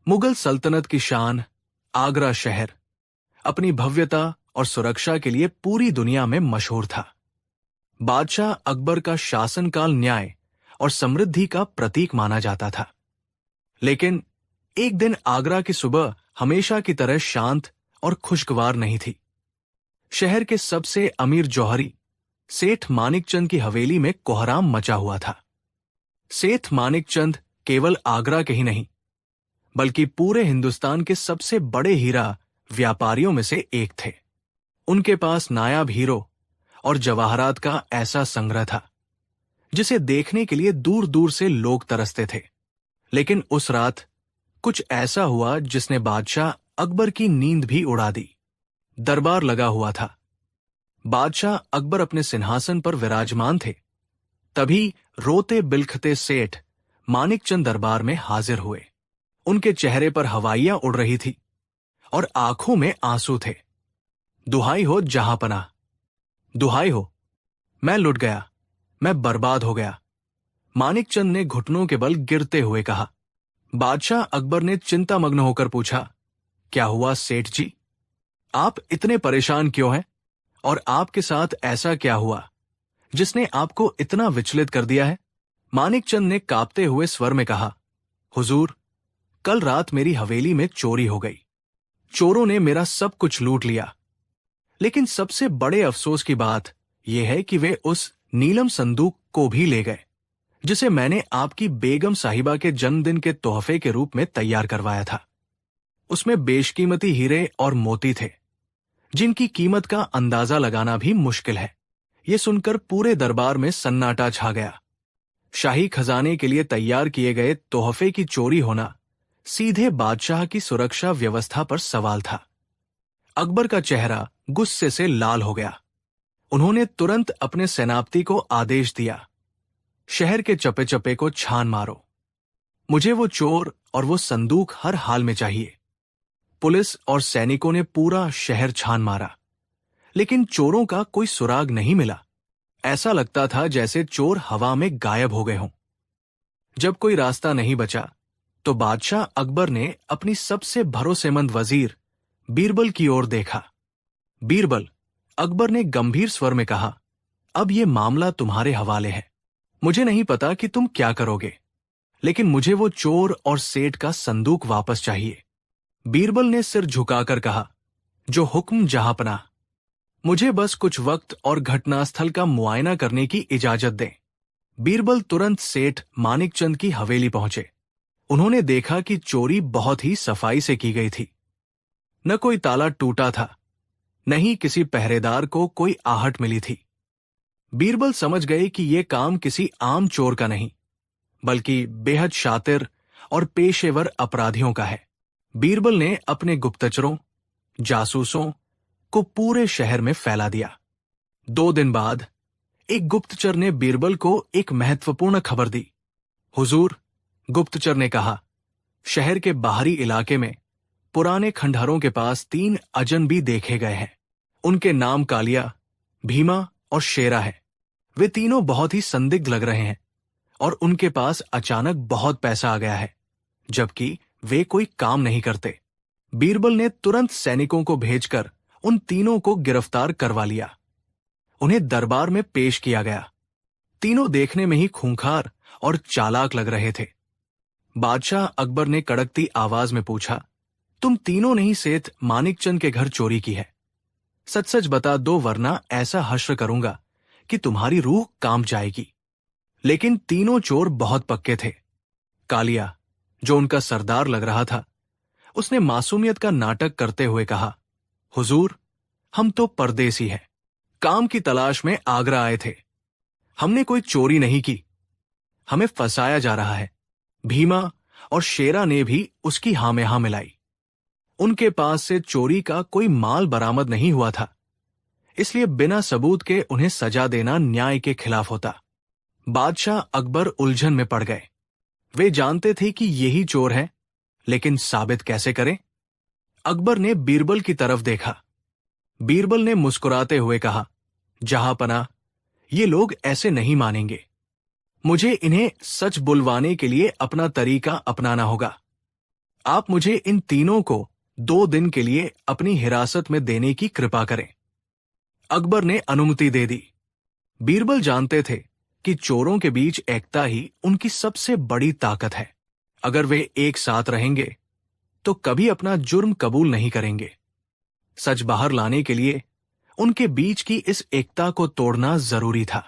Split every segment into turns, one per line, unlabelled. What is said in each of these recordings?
मुगल सल्तनत की शान आगरा शहर अपनी भव्यता और सुरक्षा के लिए पूरी दुनिया में मशहूर था। बादशाह अकबर का शासनकाल न्याय और समृद्धि का प्रतीक माना जाता था। लेकिन एक दिन आगरा की सुबह हमेशा की तरह शांत और खुशगवार नहीं थी। शहर के सबसे अमीर जौहरी सेठ मानिकचंद की हवेली में कोहराम मचा हुआ था। सेठ मानिकचंद केवल आगरा के ही नहीं बल्कि पूरे हिंदुस्तान के सबसे बड़े हीरा व्यापारियों में से एक थे। उनके पास नायाब हीरो और जवाहरात का ऐसा संग्रह था जिसे देखने के लिए दूर दूर से लोग तरसते थे। लेकिन उस रात कुछ ऐसा हुआ जिसने बादशाह अकबर की नींद भी उड़ा दी। दरबार लगा हुआ था। बादशाह अकबर अपने सिंहासन पर विराजमान थे। तभी रोते बिलखते सेठ मानिकचंद दरबार में हाजिर हुए। उनके चेहरे पर हवाइयां उड़ रही थी और आंखों में आंसू थे। दुहाई हो जहांपनाह, दुहाई हो, मैं लुट गया, मैं बर्बाद हो गया, मानिकचंद ने घुटनों के बल गिरते हुए कहा। बादशाह अकबर ने चिंतामग्न होकर पूछा, क्या हुआ सेठ जी? आप इतने परेशान क्यों हैं? और आपके साथ ऐसा क्या हुआ जिसने आपको इतना विचलित कर दिया है? मानिकचंद ने कांपते हुए स्वर में कहा, हुजूर, कल रात मेरी हवेली में चोरी हो गई। चोरों ने मेरा सब कुछ लूट लिया। लेकिन सबसे बड़े अफसोस की बात यह है कि वे उस नीलम संदूक को भी ले गए जिसे मैंने आपकी बेगम साहिबा के जन्मदिन के तोहफे के रूप में तैयार करवाया था। उसमें बेशकीमती हीरे और मोती थे जिनकी कीमत का अंदाजा लगाना भी मुश्किल है। यह सुनकर पूरे दरबार में सन्नाटा छा गया। शाही खजाने के लिए तैयार किए गए तोहफे की चोरी होना सीधे बादशाह की सुरक्षा व्यवस्था पर सवाल था। अकबर का चेहरा गुस्से से लाल हो गया। उन्होंने तुरंत अपने सेनापति को आदेश दिया, शहर के चप्पे चप्पे को छान मारो। मुझे वो चोर और वो संदूक हर हाल में चाहिए। पुलिस और सैनिकों ने पूरा शहर छान मारा, लेकिन चोरों का कोई सुराग नहीं मिला। ऐसा लगता था जैसे चोर हवा में गायब हो गए हों। जब कोई रास्ता नहीं बचा तो बादशाह अकबर ने अपनी सबसे भरोसेमंद वजीर बीरबल की ओर देखा। बीरबल, अकबर ने गंभीर स्वर में कहा, अब यह मामला तुम्हारे हवाले है। मुझे नहीं पता कि तुम क्या करोगे, लेकिन मुझे वो चोर और सेठ का संदूक वापस चाहिए। बीरबल ने सिर झुकाकर कहा, जो हुक्म जहांपनाह। मुझे बस कुछ वक्त और घटनास्थल का मुआयना करने की इजाजत दें। बीरबल तुरंत सेठ मानिकचंद की हवेली पहुंचे। उन्होंने देखा कि चोरी बहुत ही सफाई से की गई थी। न कोई ताला टूटा था, न ही किसी पहरेदार को कोई आहट मिली थी। बीरबल समझ गए कि यह काम किसी आम चोर का नहीं बल्कि बेहद शातिर और पेशेवर अपराधियों का है। बीरबल ने अपने गुप्तचरों, जासूसों को पूरे शहर में फैला दिया। 2 दिन बाद एक गुप्तचर ने बीरबल को एक महत्वपूर्ण खबर दी। हुजूर, गुप्तचर ने कहा, शहर के बाहरी इलाके में पुराने खंडहरों के पास 3 अजनबी देखे गए हैं। उनके नाम कालिया, भीमा और शेरा है। वे तीनों बहुत ही संदिग्ध लग रहे हैं और उनके पास अचानक बहुत पैसा आ गया है, जबकि वे कोई काम नहीं करते। बीरबल ने तुरंत सैनिकों को भेजकर उन तीनों को गिरफ्तार करवा लिया। उन्हें दरबार में पेश किया गया। तीनों देखने में ही खूंखार और चालाक लग रहे थे। बादशाह अकबर ने कड़कती आवाज में पूछा, तुम तीनों ने ही सेठ मानिकचंद के घर चोरी की है? सच सच बता दो, वरना ऐसा हश्र करूंगा कि तुम्हारी रूह कांप जाएगी। लेकिन तीनों चोर बहुत पक्के थे। कालिया, जो उनका सरदार लग रहा था, उसने मासूमियत का नाटक करते हुए कहा, हुजूर, हम तो परदेसी हैं, काम की तलाश में आगरा आए थे। हमने कोई चोरी नहीं की, हमें फंसाया जा रहा है। भीमा और शेरा ने भी उसकी हाँ में हाँ मिलाई। उनके पास से चोरी का कोई माल बरामद नहीं हुआ था, इसलिए बिना सबूत के उन्हें सजा देना न्याय के खिलाफ होता। बादशाह अकबर उलझन में पड़ गए। वे जानते थे कि यही चोर है, लेकिन साबित कैसे करें? अकबर ने बीरबल की तरफ देखा। बीरबल ने मुस्कुराते हुए कहा, जहांपनाह, ये लोग ऐसे नहीं मानेंगे। मुझे इन्हें सच बुलवाने के लिए अपना तरीका अपनाना होगा। आप मुझे इन तीनों को 2 दिन के लिए अपनी हिरासत में देने की कृपा करें। अकबर ने अनुमति दे दी। बीरबल जानते थे कि चोरों के बीच एकता ही उनकी सबसे बड़ी ताकत है। अगर वे एक साथ रहेंगे तो कभी अपना जुर्म कबूल नहीं करेंगे। सच बाहर लाने के लिए उनके बीच की इस एकता को तोड़ना जरूरी था।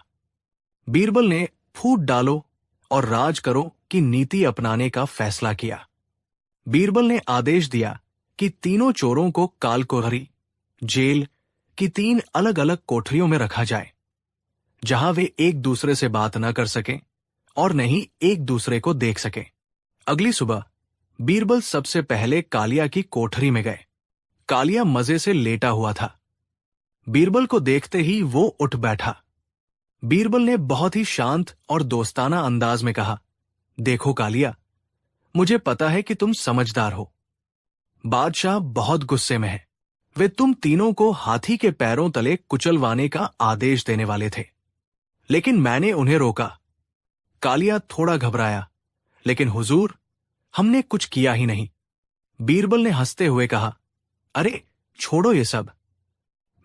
बीरबल ने फूट डालो और राज करो की नीति अपनाने का फैसला किया। बीरबल ने आदेश दिया कि तीनों चोरों को कालकोठरी, जेल की 3 अलग अलग कोठरियों में रखा जाए, जहां वे एक दूसरे से बात न कर सकें और न ही एक दूसरे को देख सकें। अगली सुबह बीरबल सबसे पहले कालिया की कोठरी में गए। कालिया मजे से लेटा हुआ था। बीरबल को देखते ही वो उठ बैठा। बीरबल ने बहुत ही शांत और दोस्ताना अंदाज में कहा, देखो कालिया, मुझे पता है कि तुम समझदार हो। बादशाह बहुत गुस्से में है। वे तुम तीनों को हाथी के पैरों तले कुचलवाने का आदेश देने वाले थे, लेकिन मैंने उन्हें रोका। कालिया थोड़ा घबराया, लेकिन हुजूर, हमने कुछ किया ही नहीं। बीरबल ने हंसते हुए कहा, अरे छोड़ो ये सब,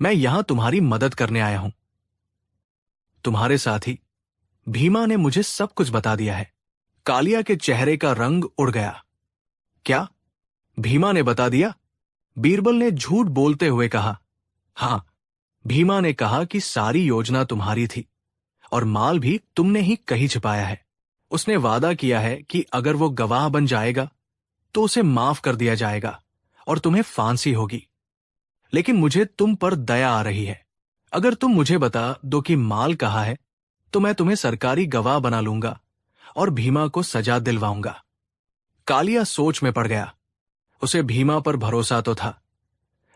मैं यहां तुम्हारी मदद करने आया हूं। तुम्हारे साथी भीमा ने मुझे सब कुछ बता दिया है। कालिया के चेहरे का रंग उड़ गया। क्या? भीमा ने बता दिया? बीरबल ने झूठ बोलते हुए कहा, हां, भीमा ने कहा कि सारी योजना तुम्हारी थी और माल भी तुमने ही कहीं छिपाया है। उसने वादा किया है कि अगर वो गवाह बन जाएगा तो उसे माफ कर दिया जाएगा और तुम्हें फांसी होगी। लेकिन मुझे तुम पर दया आ रही है। अगर तुम मुझे बता दो कि माल कहाँ है तो मैं तुम्हें सरकारी गवाह बना लूंगा और भीमा को सजा दिलवाऊंगा। कालिया सोच में पड़ गया। उसे भीमा पर भरोसा तो था,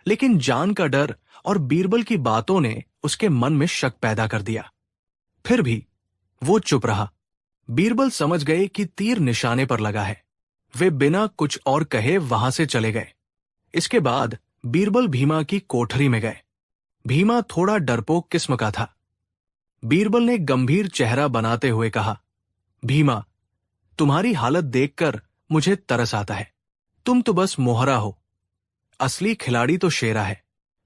लेकिन जान का डर और बीरबल की बातों ने उसके मन में शक पैदा कर दिया। फिर भी वो चुप रहा। बीरबल समझ गए कि तीर निशाने पर लगा है। वे बिना कुछ और कहे वहां से चले गए। इसके बाद बीरबल भीमा की कोठरी में गए। भीमा थोड़ा डरपोक किस्म का था। बीरबल ने गंभीर चेहरा बनाते हुए कहा, भीमा, तुम्हारी हालत देखकर मुझे तरस आता है। तुम तो बस मोहरा हो, असली खिलाड़ी तो शेरा है।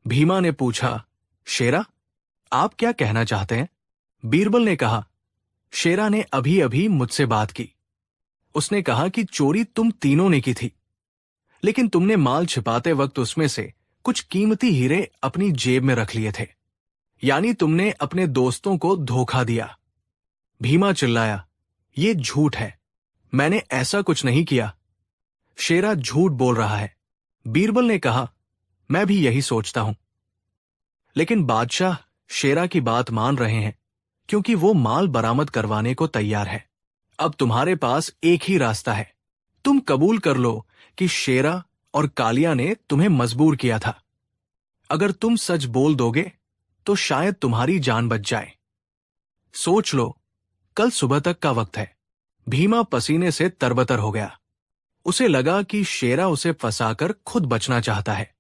भीमा ने पूछा, शेरा, आप क्या कहना चाहते हैं? बीरबल ने कहा, शेरा ने अभी अभी मुझसे बात की। उसने कहा कि चोरी तुम तीनों ने की थी, लेकिन तुमने माल छिपाते वक्त उसमें से कुछ कीमती हीरे अपनी जेब में रख लिए थे, यानी तुमने अपने दोस्तों को धोखा दिया। भीमा चिल्लाया, ये झूठ है, मैंने ऐसा कुछ नहीं किया। शेरा झूठ बोल रहा है। बीरबल ने कहा, मैं भी यही सोचता हूं, लेकिन बादशाह शेरा की बात मान रहे हैं क्योंकि वो माल बरामद करवाने को तैयार है। अब तुम्हारे पास एक ही रास्ता है। तुम कबूल कर लो कि शेरा और कालिया ने तुम्हें मजबूर किया था। अगर तुम सच बोल दोगे तो शायद तुम्हारी जान बच जाए। सोच लो, कल सुबह तक का वक्त है। भीमा पसीने से तरबतर हो गया। उसे लगा कि शेरा उसे फंसाकर खुद बचना चाहता है।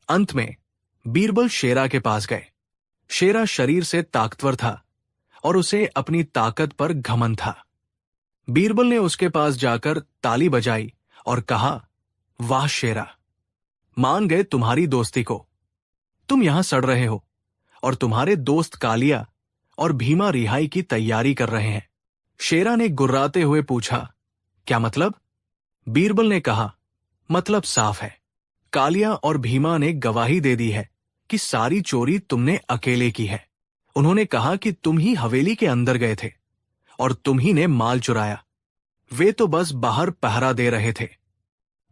अंत में बीरबल शेरा के पास गए। शेरा शरीर से ताकतवर था और उसे अपनी ताकत पर घमंड था। बीरबल ने उसके पास जाकर ताली बजाई और कहा, वाह शेरा, मान गए तुम्हारी दोस्ती को। तुम यहां सड़ रहे हो और तुम्हारे दोस्त कालिया और भीमा रिहाई की तैयारी कर रहे हैं। शेरा ने गुर्राते हुए पूछा, क्या मतलब? बीरबल ने कहा, मतलब साफ है। कालिया और भीमा ने गवाही दे दी है कि सारी चोरी तुमने अकेले की है। उन्होंने कहा कि तुम ही हवेली के अंदर गए थे और तुम ही ने माल चुराया। वे तो बस बाहर पहरा दे रहे थे।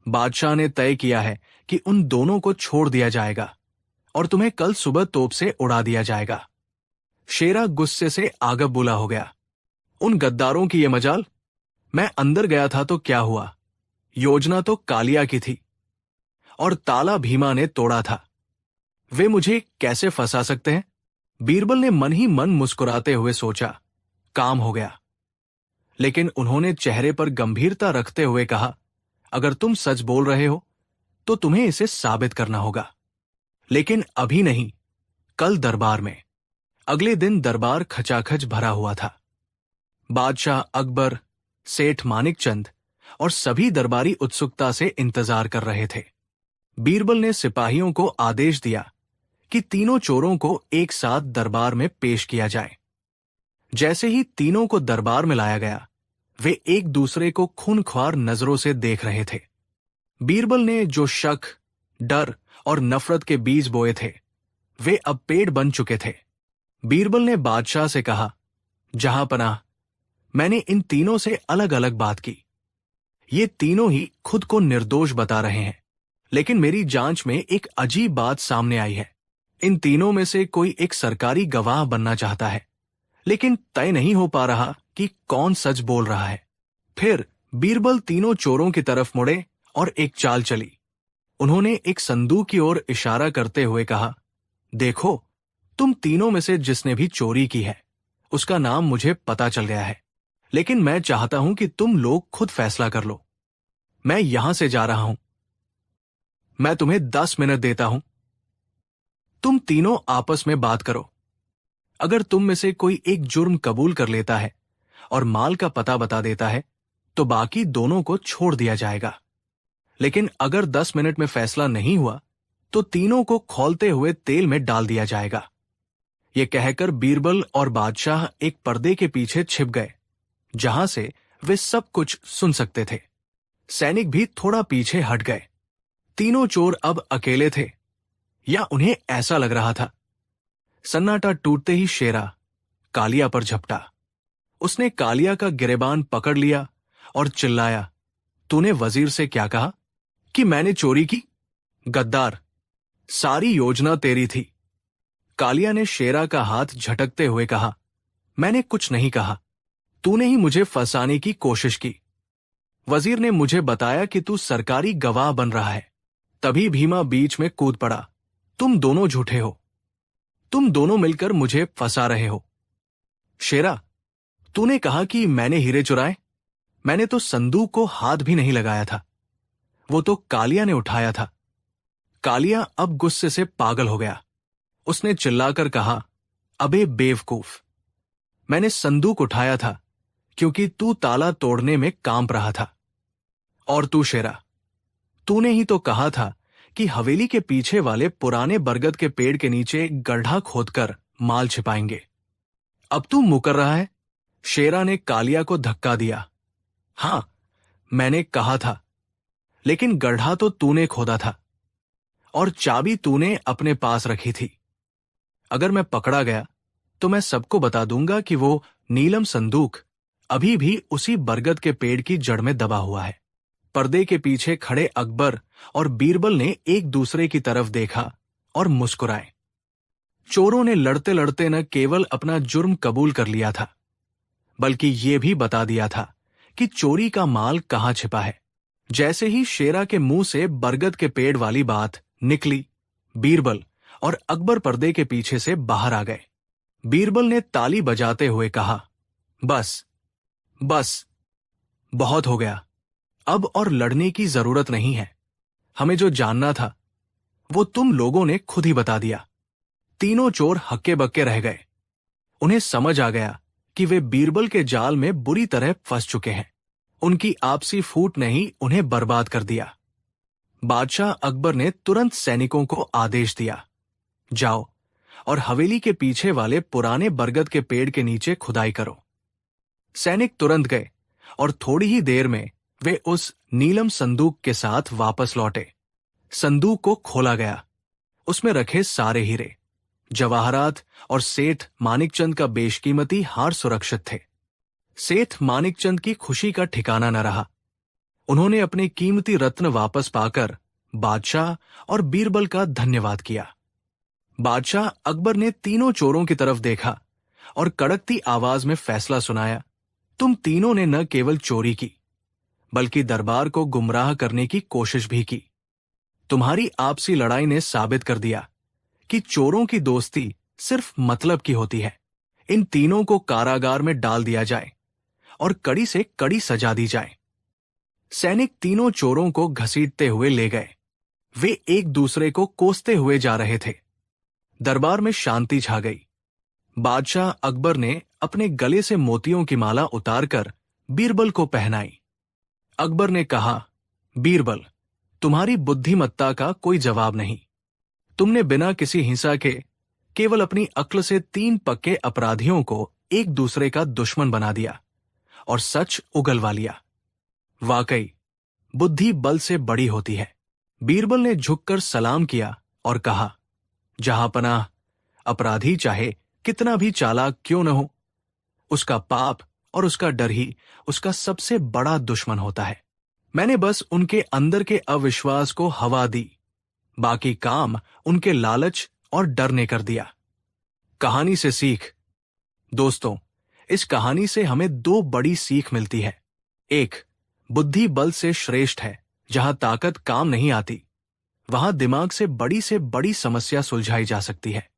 बादशाह ने तय किया है कि उन दोनों को छोड़ दिया जाएगा और तुम्हें कल सुबह तोप से उड़ा दिया जाएगा। शेरा गुस्से से आग बुला हो गया। उन गद्दारों की ये मजाल! मैं अंदर गया था तो क्या हुआ? योजना तो कालिया की थी और ताला भीमा ने तोड़ा था। वे मुझे कैसे फंसा सकते हैं? बीरबल ने मन ही मन मुस्कुराते हुए सोचा, काम हो गया। लेकिन उन्होंने चेहरे पर गंभीरता रखते हुए कहा, अगर तुम सच बोल रहे हो तो तुम्हें इसे साबित करना होगा, लेकिन अभी नहीं, कल दरबार में। अगले दिन दरबार खचाखच भरा हुआ था। बादशाह अकबर, सेठ मानिकचंद और सभी दरबारी उत्सुकता से इंतजार कर रहे थे। बीरबल ने सिपाहियों को आदेश दिया कि तीनों चोरों को एक साथ दरबार में पेश किया जाए। जैसे ही तीनों को दरबार में लाया गया, वे एक दूसरे को खूनख्वार नजरों से देख रहे थे। बीरबल ने जो शक, डर और नफरत के बीज बोए थे, वे अब पेड़ बन चुके थे। बीरबल ने बादशाह से कहा, जहांपनाह, मैंने इन तीनों से अलग अलग बात की। ये तीनों ही खुद को निर्दोष बता रहे हैं, लेकिन मेरी जांच में एक अजीब बात सामने आई है। इन तीनों में से कोई एक सरकारी गवाह बनना चाहता है, लेकिन तय नहीं हो पा रहा कि कौन सच बोल रहा है। फिर बीरबल तीनों चोरों की तरफ मुड़े और एक चाल चली। उन्होंने एक संदूक की ओर इशारा करते हुए कहा, देखो, तुम तीनों में से जिसने भी चोरी की है, उसका नाम मुझे पता चल गया है, लेकिन मैं चाहता हूं कि तुम लोग खुद फैसला कर लो। मैं यहां से जा रहा हूं। मैं तुम्हें 10 मिनट देता हूं। तुम तीनों आपस में बात करो। अगर तुम में से कोई एक जुर्म कबूल कर लेता है और माल का पता बता देता है, तो बाकी दोनों को छोड़ दिया जाएगा। लेकिन अगर 10 मिनट में फैसला नहीं हुआ, तो तीनों को खौलते हुए तेल में डाल दिया जाएगा। यह कहकर बीरबल और बादशाह एक पर्दे के पीछे छिप गए, जहां से वे सब कुछ सुन सकते थे। सैनिक भी थोड़ा पीछे हट गए। तीनों चोर अब अकेले थे, या उन्हें ऐसा लग रहा था। सन्नाटा टूटते ही शेरा कालिया पर झपटा। उसने कालिया का गिरेबान पकड़ लिया और चिल्लाया, तूने वजीर से क्या कहा? कि मैंने चोरी की? गद्दार, सारी योजना तेरी थी। कालिया ने शेरा का हाथ झटकते हुए कहा, मैंने कुछ नहीं कहा, तूने ही मुझे फंसाने की कोशिश की। वजीर ने मुझे बताया कि तू सरकारी गवाह बन रहा है। तभी भीमा बीच में कूद पड़ा, तुम दोनों झूठे हो। तुम दोनों मिलकर मुझे फंसा रहे हो। शेरा, तूने कहा कि मैंने हीरे चुराए। मैंने तो संदूक को हाथ भी नहीं लगाया था, वो तो कालिया ने उठाया था। कालिया अब गुस्से से पागल हो गया। उसने चिल्लाकर कहा, अबे बेवकूफ, मैंने संदूक उठाया था क्योंकि तू ताला तोड़ने में कांप रहा था। और तू शेरा, तूने ही तो कहा था कि हवेली के पीछे वाले पुराने बरगद के पेड़ के नीचे गड्ढा खोदकर माल छिपाएंगे। अब तू मुकर रहा है। शेरा ने कालिया को धक्का दिया। हां, मैंने कहा था, लेकिन गड्ढा तो तूने खोदा था और चाबी तूने अपने पास रखी थी। अगर मैं पकड़ा गया तो मैं सबको बता दूंगा कि वो नीलम संदूक अभी भी उसी बरगद के पेड़ की जड़ में दबा हुआ है। पर्दे के पीछे खड़े अकबर और बीरबल ने एक दूसरे की तरफ देखा और मुस्कुराए। चोरों ने लड़ते लड़ते न केवल अपना जुर्म कबूल कर लिया था, बल्कि ये भी बता दिया था कि चोरी का माल कहां छिपा है। जैसे ही शेरा के मुंह से बरगद के पेड़ वाली बात निकली, बीरबल और अकबर पर्दे के पीछे से बाहर आ गए। बीरबल ने ताली बजाते हुए कहा, बस बस, बहुत हो गया। अब और लड़ने की जरूरत नहीं है। हमें जो जानना था वो तुम लोगों ने खुद ही बता दिया। तीनों चोर हक्के बक्के रह गए। उन्हें समझ आ गया कि वे बीरबल के जाल में बुरी तरह फंस चुके हैं। उनकी आपसी फूट ने ही उन्हें बर्बाद कर दिया। बादशाह अकबर ने तुरंत सैनिकों को आदेश दिया, जाओ और हवेली के पीछे वाले पुराने बरगद के पेड़ के नीचे खुदाई करो। सैनिक तुरंत गए और थोड़ी ही देर में वे उस नीलम संदूक के साथ वापस लौटे। संदूक को खोला गया। उसमें रखे सारे हीरे, जवाहरात और सेठ मानिकचंद का बेशकीमती हार सुरक्षित थे। सेठ मानिकचंद की खुशी का ठिकाना न रहा। उन्होंने अपने कीमती रत्न वापस पाकर बादशाह और बीरबल का धन्यवाद किया। बादशाह अकबर ने तीनों चोरों की तरफ देखा और कड़कती आवाज में फैसला सुनाया, तुम तीनों ने न केवल चोरी की, बल्कि दरबार को गुमराह करने की कोशिश भी की। तुम्हारी आपसी लड़ाई ने साबित कर दिया कि चोरों की दोस्ती सिर्फ मतलब की होती है। इन तीनों को कारागार में डाल दिया जाए और कड़ी से कड़ी सजा दी जाए। सैनिक तीनों चोरों को घसीटते हुए ले गए। वे एक दूसरे को कोसते हुए जा रहे थे। दरबार में शांति छा गई। बादशाह अकबर ने अपने गले से मोतियों की माला उतारकर बीरबल को पहनाई। अकबर ने कहा, बीरबल, तुम्हारी बुद्धिमत्ता का कोई जवाब नहीं। तुमने बिना किसी हिंसा के केवल अपनी अक्ल से 3 पक्के अपराधियों को एक दूसरे का दुश्मन बना दिया और सच उगलवा लिया। वाकई बुद्धि बल से बड़ी होती है। बीरबल ने झुककर सलाम किया और कहा, जहांपनाह, अपराधी चाहे कितना भी चालाक क्यों न हो, उसका पाप और उसका डर ही उसका सबसे बड़ा दुश्मन होता है। मैंने बस उनके अंदर के अविश्वास को हवा दी, बाकी काम उनके लालच और डर ने कर दिया। कहानी से सीख। दोस्तों, इस कहानी से हमें 2 बड़ी सीख मिलती है। 1, बुद्धि बल से श्रेष्ठ है। जहां ताकत काम नहीं आती, वहां दिमाग से बड़ी समस्या सुलझाई जा सकती है।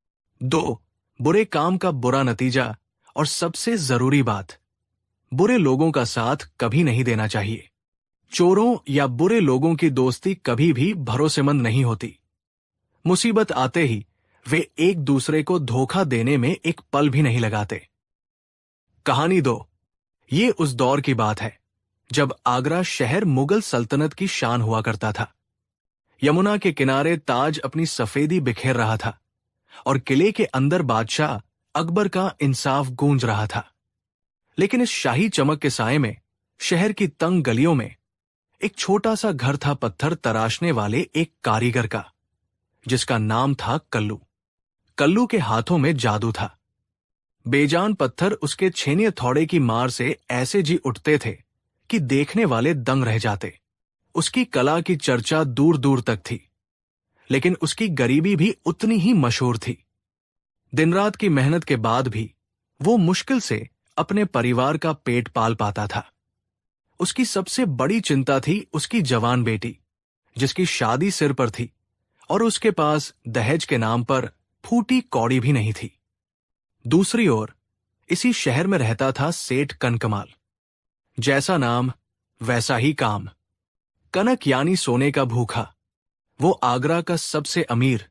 2, बुरे काम का बुरा नतीजा, और सबसे जरूरी बात, बुरे लोगों का साथ कभी नहीं देना चाहिए। चोरों या बुरे लोगों की दोस्ती कभी भी भरोसेमंद नहीं होती। मुसीबत आते ही वे एक दूसरे को धोखा देने में एक पल भी नहीं लगाते। कहानी 2, ये उस दौर की बात है जब आगरा शहर मुगल सल्तनत की शान हुआ करता था। यमुना के किनारे ताज अपनी सफेदी बिखेर रहा था और किले के अंदर बादशाह अकबर का इंसाफ गूंज रहा था। लेकिन इस शाही चमक के साए में शहर की तंग गलियों में एक छोटा सा घर था, पत्थर तराशने वाले एक कारीगर का, जिसका नाम था कल्लू। कल्लू के हाथों में जादू था। बेजान पत्थर उसके छेने थौड़े की मार से ऐसे जी उठते थे कि देखने वाले दंग रह जाते। उसकी कला की चर्चा दूर दूर तक थी, लेकिन उसकी गरीबी भी उतनी ही मशहूर थी। दिन रात की मेहनत के बाद भी वो मुश्किल से अपने परिवार का पेट पाल पाता था। उसकी सबसे बड़ी चिंता थी उसकी जवान बेटी, जिसकी शादी सिर पर थी और उसके पास दहेज के नाम पर फूटी कौड़ी भी नहीं थी। दूसरी ओर इसी शहर में रहता था सेठ कनकमाल। जैसा नाम वैसा ही काम। कनक यानी सोने का भूखा। वो आगरा का सबसे अमीर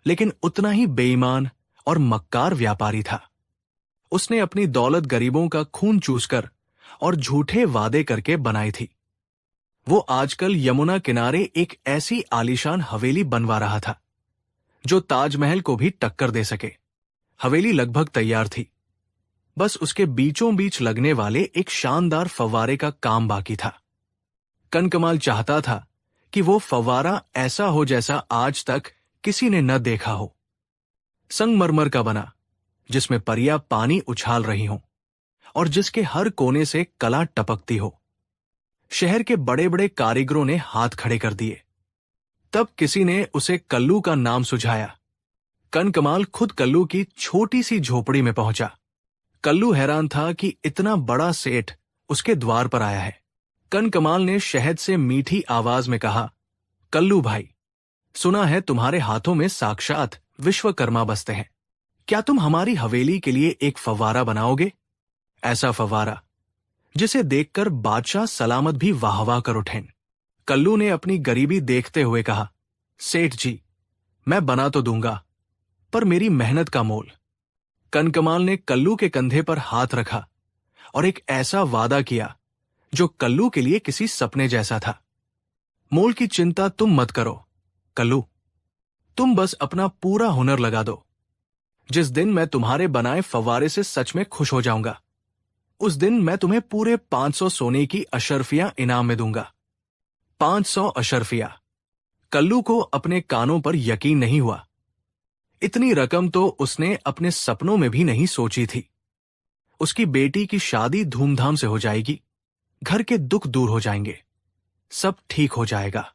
लेकिन उतना ही बेईमान और मक्कार व्यापारी था। उसने अपनी दौलत गरीबों का खून चूसकर और झूठे वादे करके बनाई थी। वो आजकल यमुना किनारे एक ऐसी आलीशान हवेली बनवा रहा था जो ताजमहल को भी टक्कर दे सके। हवेली लगभग तैयार थी, बस उसके बीचों बीच लगने वाले एक शानदार फव्वारे का काम बाकी था। कनकमाल चाहता था कि वो फव्वारा ऐसा हो जैसा आज तक किसी ने न देखा हो। संगमरमर का बना, जिसमें परियां पानी उछाल रही हों और जिसके हर कोने से कला टपकती हो। शहर के बड़े बड़े कारीगरों ने हाथ खड़े कर दिए। तब किसी ने उसे कल्लू का नाम सुझाया। कनकमाल खुद कल्लू की छोटी सी झोपड़ी में पहुंचा। कल्लू हैरान था कि इतना बड़ा सेठ उसके द्वार पर आया है। कनकमाल ने शहद से मीठी आवाज में कहा, कल्लू भाई, सुना है तुम्हारे हाथों में साक्षात विश्वकर्मा बसते हैं। क्या तुम हमारी हवेली के लिए एक फव्वारा बनाओगे? ऐसा फव्वारा जिसे देखकर बादशाह सलामत भी वाह वाह कर उठें। कल्लू ने अपनी गरीबी देखते हुए कहा, सेठ जी, मैं बना तो दूंगा, पर मेरी मेहनत का मोल। कनकमाल ने कल्लू के कंधे पर हाथ रखा और एक ऐसा वादा किया जो कल्लू के लिए किसी सपने जैसा था। मोल की चिंता तुम मत करो कल्लू, तुम बस अपना पूरा हुनर लगा दो। जिस दिन मैं तुम्हारे बनाए फव्वारे से सच में खुश हो जाऊंगा, उस दिन मैं तुम्हें पूरे 500 सोने की अशर्फियां इनाम में दूंगा। 500 अशर्फिया। कल्लू को अपने कानों पर यकीन नहीं हुआ। इतनी रकम तो उसने अपने सपनों में भी नहीं सोची थी। उसकी बेटी की शादी धूमधाम से हो जाएगी, घर के दुख दूर हो जाएंगे, सब ठीक हो जाएगा।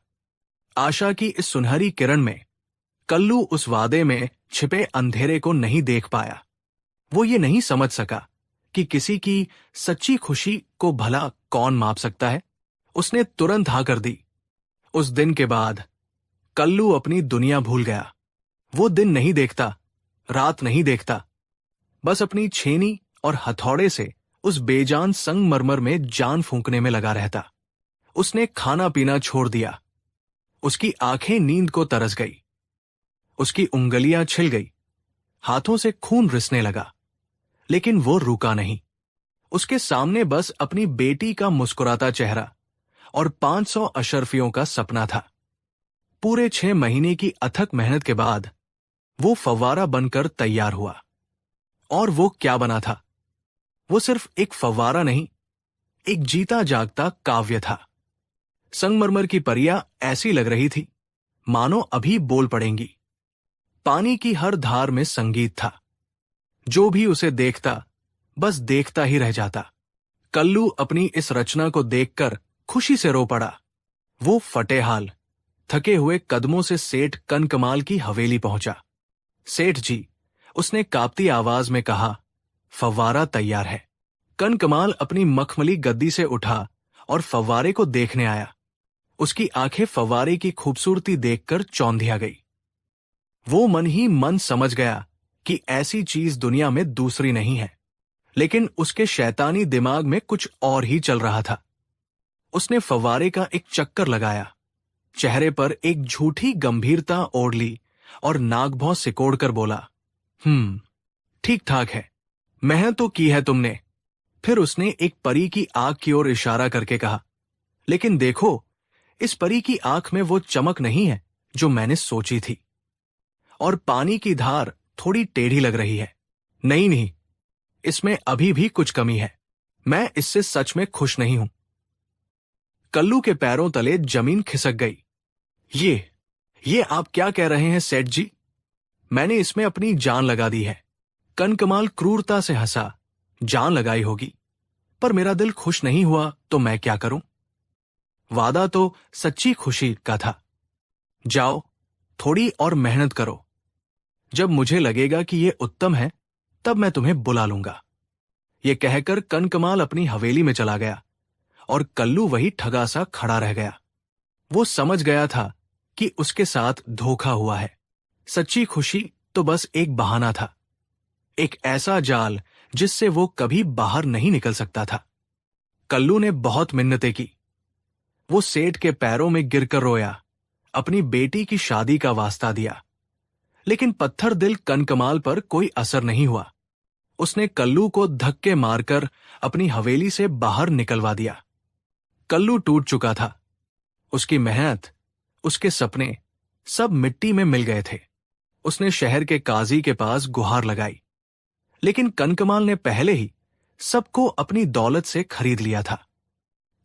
आशा की इस सुनहरी किरण में कल्लू उस वादे में छिपे अंधेरे को नहीं देख पाया। वो ये नहीं समझ सका कि किसी की सच्ची खुशी को भला कौन माप सकता है। उसने तुरंत हाँ कर दी। उस दिन के बाद कल्लू अपनी दुनिया भूल गया। वो दिन नहीं देखता, रात नहीं देखता, बस अपनी छेनी और हथौड़े से उस बेजान संगमरमर में जान फूंकने में लगा रहता। उसने खाना पीना छोड़ दिया। उसकी आंखें नींद को तरस गई। उसकी उंगलियां छिल गई, हाथों से खून रिसने लगा, लेकिन वो रुका नहीं। उसके सामने बस अपनी बेटी का मुस्कुराता चेहरा और 500 अशरफियों का सपना था। पूरे 6 महीने की अथक मेहनत के बाद वो फव्वारा बनकर तैयार हुआ। और वो क्या बना था? वो सिर्फ एक फव्वारा नहीं, एक जीता जागता काव्य था। संगमरमर की परियां ऐसी लग रही थी मानो अभी बोल पड़ेंगी। पानी की हर धार में संगीत था। जो भी उसे देखता बस देखता ही रह जाता। कल्लू अपनी इस रचना को देखकर खुशी से रो पड़ा। वो फटेहाल, थके हुए कदमों से सेठ कनकमाल की हवेली पहुंचा। सेठ जी, उसने कांपती आवाज में कहा, फव्वारा तैयार है। कनकमाल अपनी मखमली गद्दी से उठा और फव्वारे को देखने आया। उसकी आंखें फव्वारे की खूबसूरती देखकर चौंधिया गई। वो मन ही मन समझ गया कि ऐसी चीज दुनिया में दूसरी नहीं है। लेकिन उसके शैतानी दिमाग में कुछ और ही चल रहा था। उसने फव्वारे का एक चक्कर लगाया, चेहरे पर एक झूठी गंभीरता ओढ़ ली और नाक भौं सिकोड़कर बोला, ठीक ठाक है, मेहनत तो की है तुमने। फिर उसने एक परी की आंख की ओर इशारा करके कहा, लेकिन देखो, इस परी की आंख में वो चमक नहीं है जो मैंने सोची थी। और पानी की धार थोड़ी टेढ़ी लग रही है। नहीं नहीं, इसमें अभी भी कुछ कमी है। मैं इससे सच में खुश नहीं हूं। कल्लू के पैरों तले जमीन खिसक गई। ये आप क्या कह रहे हैं सेठ जी? मैंने इसमें अपनी जान लगा दी है। कनकमाल क्रूरता से हंसा। जान लगाई होगी, पर मेरा दिल खुश नहीं हुआ तो मैं क्या करूं? वादा तो सच्ची खुशी का था। जाओ, थोड़ी और मेहनत करो। जब मुझे लगेगा कि ये उत्तम है, तब मैं तुम्हें बुला लूंगा। ये कहकर कनकमाल अपनी हवेली में चला गया और कल्लू वही ठगा सा खड़ा रह गया। वो समझ गया था कि उसके साथ धोखा हुआ है। सच्ची खुशी तो बस एक बहाना था, एक ऐसा जाल जिससे वो कभी बाहर नहीं निकल सकता था। कल्लू ने बहुत मिन्नतें की। वो सेठ के पैरों में गिरकर रोया, अपनी बेटी की शादी का वास्ता दिया। लेकिन पत्थर दिल कनकमाल पर कोई असर नहीं हुआ। उसने कल्लू को धक्के मारकर अपनी हवेली से बाहर निकलवा दिया। कल्लू टूट चुका था। उसकी मेहनत, उसके सपने सब मिट्टी में मिल गए थे। उसने शहर के काजी के पास गुहार लगाई, लेकिन कनकमाल ने पहले ही सबको अपनी दौलत से खरीद लिया था।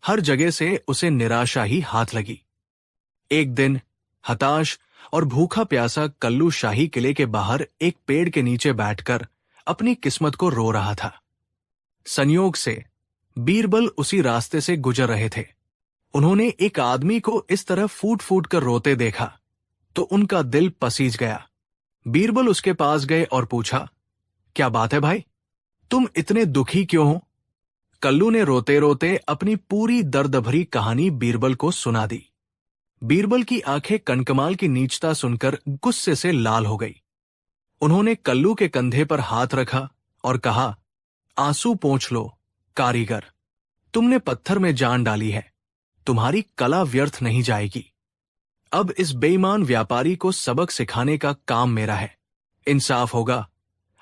हर जगह से उसे निराशा ही हाथ लगी। एक दिन हताश और भूखा प्यासा कल्लू शाही किले के बाहर एक पेड़ के नीचे बैठकर अपनी किस्मत को रो रहा था। संयोग से बीरबल उसी रास्ते से गुजर रहे थे। उन्होंने एक आदमी को इस तरह फूट फूट कर रोते देखा तो उनका दिल पसीज गया। बीरबल उसके पास गए और पूछा, क्या बात है भाई, तुम इतने दुखी क्यों हो? कल्लू ने रोते रोते अपनी पूरी दर्द भरी कहानी बीरबल को सुना दी। बीरबल की आंखें कनकमाल की नीचता सुनकर गुस्से से लाल हो गई। उन्होंने कल्लू के कंधे पर हाथ रखा और कहा, आंसू पोंछ लो कारीगर, तुमने पत्थर में जान डाली है, तुम्हारी कला व्यर्थ नहीं जाएगी। अब इस बेईमान व्यापारी को सबक सिखाने का काम मेरा है। इंसाफ होगा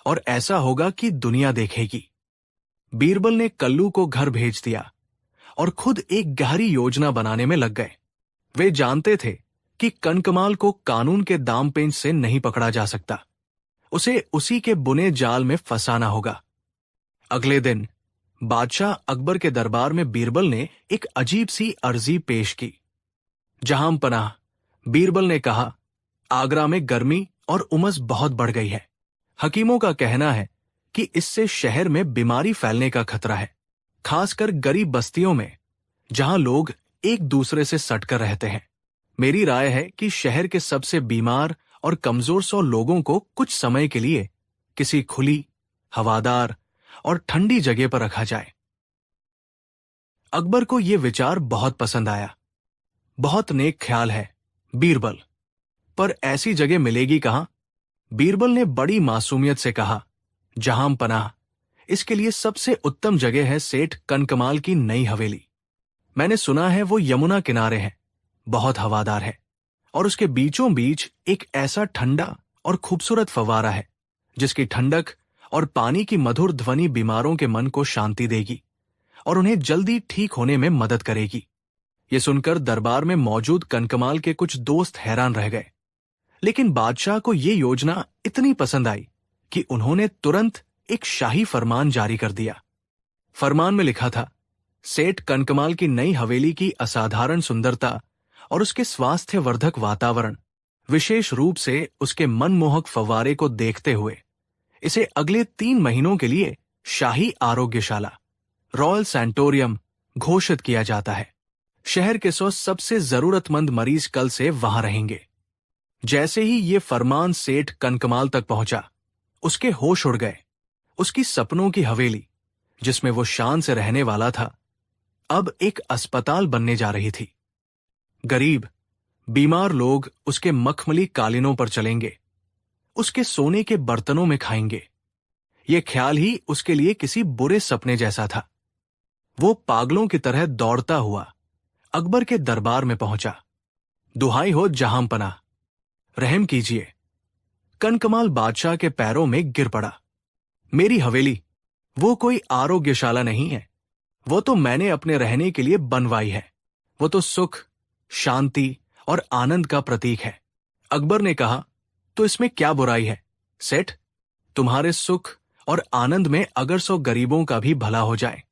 और ऐसा होगा कि दुनिया देखेगी। बीरबल ने कल्लू को घर भेज दिया और खुद एक गहरी योजना बनाने में लग गए। वे जानते थे कि कनकमाल को कानून के दाम पेंच से नहीं पकड़ा जा सकता। उसे उसी के बुने जाल में फंसाना होगा। अगले दिन बादशाह अकबर के दरबार में बीरबल ने एक अजीब सी अर्जी पेश की। जहां पनाह, बीरबल ने कहा, आगरा में गर्मी और उमस बहुत बढ़ गई है। हकीमों का कहना है कि इससे शहर में बीमारी फैलने का खतरा है, खासकर गरीब बस्तियों में जहां लोग एक दूसरे से सटकर रहते हैं। मेरी राय है कि शहर के सबसे बीमार और कमजोर 100 लोगों को कुछ समय के लिए किसी खुली, हवादार और ठंडी जगह पर रखा जाए। अकबर को यह विचार बहुत पसंद आया। बहुत नेक ख्याल है बीरबल, पर ऐसी जगह मिलेगी कहां? बीरबल ने बड़ी मासूमियत से कहा, जहां पनाह, इसके लिए सबसे उत्तम जगह है सेठ कनकमाल की नई हवेली। मैंने सुना है वो यमुना किनारे है, बहुत हवादार है और उसके बीचों बीच एक ऐसा ठंडा और खूबसूरत फव्वारा है जिसकी ठंडक और पानी की मधुर ध्वनि बीमारों के मन को शांति देगी और उन्हें जल्दी ठीक होने में मदद करेगी। ये सुनकर दरबार में मौजूद कनकमाल के कुछ दोस्त हैरान रह गए, लेकिन बादशाह को ये योजना इतनी पसंद आई कि उन्होंने तुरंत एक शाही फरमान जारी कर दिया। फरमान में लिखा था, सेठ कनकमाल की नई हवेली की असाधारण सुंदरता और उसके स्वास्थ्यवर्धक वातावरण, विशेष रूप से उसके मनमोहक फव्वारे को देखते हुए इसे अगले 3 महीनों के लिए शाही आरोग्यशाला, रॉयल सैंटोरियम घोषित किया जाता है। शहर के 100 सबसे जरूरतमंद मरीज कल से वहां रहेंगे। जैसे ही ये फरमान सेठ कनकमाल तक पहुंचा, उसके होश उड़ गए। उसकी सपनों की हवेली, जिसमें वो शान से रहने वाला था, अब एक अस्पताल बनने जा रही थी। गरीब, बीमार लोग उसके मखमली कालीनों पर चलेंगे, उसके सोने के बर्तनों में खाएंगे। ये ख्याल ही उसके लिए किसी बुरे सपने जैसा था। वो पागलों की तरह दौड़ता हुआ अकबर के दरबार में पहुंचा। दुहाई हो जहांपनाह, रहम कीजिए। कनकमाल बादशाह के पैरों में गिर पड़ा। मेरी हवेली वो कोई आरोग्यशाला नहीं है, वो तो मैंने अपने रहने के लिए बनवाई है। वो तो सुख, शांति और आनंद का प्रतीक है। अकबर ने कहा, तो इसमें क्या बुराई है सेठ? तुम्हारे सुख और आनंद में अगर 100 गरीबों का भी भला हो जाए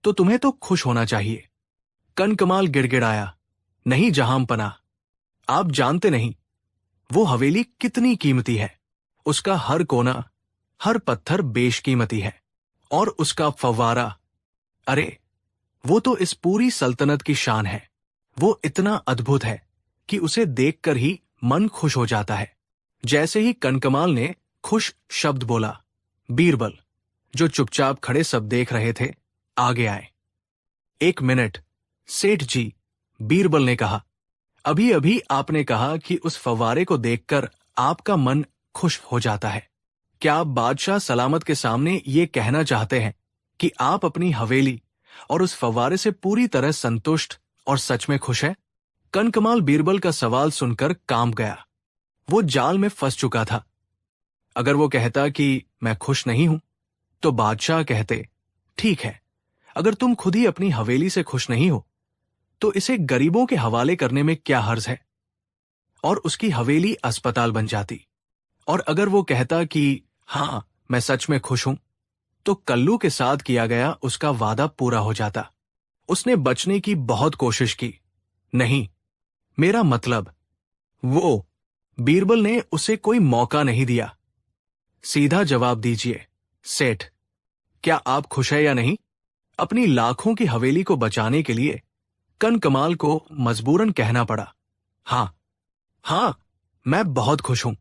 तो तुम्हें तो खुश होना चाहिए। कनकमाल गिड़गिड़ाया, नहीं जहांपनाह, आप जानते नहीं वो हवेली कितनी कीमती है। उसका हर कोना, हर पत्थर बेशकीमती है। और उसका फव्वारा, अरे वो तो इस पूरी सल्तनत की शान है। वो इतना अद्भुत है कि उसे देखकर ही मन खुश हो जाता है। जैसे ही कनकमाल ने खुश शब्द बोला, बीरबल, जो चुपचाप खड़े सब देख रहे थे, आगे आए। 1 मिनट सेठ जी, बीरबल ने कहा, अभी अभी आपने कहा कि उस फव्वारे को देखकर आपका मन खुश हो जाता है। क्या आप बादशाह सलामत के सामने ये कहना चाहते हैं कि आप अपनी हवेली और उस फव्वारे से पूरी तरह संतुष्ट और सच में खुश हैं? कनकमाल बीरबल का सवाल सुनकर कांप गया। वो जाल में फंस चुका था। अगर वो कहता कि मैं खुश नहीं हूं, तो बादशाह कहते, ठीक है, अगर तुम खुद ही अपनी हवेली से खुश नहीं हो तो इसे गरीबों के हवाले करने में क्या हर्ज है, और उसकी हवेली अस्पताल बन जाती। और अगर वो कहता कि हां मैं सच में खुश हूं, तो कल्लू के साथ किया गया उसका वादा पूरा हो जाता। उसने बचने की बहुत कोशिश की। नहीं, मेरा मतलब, वो बीरबल ने उसे कोई मौका नहीं दिया। सीधा जवाब दीजिए सेठ, क्या आप खुश है या नहीं? अपनी लाखों की हवेली को बचाने के लिए कनकमाल को मजबूरन कहना पड़ा, हां, मैं बहुत खुश हूं।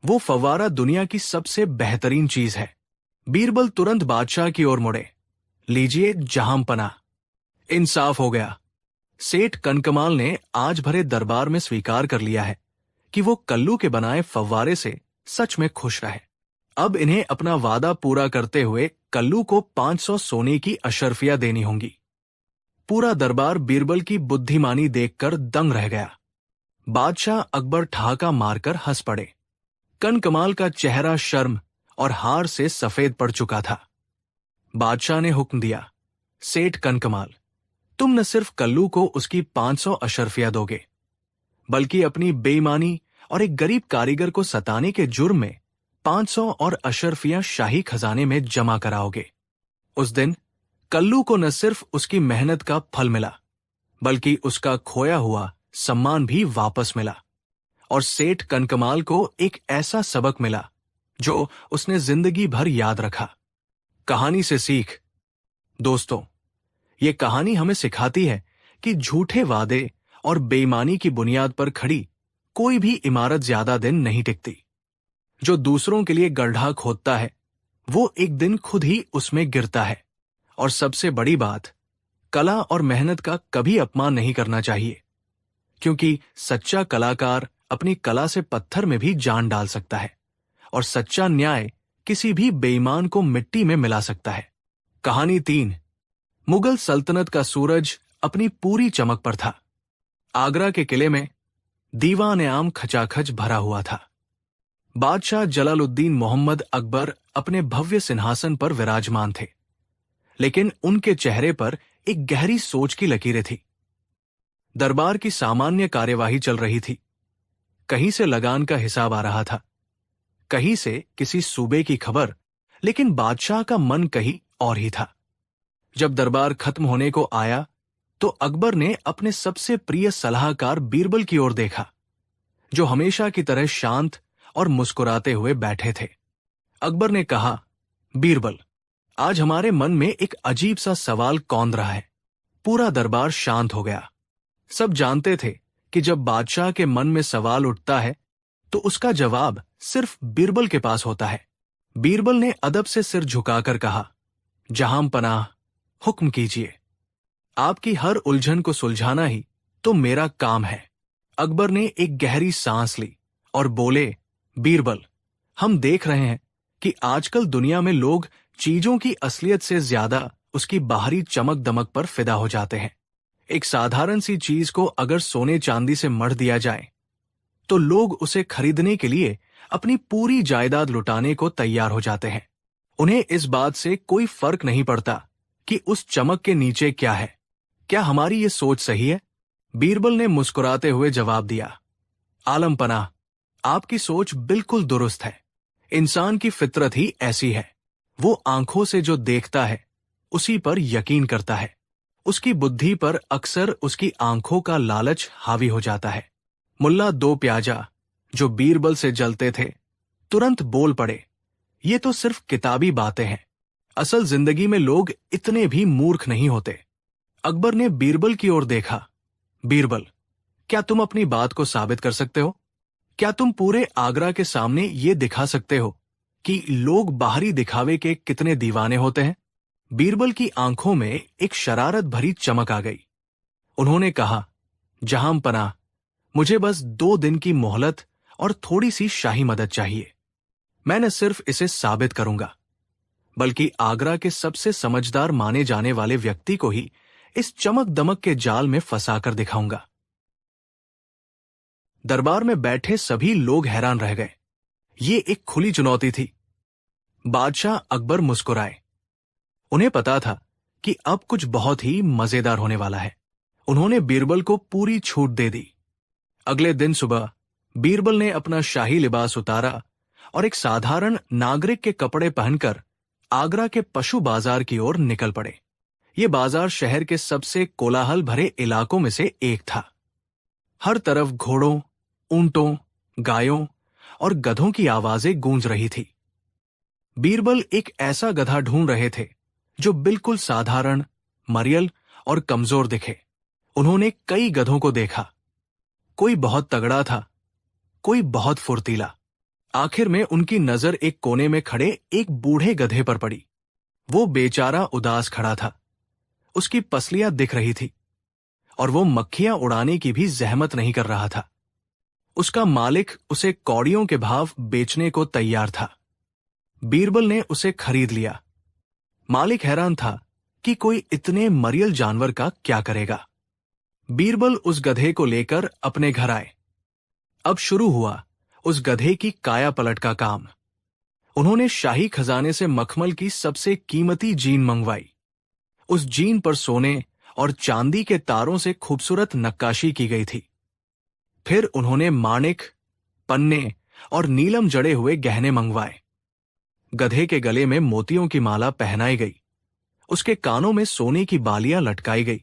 वो फव्वारा दुनिया की सबसे बेहतरीन चीज है। बीरबल तुरंत बादशाह की ओर मुड़े, लीजिए जहांपनाह, इंसाफ हो गया। सेठ कनकमाल ने आज भरे दरबार में स्वीकार कर लिया है कि वो कल्लू के बनाए फव्वारे से सच में खुश रहे। अब इन्हें अपना वादा पूरा करते हुए कल्लू को 500 सोने की अशर्फियां देनी होंगी। पूरा दरबार बीरबल की बुद्धिमानी देखकर दंग रह गया। बादशाह अकबर ठहाका मारकर हंस पड़े। कनकमाल का चेहरा शर्म और हार से सफेद पड़ चुका था। बादशाह ने हुक्म दिया, सेठ कनकमाल, तुम न सिर्फ कल्लू को उसकी 500 अशर्फियां दोगे, बल्कि अपनी बेईमानी और एक गरीब कारीगर को सताने के जुर्म में 500 और अशर्फियां शाही खजाने में जमा कराओगे। उस दिन कल्लू को न सिर्फ उसकी मेहनत का फल मिला, बल्कि उसका खोया हुआ सम्मान भी वापस मिला। और सेठ कनकमाल को एक ऐसा सबक मिला जो उसने जिंदगी भर याद रखा। कहानी से सीख। दोस्तों, ये कहानी हमें सिखाती है कि झूठे वादे और बेईमानी की बुनियाद पर खड़ी कोई भी इमारत ज्यादा दिन नहीं टिकती। जो दूसरों के लिए गड्ढा खोदता है, वो एक दिन खुद ही उसमें गिरता है। और सबसे बड़ी बात, कला और मेहनत का कभी अपमान नहीं करना चाहिए, क्योंकि सच्चा कलाकार अपनी कला से पत्थर में भी जान डाल सकता है, और सच्चा न्याय किसी भी बेईमान को मिट्टी में मिला सकता है। कहानी 3। मुगल सल्तनत का सूरज अपनी पूरी चमक पर था। आगरा के किले में दीवान-ए-आम खचाखच भरा हुआ था। बादशाह जलालुद्दीन मोहम्मद अकबर अपने भव्य सिंहासन पर विराजमान थे, लेकिन उनके चेहरे पर एक गहरी सोच की लकीरें थी। दरबार की सामान्य कार्यवाही चल रही थी। कहीं से लगान का हिसाब आ रहा था, कहीं से किसी सूबे की खबर, लेकिन बादशाह का मन कहीं और ही था। जब दरबार खत्म होने को आया तो अकबर ने अपने सबसे प्रिय सलाहकार बीरबल की ओर देखा, जो हमेशा की तरह शांत और मुस्कुराते हुए बैठे थे। अकबर ने कहा, बीरबल, आज हमारे मन में एक अजीब सा सवाल कौंध रहा है। पूरा दरबार शांत हो गया। सब जानते थे कि जब बादशाह के मन में सवाल उठता है तो उसका जवाब सिर्फ बीरबल के पास होता है। बीरबल ने अदब से सिर झुकाकर कहा, जहां पनाह, हुक्म कीजिए। आपकी हर उलझन को सुलझाना ही तो मेरा काम है। अकबर ने एक गहरी सांस ली और बोले, बीरबल, हम देख रहे हैं कि आजकल दुनिया में लोग चीजों की असलियत से ज्यादा उसकी बाहरी चमक दमक पर फिदा हो जाते हैं। एक साधारण सी चीज को अगर सोने चांदी से मढ़ दिया जाए तो लोग उसे खरीदने के लिए अपनी पूरी जायदाद लुटाने को तैयार हो जाते हैं। उन्हें इस बात से कोई फर्क नहीं पड़ता कि उस चमक के नीचे क्या है। क्या हमारी ये सोच सही है? बीरबल ने मुस्कुराते हुए जवाब दिया, आलम पनाह, आपकी सोच बिल्कुल दुरुस्त है। इंसान की फितरत ही ऐसी है। वो आंखों से जो देखता है उसी पर यकीन करता है। उसकी बुद्धि पर अक्सर उसकी आंखों का लालच हावी हो जाता है। मुल्ला दो प्याजा, जो बीरबल से जलते थे, तुरंत बोल पड़े, ये तो सिर्फ किताबी बातें हैं। असल जिंदगी में लोग इतने भी मूर्ख नहीं होते। अकबर ने बीरबल की ओर देखा, बीरबल, क्या तुम अपनी बात को साबित कर सकते हो? क्या तुम पूरे आगरा के सामने ये दिखा सकते हो कि लोग बाहरी दिखावे के कितने दीवाने होते हैं? बीरबल की आंखों में एक शरारत भरी चमक आ गई। उन्होंने कहा, जहां पनाह, मुझे बस 2 दिन की मोहलत और थोड़ी सी शाही मदद चाहिए। मैं न सिर्फ इसे साबित करूंगा, बल्कि आगरा के सबसे समझदार माने जाने वाले व्यक्ति को ही इस चमक दमक के जाल में फंसाकर दिखाऊंगा। दरबार में बैठे सभी लोग हैरान रह गए। ये एक खुली चुनौती थी। बादशाह अकबर मुस्कुराए। उन्हें पता था कि अब कुछ बहुत ही मजेदार होने वाला है। उन्होंने बीरबल को पूरी छूट दे दी। अगले दिन सुबह बीरबल ने अपना शाही लिबास उतारा और एक साधारण नागरिक के कपड़े पहनकर आगरा के पशु बाजार की ओर निकल पड़े। ये बाजार शहर के सबसे कोलाहल भरे इलाकों में से एक था। हर तरफ घोड़ों, ऊंटों, गायों और गधों की आवाजें गूंज रही थी। बीरबल एक ऐसा गधा ढूंढ रहे थे जो बिल्कुल साधारण, मरियल और कमजोर दिखे। उन्होंने कई गधों को देखा। कोई बहुत तगड़ा था, कोई बहुत फुर्तीला। आखिर में उनकी नजर एक कोने में खड़े एक बूढ़े गधे पर पड़ी। वो बेचारा उदास खड़ा था। उसकी पसलियां दिख रही थी और वो मक्खियां उड़ाने की भी जहमत नहीं कर रहा था। उसका मालिक उसे कौड़ियों के भाव बेचने को तैयार था। बीरबल ने उसे खरीद लिया। मालिक हैरान था कि कोई इतने मरियल जानवर का क्या करेगा। बीरबल उस गधे को लेकर अपने घर आए। अब शुरू हुआ उस गधे की काया पलट का काम। उन्होंने शाही खजाने से मखमल की सबसे कीमती जीन मंगवाई। उस जीन पर सोने और चांदी के तारों से खूबसूरत नक्काशी की गई थी। फिर उन्होंने माणिक, पन्ने और नीलम जड़े हुए गहने मंगवाए। गधे के गले में मोतियों की माला पहनाई गई। उसके कानों में सोने की बालियां लटकाई गई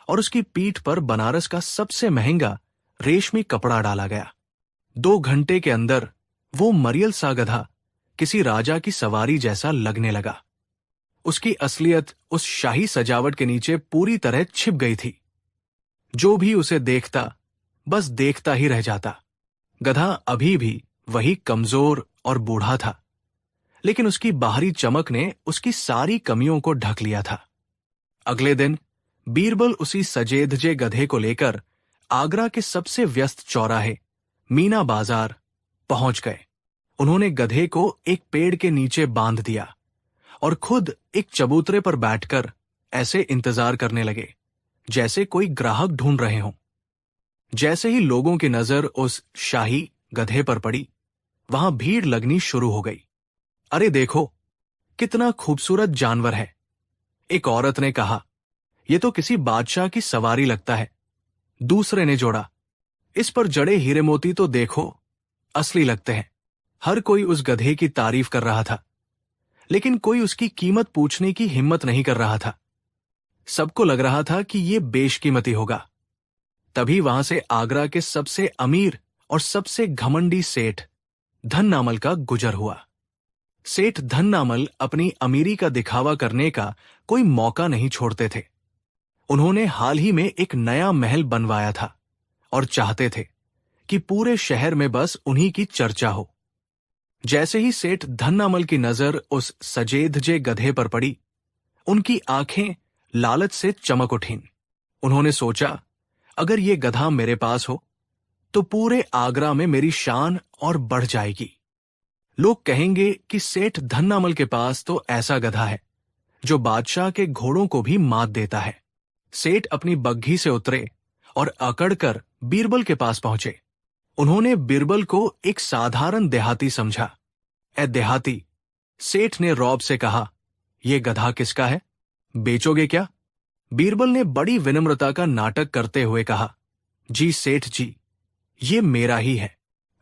और उसकी पीठ पर बनारस का सबसे महंगा रेशमी कपड़ा डाला गया। 2 घंटे के अंदर वो मरियल सा गधा किसी राजा की सवारी जैसा लगने लगा। उसकी असलियत उस शाही सजावट के नीचे पूरी तरह छिप गई थी। जो भी उसे देखता बस देखता ही रह जाता। गधा अभी भी वही कमजोर और बूढ़ा था, लेकिन उसकी बाहरी चमक ने उसकी सारी कमियों को ढक लिया था। अगले दिन बीरबल उसी सजे धजे गधे को लेकर आगरा के सबसे व्यस्त चौराहे मीना बाजार पहुंच गए। उन्होंने गधे को एक पेड़ के नीचे बांध दिया और खुद एक चबूतरे पर बैठकर ऐसे इंतजार करने लगे जैसे कोई ग्राहक ढूंढ रहे हों। जैसे ही लोगों की नजर उस शाही गधे पर पड़ी, वहां भीड़ लगनी शुरू हो गई। अरे देखो, कितना खूबसूरत जानवर है, एक औरत ने कहा। यह तो किसी बादशाह की सवारी लगता है। दूसरे ने जोड़ा, इस पर जड़े हीरे मोती तो देखो, असली लगते हैं। हर कोई उस गधे की तारीफ कर रहा था, लेकिन कोई उसकी कीमत पूछने की हिम्मत नहीं कर रहा था। सबको लग रहा था कि ये बेशकीमती होगा। तभी वहां से आगरा के सबसे अमीर और सबसे घमंडी सेठ धन्नामल का गुजर हुआ। सेठ धन्नामल अपनी अमीरी का दिखावा करने का कोई मौका नहीं छोड़ते थे। उन्होंने हाल ही में एक नया महल बनवाया था और चाहते थे कि पूरे शहर में बस उन्हीं की चर्चा हो। जैसे ही सेठ धन्नामल की नजर उस सजेधजे गधे पर पड़ी, उनकी आंखें लालच से चमक उठीं। उन्होंने सोचा, अगर ये गधा मेरे पास हो तो पूरे आगरा में मेरी शान और बढ़ जाएगी। लोग कहेंगे कि सेठ धन्नामल के पास तो ऐसा गधा है जो बादशाह के घोड़ों को भी मात देता है। सेठ अपनी बग्घी से उतरे और अकड़कर बीरबल के पास पहुंचे। उन्होंने बीरबल को एक साधारण देहाती समझा। ए देहाती, सेठ ने रौब से कहा, यह गधा किसका है? बेचोगे क्या? बीरबल ने बड़ी विनम्रता का नाटक करते हुए कहा, जी सेठ जी, ये मेरा ही है,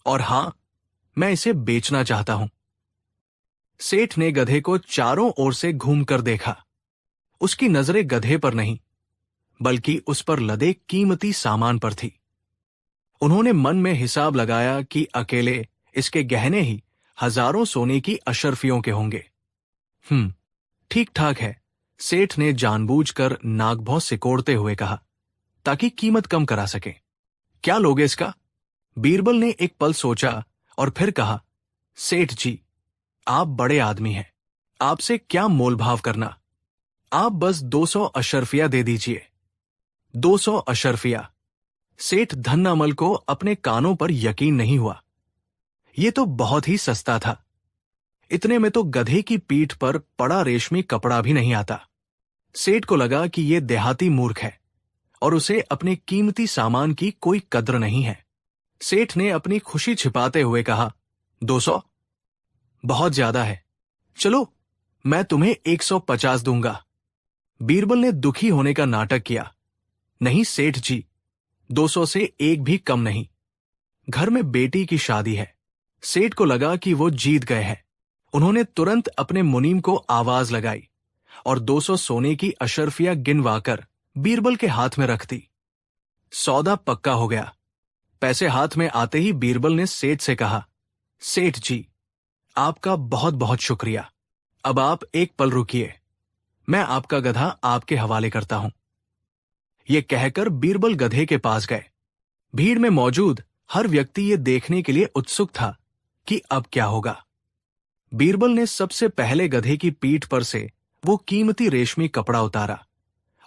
और हां, मैं इसे बेचना चाहता हूं। सेठ ने गधे को चारों ओर से घूमकर देखा। उसकी नजरें गधे पर नहीं, बल्कि उस पर लदे कीमती सामान पर थी। उन्होंने मन में हिसाब लगाया कि अकेले इसके गहने ही हजारों सोने की अशर्फियों के होंगे। ठीक ठाक है, सेठ ने जानबूझकर नागभौं सिकोड़ते हुए कहा, ताकि कीमत कम करा सके। क्या लोगे इसका? बीरबल ने एक पल सोचा और फिर कहा, सेठ जी, आप बड़े आदमी हैं, आपसे क्या मोलभाव करना। आप बस 200 अशर्फिया दे दीजिए। 200 अशर्फिया। सेठ धन्नामल को अपने कानों पर यकीन नहीं हुआ। यह तो बहुत ही सस्ता था। इतने में तो गधे की पीठ पर पड़ा रेशमी कपड़ा भी नहीं आता। सेठ को लगा कि यह देहाती मूर्ख है और उसे अपने कीमती सामान की कोई कद्र नहीं है। सेठ ने अपनी खुशी छिपाते हुए कहा, 200? बहुत ज्यादा है। चलो, मैं तुम्हें 150 दूंगा। बीरबल ने दुखी होने का नाटक किया। नहीं सेठ जी, 200 से एक भी कम नहीं। घर में बेटी की शादी है। सेठ को लगा कि वो जीत गए हैं। उन्होंने तुरंत अपने मुनीम को आवाज लगाई और 200 सोने की अशर्फिया गिनवाकर बीरबल के हाथ में रख दी। सौदा पक्का हो गया। पैसे हाथ में आते ही बीरबल ने सेठ से कहा, सेठ जी, आपका बहुत बहुत शुक्रिया। अब आप एक पल रुकिए, मैं आपका गधा आपके हवाले करता हूं। यह कहकर बीरबल गधे के पास गए। भीड़ में मौजूद हर व्यक्ति ये देखने के लिए उत्सुक था कि अब क्या होगा। बीरबल ने सबसे पहले गधे की पीठ पर से वो कीमती रेशमी कपड़ा उतारा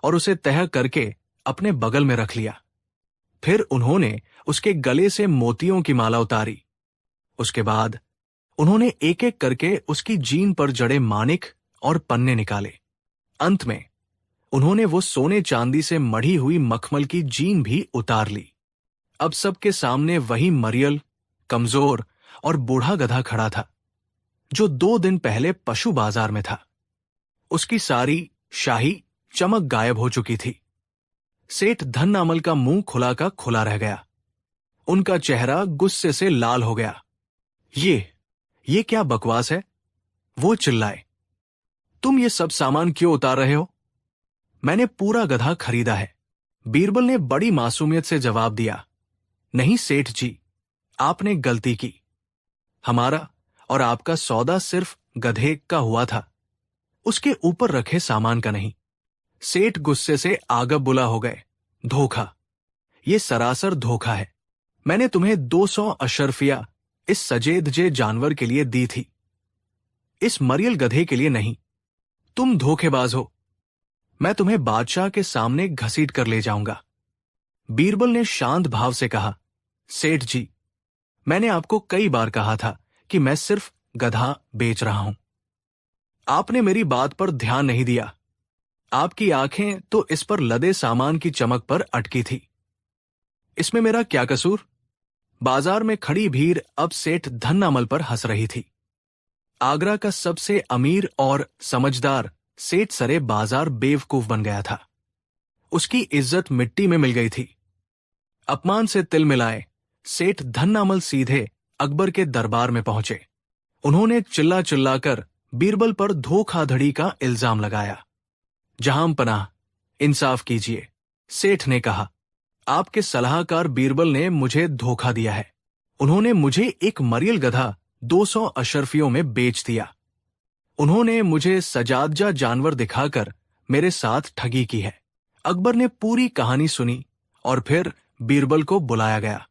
और उसे तह करके अपने बगल में रख लिया। फिर उन्होंने उसके गले से मोतियों की माला उतारी। उसके बाद उन्होंने एक एक करके उसकी जीन पर जड़े मानिक और पन्ने निकाले। अंत में उन्होंने वो सोने चांदी से मढ़ी हुई मखमल की जीन भी उतार ली। अब सबके सामने वही मरियल, कमजोर और बूढ़ा गधा खड़ा था, जो 2 दिन पहले पशु बाजार में था। उसकी सारी शाही चमक गायब हो चुकी थी। सेठ धन्नामल का मुंह खुला का खुला रह गया। उनका चेहरा गुस्से से लाल हो गया। ये क्या बकवास है? वो चिल्लाए, तुम ये सब सामान क्यों उतार रहे हो? मैंने पूरा गधा खरीदा है। बीरबल ने बड़ी मासूमियत से जवाब दिया, नहीं सेठ जी, आपने गलती की। हमारा और आपका सौदा सिर्फ गधे का हुआ था, उसके ऊपर रखे सामान का नहीं। सेठ गुस्से से आगब बुला हो गए। धोखा, ये सरासर धोखा है। मैंने तुम्हें 200 अशर्फिया इस सजेदजे जानवर के लिए दी थी, इस मरियल गधे के लिए नहीं। तुम धोखेबाज हो। मैं तुम्हें बादशाह के सामने घसीट कर ले जाऊंगा। बीरबल ने शांत भाव से कहा, सेठ जी, मैंने आपको कई बार कहा था कि मैं सिर्फ गधा बेच रहा हूं। आपने मेरी बात पर ध्यान नहीं दिया। आपकी आंखें तो इस पर लदे सामान की चमक पर अटकी थी। इसमें मेरा क्या कसूर? बाजार में खड़ी भीड़ अब सेठ धन्नामल पर हंस रही थी। आगरा का सबसे अमीर और समझदार सेठ सरे बाजार बेवकूफ बन गया था। उसकी इज्जत मिट्टी में मिल गई थी। अपमान से तिल मिलाए सेठ धन्नामल सीधे अकबर के दरबार में पहुंचे। उन्होंने चिल्ला चिल्लाकर बीरबल पर धोखाधड़ी का इल्जाम लगाया। जहां पनाह, इंसाफ कीजिए, सेठ ने कहा। आपके सलाहकार बीरबल ने मुझे धोखा दिया है। उन्होंने मुझे एक मरियल गधा 200 अशरफियों में बेच दिया। उन्होंने मुझे सजादजा जानवर दिखाकर मेरे साथ ठगी की है। अकबर ने पूरी कहानी सुनी और फिर बीरबल को बुलाया गया।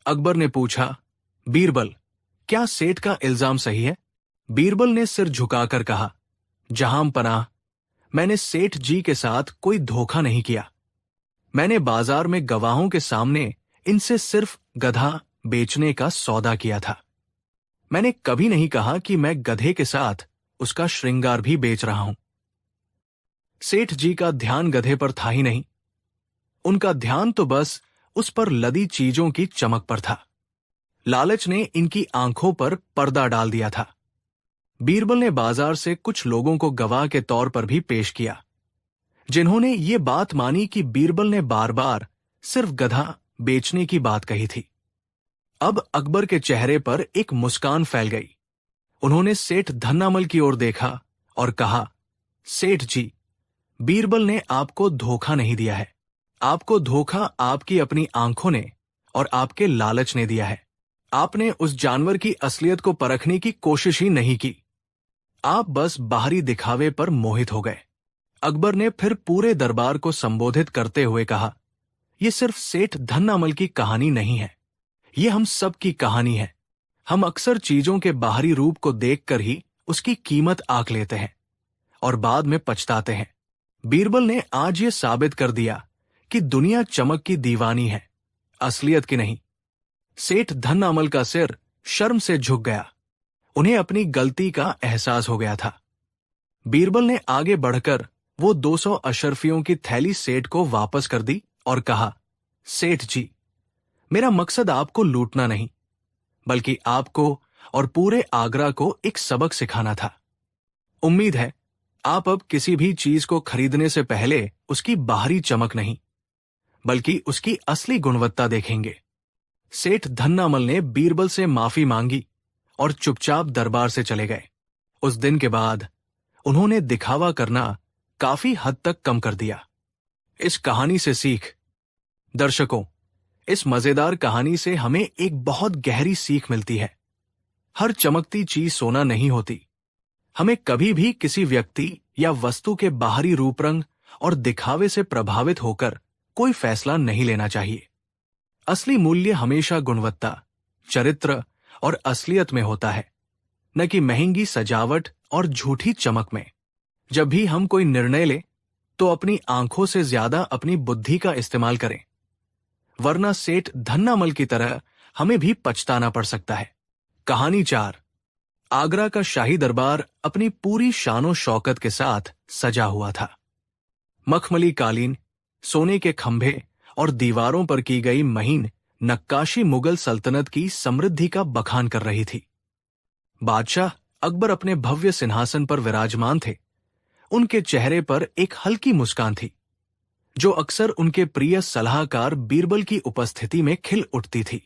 अकबर ने पूछा, बीरबल, क्या सेठ का इल्जाम सही है? बीरबल ने सिर झुकाकर कहा, जहां पनाह, मैंने सेठ जी के साथ कोई धोखा नहीं किया। मैंने बाजार में गवाहों के सामने इनसे सिर्फ गधा बेचने का सौदा किया था। मैंने कभी नहीं कहा कि मैं गधे के साथ उसका श्रृंगार भी बेच रहा हूं। सेठ जी का ध्यान गधे पर था ही नहीं। उनका ध्यान तो बस उस पर लदी चीजों की चमक पर था। लालच ने इनकी आंखों पर पर्दा डाल दिया था। बीरबल ने बाजार से कुछ लोगों को गवाह के तौर पर भी पेश किया, जिन्होंने ये बात मानी कि बीरबल ने बार बार सिर्फ गधा बेचने की बात कही थी। अब अकबर के चेहरे पर एक मुस्कान फैल गई। उन्होंने सेठ धन्नामल की ओर देखा और कहा, सेठ जी, बीरबल ने आपको धोखा नहीं दिया है। आपको धोखा आपकी अपनी आंखों ने और आपके लालच ने दिया है। आपने उस जानवर की असलियत को परखने की कोशिश ही नहीं की। आप बस बाहरी दिखावे पर मोहित हो गए। अकबर ने फिर पूरे दरबार को संबोधित करते हुए कहा, यह सिर्फ सेठ धन्नामल की कहानी नहीं है, ये हम सब की कहानी है। हम अक्सर चीजों के बाहरी रूप को देखकर ही उसकी कीमत आंक लेते हैं और बाद में पछताते हैं। बीरबल ने आज ये साबित कर दिया कि दुनिया चमक की दीवानी है, असलियत की नहीं। सेठ धन्नामल का सिर शर्म से झुक गया। उन्हें अपनी गलती का एहसास हो गया था। बीरबल ने आगे बढ़कर वो 200 अशरफियों की थैली सेठ को वापस कर दी और कहा, सेठ जी, मेरा मकसद आपको लूटना नहीं, बल्कि आपको और पूरे आगरा को एक सबक सिखाना था। उम्मीद है आप अब किसी भी चीज को खरीदने से पहले उसकी बाहरी चमक नहीं, बल्कि उसकी असली गुणवत्ता देखेंगे। सेठ धन्नामल ने बीरबल से माफी मांगी और चुपचाप दरबार से चले गए। उस दिन के बाद उन्होंने दिखावा करना काफी हद तक कम कर दिया। इस कहानी से सीख। दर्शकों, इस मजेदार कहानी से हमें एक बहुत गहरी सीख मिलती है। हर चमकती चीज सोना नहीं होती। हमें कभी भी किसी व्यक्ति या वस्तु के बाहरी रूप रंग और दिखावे से प्रभावित होकर कोई फैसला नहीं लेना चाहिए। असली मूल्य हमेशा गुणवत्ता, चरित्र और असलियत में होता है, न कि महंगी सजावट और झूठी चमक में। जब भी हम कोई निर्णय लें, तो अपनी आंखों से ज्यादा अपनी बुद्धि का इस्तेमाल करें, वरना सेठ धन्नामल की तरह हमें भी पछताना पड़ सकता है। कहानी 4। आगरा का शाही दरबार अपनी पूरी शानो शौकत के साथ सजा हुआ था। मखमली कालीन, सोने के खंभे और दीवारों पर की गई महीन नक्काशी मुगल सल्तनत की समृद्धि का बखान कर रही थी। बादशाह अकबर अपने भव्य सिंहासन पर विराजमान थे। उनके चेहरे पर एक हल्की मुस्कान थी, जो अक्सर उनके प्रिय सलाहकार बीरबल की उपस्थिति में खिल उठती थी।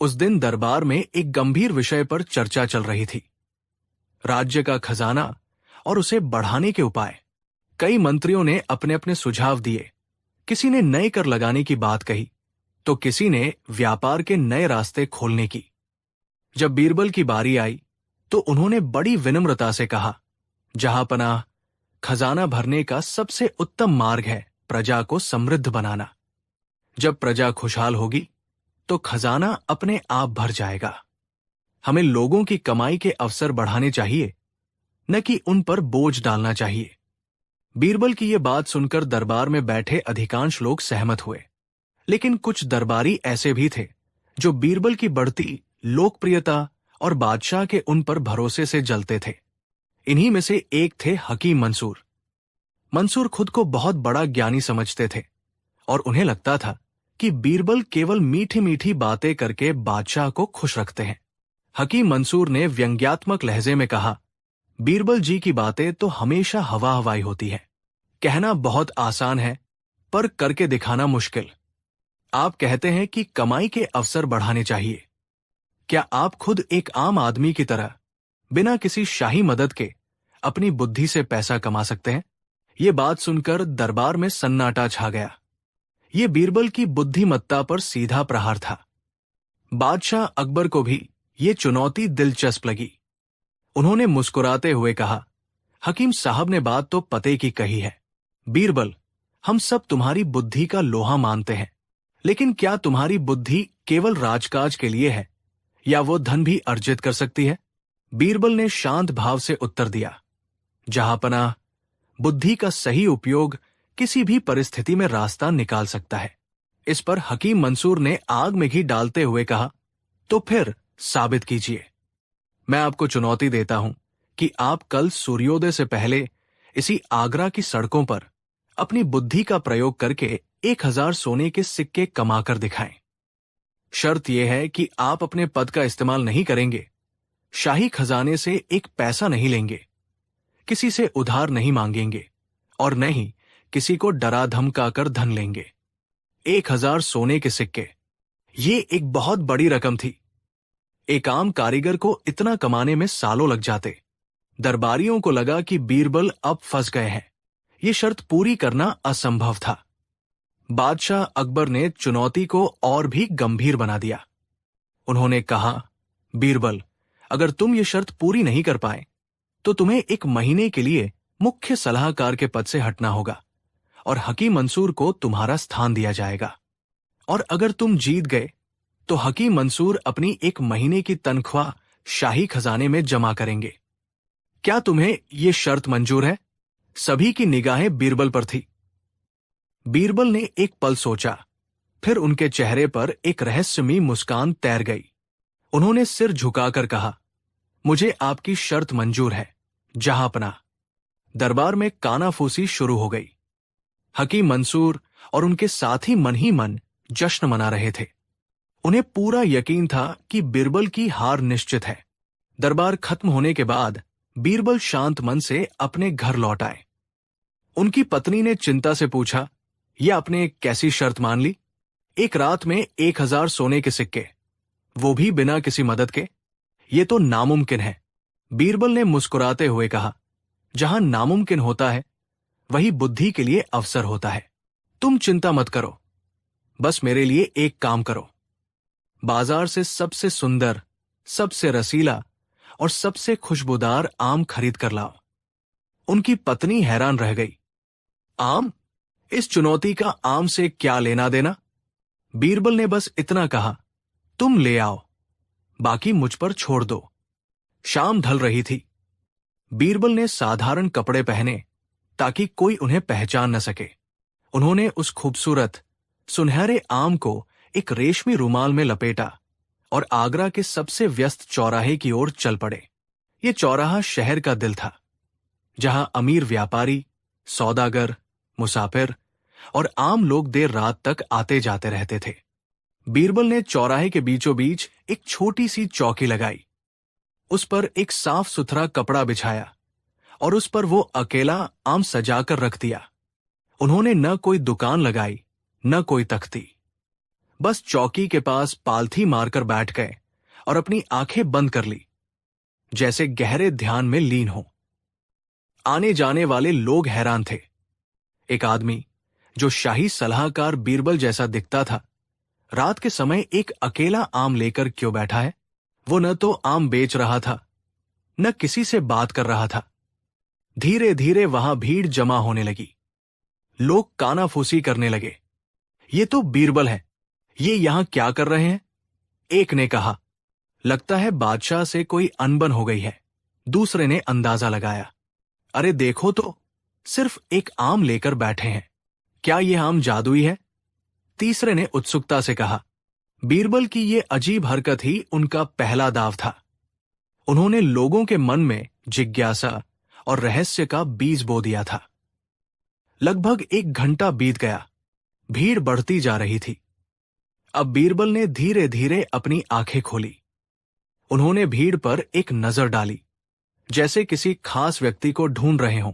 उस दिन दरबार में एक गंभीर विषय पर चर्चा चल रही थी, राज्य का खजाना और उसे बढ़ाने के उपाय। कई मंत्रियों ने अपने अपने सुझाव दिए। किसी ने नए कर लगाने की बात कही, तो किसी ने व्यापार के नए रास्ते खोलने की। जब बीरबल की बारी आई, तो उन्होंने बड़ी विनम्रता से कहा, जहांपनाह, खजाना भरने का सबसे उत्तम मार्ग है प्रजा को समृद्ध बनाना। जब प्रजा खुशहाल होगी, तो खजाना अपने आप भर जाएगा। हमें लोगों की कमाई के अवसर बढ़ाने चाहिए, न कि उन पर बोझ डालना चाहिए। बीरबल की यह बात सुनकर दरबार में बैठे अधिकांश लोग सहमत हुए, लेकिन कुछ दरबारी ऐसे भी थे जो बीरबल की बढ़ती लोकप्रियता और बादशाह के उन पर भरोसे से जलते थे। इन्हीं में से एक थे हकीम मंसूर। मंसूर खुद को बहुत बड़ा ज्ञानी समझते थे और उन्हें लगता था कि बीरबल केवल मीठी मीठी बातें करके बादशाह को खुश रखते हैं। हकीम मंसूर ने व्यंग्यात्मक लहजे में कहा, बीरबल जी की बातें तो हमेशा हवा हवाई होती है। कहना बहुत आसान है, पर करके दिखाना मुश्किल। आप कहते हैं कि कमाई के अवसर बढ़ाने चाहिए। क्या आप खुद एक आम आदमी की तरह बिना किसी शाही मदद के अपनी बुद्धि से पैसा कमा सकते हैं? ये बात सुनकर दरबार में सन्नाटा छा गया। ये बीरबल की बुद्धिमत्ता पर सीधा प्रहार था। बादशाह अकबर को भी ये चुनौती दिलचस्प लगी। उन्होंने मुस्कुराते हुए कहा, हकीम साहब ने बात तो पते की कही है। बीरबल, हम सब तुम्हारी बुद्धि का लोहा मानते हैं, लेकिन क्या तुम्हारी बुद्धि केवल राजकाज के लिए है या वो धन भी अर्जित कर सकती है? बीरबल ने शांत भाव से उत्तर दिया, जहांपनाह, बुद्धि का सही उपयोग किसी भी परिस्थिति में रास्ता निकाल सकता है। इस पर हकीम मंसूर ने आग में घी डालते हुए कहा, तो फिर साबित कीजिए। मैं आपको चुनौती देता हूं कि आप कल सूर्योदय से पहले इसी आगरा की सड़कों पर अपनी बुद्धि का प्रयोग करके 1000 सोने के सिक्के कमाकर दिखाएं। शर्त यह है कि आप अपने पद का इस्तेमाल नहीं करेंगे, शाही खजाने से एक पैसा नहीं लेंगे, किसी से उधार नहीं मांगेंगे और न ही किसी को डरा धमकाकर धन लेंगे। 1000 सोने के सिक्के, ये एक बहुत बड़ी रकम थी। एक आम कारीगर को इतना कमाने में सालों लग जाते। दरबारियों को लगा कि बीरबल अब फंस गए हैं। ये शर्त पूरी करना असंभव था। बादशाह अकबर ने चुनौती को और भी गंभीर बना दिया। उन्होंने कहा, बीरबल, अगर तुम ये शर्त पूरी नहीं कर पाए तो तुम्हें 1 महीने के लिए मुख्य सलाहकार के पद से हटना होगा और हकीम मंसूर को तुम्हारा स्थान दिया जाएगा। और अगर तुम जीत गए तो हकीम मंसूर अपनी 1 महीने की तनख्वाह शाही खजाने में जमा करेंगे। क्या तुम्हें ये शर्त मंजूर है? सभी की निगाहें बीरबल पर थी। बीरबल ने एक पल सोचा, फिर उनके चेहरे पर एक रहस्यमयी मुस्कान तैर गई। उन्होंने सिर झुकाकर कहा, मुझे आपकी शर्त मंजूर है, जहांपनाह। दरबार में कानाफूसी शुरू हो गई। हकीम मंसूर और उनके साथी मन ही मन जश्न मना रहे थे। उन्हें पूरा यकीन था कि बीरबल की हार निश्चित है। दरबार खत्म होने के बाद बीरबल शांत मन से अपने घर लौट आए। उनकी पत्नी ने चिंता से पूछा, यह आपने कैसी शर्त मान ली? 1 रात में 1000 सोने के सिक्के, वो भी बिना किसी मदद के? ये तो नामुमकिन है। बीरबल ने मुस्कुराते हुए कहा, जहां नामुमकिन होता है वही बुद्धि के लिए अवसर होता है। तुम चिंता मत करो, बस मेरे लिए एक काम करो। बाजार से सबसे सुंदर, सबसे रसीला और सबसे खुशबूदार आम खरीद कर लाओ। उनकी पत्नी हैरान रह गई। आम? इस चुनौती का आम से क्या लेना देना? बीरबल ने बस इतना कहा, तुम ले आओ, बाकी मुझ पर छोड़ दो। शाम ढल रही थी। बीरबल ने साधारण कपड़े पहने ताकि कोई उन्हें पहचान न सके। उन्होंने उस खूबसूरत सुनहरे आम को एक रेशमी रुमाल में लपेटा और आगरा के सबसे व्यस्त चौराहे की ओर चल पड़े। ये चौराहा शहर का दिल था, जहां अमीर व्यापारी, सौदागर, मुसाफिर और आम लोग देर रात तक आते जाते रहते थे। बीरबल ने चौराहे के बीचों बीच एक छोटी सी चौकी लगाई। उस पर एक साफ सुथरा कपड़ा बिछाया और उस पर वो अकेला आम सजाकर रख दिया। उन्होंने न कोई दुकान लगाई, न कोई तख्ती। बस चौकी के पास पालथी मारकर बैठ गए और अपनी आंखें बंद कर ली, जैसे गहरे ध्यान में लीन हो। आने जाने वाले लोग हैरान थे। एक आदमी जो शाही सलाहकार बीरबल जैसा दिखता था, रात के समय एक अकेला आम लेकर क्यों बैठा है? वो न तो आम बेच रहा था, न किसी से बात कर रहा था। धीरे धीरे वहां भीड़ जमा होने लगी। लोग कानाफूसी करने लगे। ये तो बीरबल है, ये यहां क्या कर रहे हैं? एक ने कहा, लगता है बादशाह से कोई अनबन हो गई है। दूसरे ने अंदाजा लगाया, अरे देखो तो, सिर्फ एक आम लेकर बैठे हैं, क्या ये आम जादुई है? तीसरे ने उत्सुकता से कहा। बीरबल की ये अजीब हरकत ही उनका पहला दाव था। उन्होंने लोगों के मन में जिज्ञासा और रहस्य का बीज बो दिया था। लगभग 1 घंटा बीत गया। भीड़ बढ़ती जा रही थी। अब बीरबल ने धीरे धीरे अपनी आंखें खोली। उन्होंने भीड़ पर एक नजर डाली, जैसे किसी खास व्यक्ति को ढूंढ रहे हों।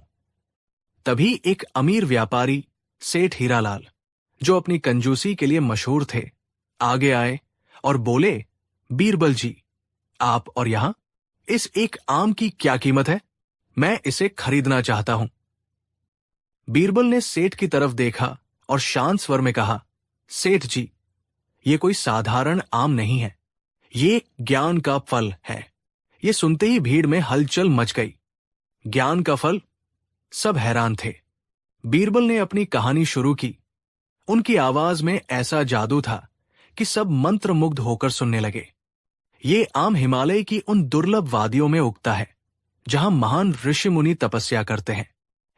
तभी एक अमीर व्यापारी, सेठ हीरालाल, जो अपनी कंजूसी के लिए मशहूर थे, आगे आए और बोले, बीरबल जी, आप और यहां इस एक आम की क्या कीमत है? मैं इसे खरीदना चाहता हूं। बीरबल ने सेठ की तरफ देखा और शांत स्वर में कहा, सेठ जी, ये कोई साधारण आम नहीं है, ये ज्ञान का फल है। ये सुनते ही भीड़ में हलचल मच गई। ज्ञान का फल? सब हैरान थे। बीरबल ने अपनी कहानी शुरू की। उनकी आवाज में ऐसा जादू था कि सब मंत्रमुग्ध होकर सुनने लगे। ये आम हिमालय की उन दुर्लभ वादियों में उगता है जहां महान ऋषि मुनि तपस्या करते हैं।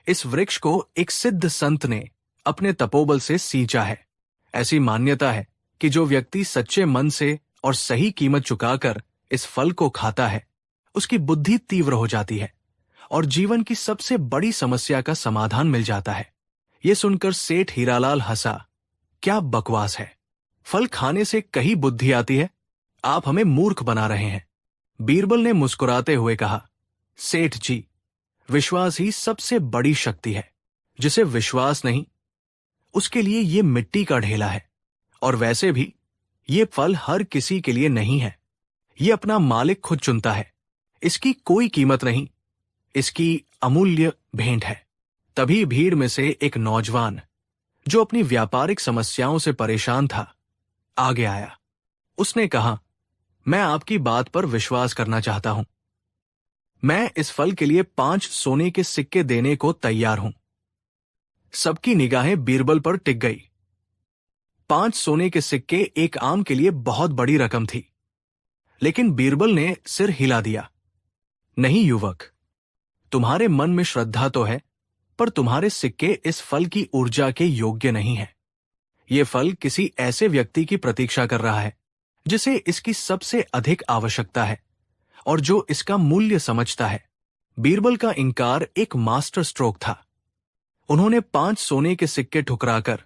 इस वृक्ष को एक सिद्ध संत ने अपने तपोबल से सींचा है। ऐसी मान्यता है कि जो व्यक्ति सच्चे मन से और सही कीमत चुकाकर इस फल को खाता है, उसकी बुद्धि तीव्र हो जाती है और जीवन की सबसे बड़ी समस्या का समाधान मिल जाता है। ये सुनकर सेठ हीरालाल हंसा। क्या बकवास है! फल खाने से कहीं बुद्धि आती है? आप हमें मूर्ख बना रहे हैं। बीरबल ने मुस्कुराते हुए कहा, सेठ जी, विश्वास ही सबसे बड़ी शक्ति है। जिसे विश्वास नहीं, उसके लिए ये मिट्टी का ढेला है। और वैसे भी ये फल हर किसी के लिए नहीं है। ये अपना मालिक खुद चुनता है। इसकी कोई कीमत नहीं, इसकी अमूल्य भेंट है। तभी भीड़ में से एक नौजवान, जो अपनी व्यापारिक समस्याओं से परेशान था, आगे आया। उसने कहा, मैं आपकी बात पर विश्वास करना चाहता हूं। मैं इस फल के लिए 5 सोने के सिक्के देने को तैयार हूं। सबकी निगाहें बीरबल पर टिक गई। 5 सोने के सिक्के एक आम के लिए बहुत बड़ी रकम थी। लेकिन बीरबल ने सिर हिला दिया। नहीं युवक, तुम्हारे मन में श्रद्धा तो है, पर तुम्हारे सिक्के इस फल की ऊर्जा के योग्य नहीं है। यह फल किसी ऐसे व्यक्ति की प्रतीक्षा कर रहा है जिसे इसकी सबसे अधिक आवश्यकता है और जो इसका मूल्य समझता है। बीरबल का इंकार एक मास्टर स्ट्रोक था। उन्होंने 5 सोने के सिक्के ठुकराकर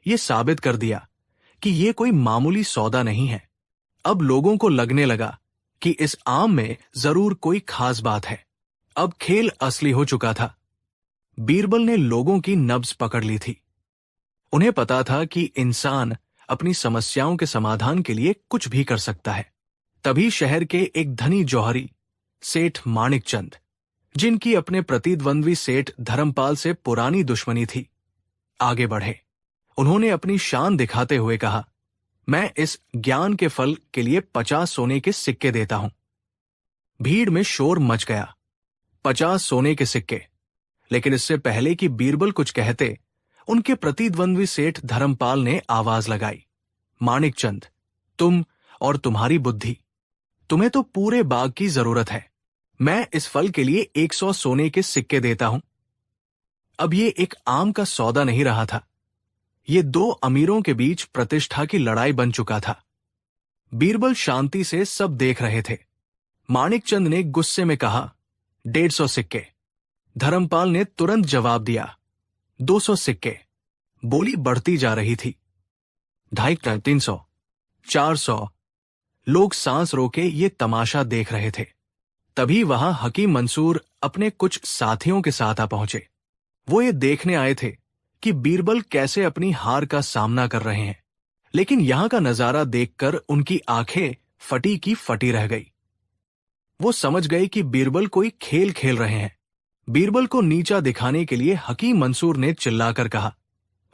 यह साबित कर दिया कि यह कोई मामूली सौदा नहीं है। अब लोगों को लगने लगा कि इस आम में जरूर कोई खास बात है। अब खेल असली हो चुका था। बीरबल ने लोगों की नब्ज पकड़ ली थी। उन्हें पता था कि इंसान अपनी समस्याओं के समाधान के लिए कुछ भी कर सकता है। तभी शहर के एक धनी जौहरी, सेठ माणिकचंद, जिनकी अपने प्रतिद्वंद्वी सेठ धर्मपाल से पुरानी दुश्मनी थी, आगे बढ़े। उन्होंने अपनी शान दिखाते हुए कहा, मैं इस ज्ञान के फल के लिए 50 सोने के सिक्के देता हूं। भीड़ में शोर मच गया। 50 सोने के सिक्के! लेकिन इससे पहले कि बीरबल कुछ कहते, उनके प्रतिद्वंद्वी सेठ धर्मपाल ने आवाज लगाई, माणिकचंद, तुम और तुम्हारी बुद्धि, तुम्हें तो पूरे बाग की जरूरत है। मैं इस फल के लिए 100 सोने के सिक्के देता हूं। अब ये एक आम का सौदा नहीं रहा था। ये 2 अमीरों के बीच प्रतिष्ठा की लड़ाई बन चुका था। बीरबल शांति से सब देख रहे थे। माणिकचंद ने गुस्से में कहा, 150 सिक्के। धर्मपाल ने तुरंत जवाब दिया, 200 सिक्के। बोली बढ़ती जा रही थी। 250, 300, 400। लोग सांस रोके ये तमाशा देख रहे थे। तभी वहां हकीम मंसूर अपने कुछ साथियों के साथ आ पहुंचे। वो ये देखने आए थे कि बीरबल कैसे अपनी हार का सामना कर रहे हैं। लेकिन यहां का नजारा देखकर उनकी आंखें फटी की फटी रह गई। वो समझ गए कि बीरबल कोई खेल खेल रहे हैं। बीरबल को नीचा दिखाने के लिए हकीम मंसूर ने चिल्लाकर कहा,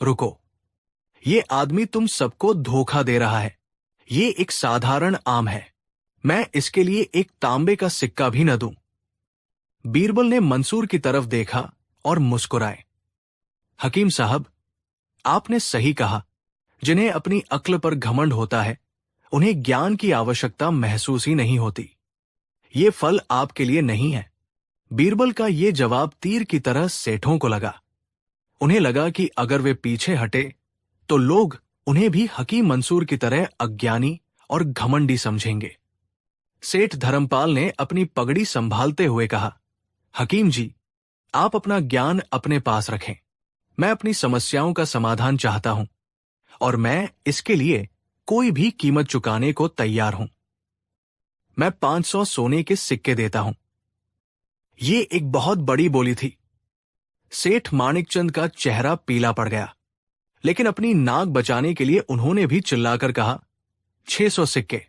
रुको, ये आदमी तुम सबको धोखा दे रहा है। ये एक साधारण आम है। मैं इसके लिए एक तांबे का सिक्का भी न दूं। बीरबल ने मंसूर की तरफ देखा और मुस्कुराए। हकीम साहब, आपने सही कहा। जिन्हें अपनी अक्ल पर घमंड होता है, उन्हें ज्ञान की आवश्यकता महसूस ही नहीं होती। ये फल आपके लिए नहीं है। बीरबल का ये जवाब तीर की तरह सेठों को लगा। उन्हें लगा कि अगर वे पीछे हटे तो लोग उन्हें भी हकीम मंसूर की तरह अज्ञानी और घमंडी समझेंगे। सेठ धर्मपाल ने अपनी पगड़ी संभालते हुए कहा, हकीम जी, आप अपना ज्ञान अपने पास रखें। मैं अपनी समस्याओं का समाधान चाहता हूं और मैं इसके लिए कोई भी कीमत चुकाने को तैयार हूं। मैं 500 सोने के सिक्के देता हूं। ये एक बहुत बड़ी बोली थी। सेठ माणिकचंद का चेहरा पीला पड़ गया। लेकिन अपनी नाक बचाने के लिए उन्होंने भी चिल्लाकर कहा, 600 सिक्के।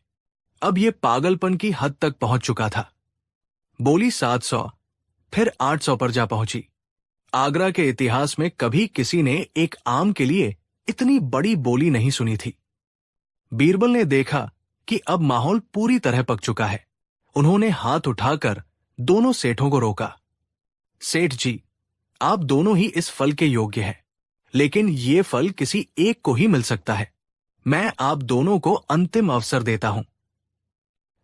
अब ये पागलपन की हद तक पहुंच चुका था। बोली 700, फिर 800 पर जा पहुंची। आगरा के इतिहास में कभी किसी ने एक आम के लिए इतनी बड़ी बोली नहीं सुनी थी। बीरबल ने देखा कि अब माहौल पूरी तरह पक चुका है। उन्होंने हाथ उठाकर दोनों सेठों को रोका। सेठ जी, आप दोनों ही इस फल के योग्य हैं, लेकिन ये फल किसी एक को ही मिल सकता है। मैं आप दोनों को अंतिम अवसर देता हूं।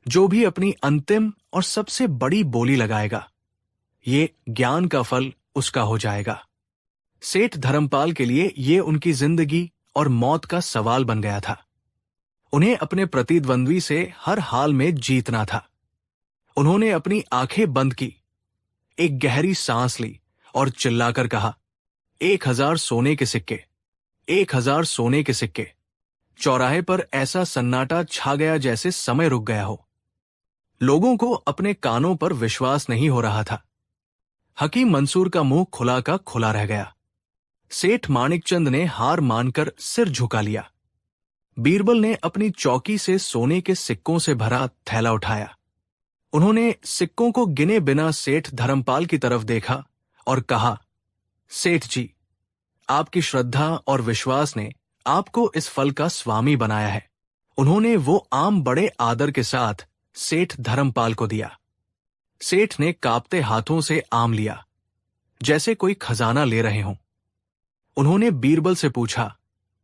जो भी अपनी अंतिम और सबसे बड़ी बोली लगाएगा, ये ज्ञान का फल उसका हो जाएगा। सेठ धर्मपाल के लिए ये उनकी जिंदगी और मौत का सवाल बन गया था। उन्हें अपने प्रतिद्वंद्वी से हर हाल में जीतना था। उन्होंने अपनी आंखें बंद की, एक गहरी सांस ली और चिल्लाकर कहा, 1000 सोने के सिक्के, 1000 सोने के सिक्के। चौराहे पर ऐसा सन्नाटा छा गया जैसे समय रुक गया हो। लोगों को अपने कानों पर विश्वास नहीं हो रहा था। हकीम मंसूर का मुंह खुला का खुला रह गया। सेठ माणिकचंद ने हार मानकर सिर झुका लिया। बीरबल ने अपनी चौकी से सोने के सिक्कों से भरा थैला उठाया। उन्होंने सिक्कों को गिने बिना सेठ धर्मपाल की तरफ देखा और कहा, सेठ जी, आपकी श्रद्धा और विश्वास ने आपको इस फल का स्वामी बनाया है। उन्होंने वो आम बड़े आदर के साथ सेठ धर्मपाल को दिया। सेठ ने कांपते हाथों से आम लिया, जैसे कोई खजाना ले रहे हों। उन्होंने बीरबल से पूछा,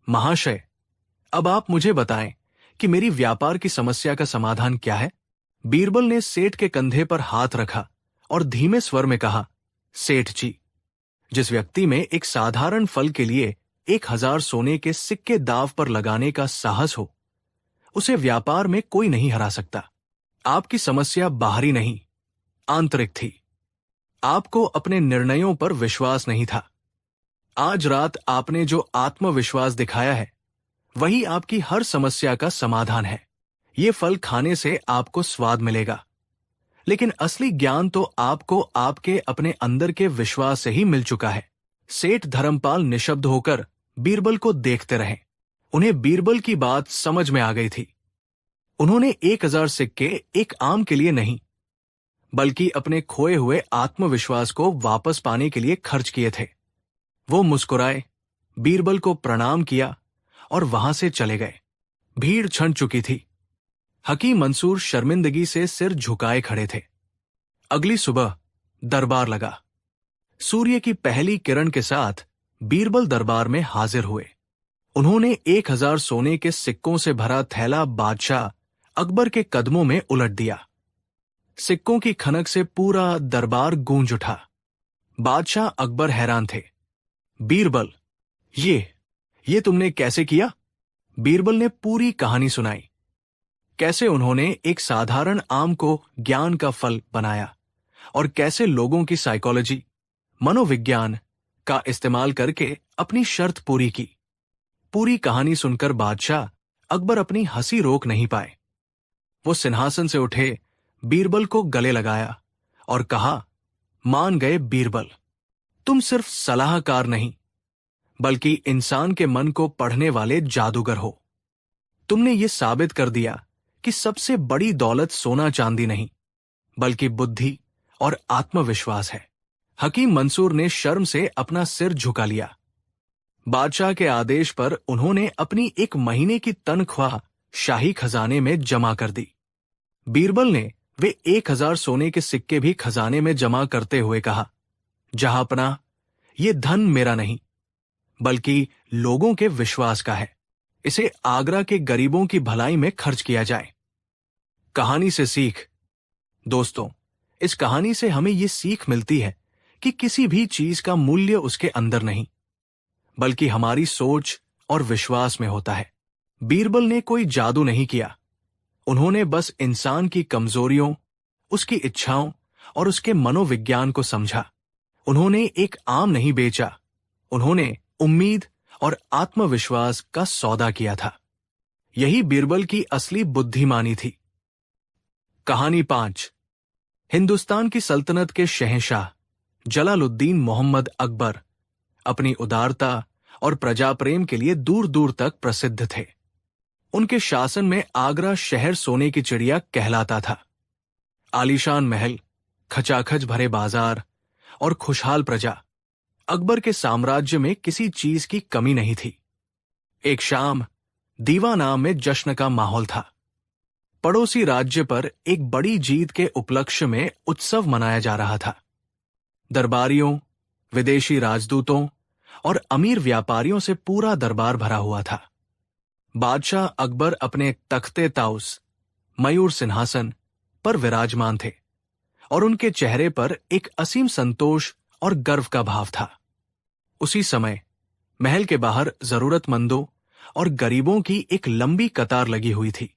महाशय, अब आप मुझे बताएं कि मेरी व्यापार की समस्या का समाधान क्या है? बीरबल ने सेठ के कंधे पर हाथ रखा और धीमे स्वर में कहा, सेठ जी, जिस व्यक्ति में एक साधारण फल के लिए 1000 सोने के सिक्के दांव पर लगाने का साहस हो, उसे व्यापार में कोई नहीं हरा सकता। आपकी समस्या बाहरी नहीं, आंतरिक थी। आपको अपने निर्णयों पर विश्वास नहीं था। आज रात आपने जो आत्मविश्वास दिखाया है, वही आपकी हर समस्या का समाधान है। ये फल खाने से आपको स्वाद मिलेगा, लेकिन असली ज्ञान तो आपको आपके अपने अंदर के विश्वास से ही मिल चुका है। सेठ धर्मपाल निशब्द होकर बीरबल को देखते रहे। उन्हें बीरबल की बात समझ में आ गई थी। उन्होंने 1000 सिक्के एक आम के लिए नहीं, बल्कि अपने खोए हुए आत्मविश्वास को वापस पाने के लिए खर्च किए थे। वो मुस्कुराए, बीरबल को प्रणाम किया और वहां से चले गए। भीड़ छंट चुकी थी। हकीम मंसूर शर्मिंदगी से सिर झुकाए खड़े थे। अगली सुबह दरबार लगा। सूर्य की पहली किरण के साथ बीरबल दरबार में हाजिर हुए। उन्होंने 1000 सोने के सिक्कों से भरा थैला बादशाह अकबर के कदमों में उलट दिया। सिक्कों की खनक से पूरा दरबार गूंज उठा। बादशाह अकबर हैरान थे। बीरबल, ये तुमने कैसे किया? बीरबल ने पूरी कहानी सुनाई। कैसे उन्होंने एक साधारण आम को ज्ञान का फल बनाया और कैसे लोगों की साइकोलॉजी, मनोविज्ञान का इस्तेमाल करके अपनी शर्त पूरी की। पूरी कहानी सुनकर बादशाह अकबर अपनी हंसी रोक नहीं पाए। वो सिंहासन से उठे, बीरबल को गले लगाया और कहा, मान गए बीरबल, तुम सिर्फ सलाहकार नहीं, बल्कि इंसान के मन को पढ़ने वाले जादूगर हो। तुमने ये साबित कर दिया कि सबसे बड़ी दौलत सोना चांदी नहीं, बल्कि बुद्धि और आत्मविश्वास है। हकीम मंसूर ने शर्म से अपना सिर झुका लिया। बादशाह के आदेश पर उन्होंने अपनी 1 महीने की तनख्वाह शाही खजाने में जमा कर दी। बीरबल ने वे 1000 सोने के सिक्के भी खजाने में जमा करते हुए कहा, जहांपना, ये धन मेरा नहीं, बल्कि लोगों के विश्वास का है। इसे आगरा के गरीबों की भलाई में खर्च किया जाए। कहानी से सीख। दोस्तों, इस कहानी से हमें ये सीख मिलती है कि किसी भी चीज का मूल्य उसके अंदर नहीं, बल्कि हमारी सोच और विश्वास में होता है। बीरबल ने कोई जादू नहीं किया। उन्होंने बस इंसान की कमजोरियों, उसकी इच्छाओं और उसके मनोविज्ञान को समझा। उन्होंने एक आम नहीं बेचा, उन्होंने उम्मीद और आत्मविश्वास का सौदा किया था। यही बीरबल की असली बुद्धिमानी थी। कहानी 5। हिंदुस्तान की सल्तनत के शहंशाह जलालुद्दीन मोहम्मद अकबर अपनी उदारता और प्रजा प्रेम के लिए दूर दूर तक प्रसिद्ध थे। उनके शासन में आगरा शहर सोने की चिड़िया कहलाता था। आलीशान महल, खचाखच भरे बाजार और खुशहाल प्रजा, अकबर के साम्राज्य में किसी चीज की कमी नहीं थी। एक शाम दीवा नाम में जश्न का माहौल था। पड़ोसी राज्य पर एक बड़ी जीत के उपलक्ष्य में उत्सव मनाया जा रहा था। दरबारियों, विदेशी राजदूतों और अमीर व्यापारियों से पूरा दरबार भरा हुआ था। बादशाह अकबर अपने तख्ते ताउस, मयूर सिंहासन पर विराजमान थे और उनके चेहरे पर एक असीम संतोष और गर्व का भाव था। उसी समय महल के बाहर जरूरतमंदों और गरीबों की एक लंबी कतार लगी हुई थी।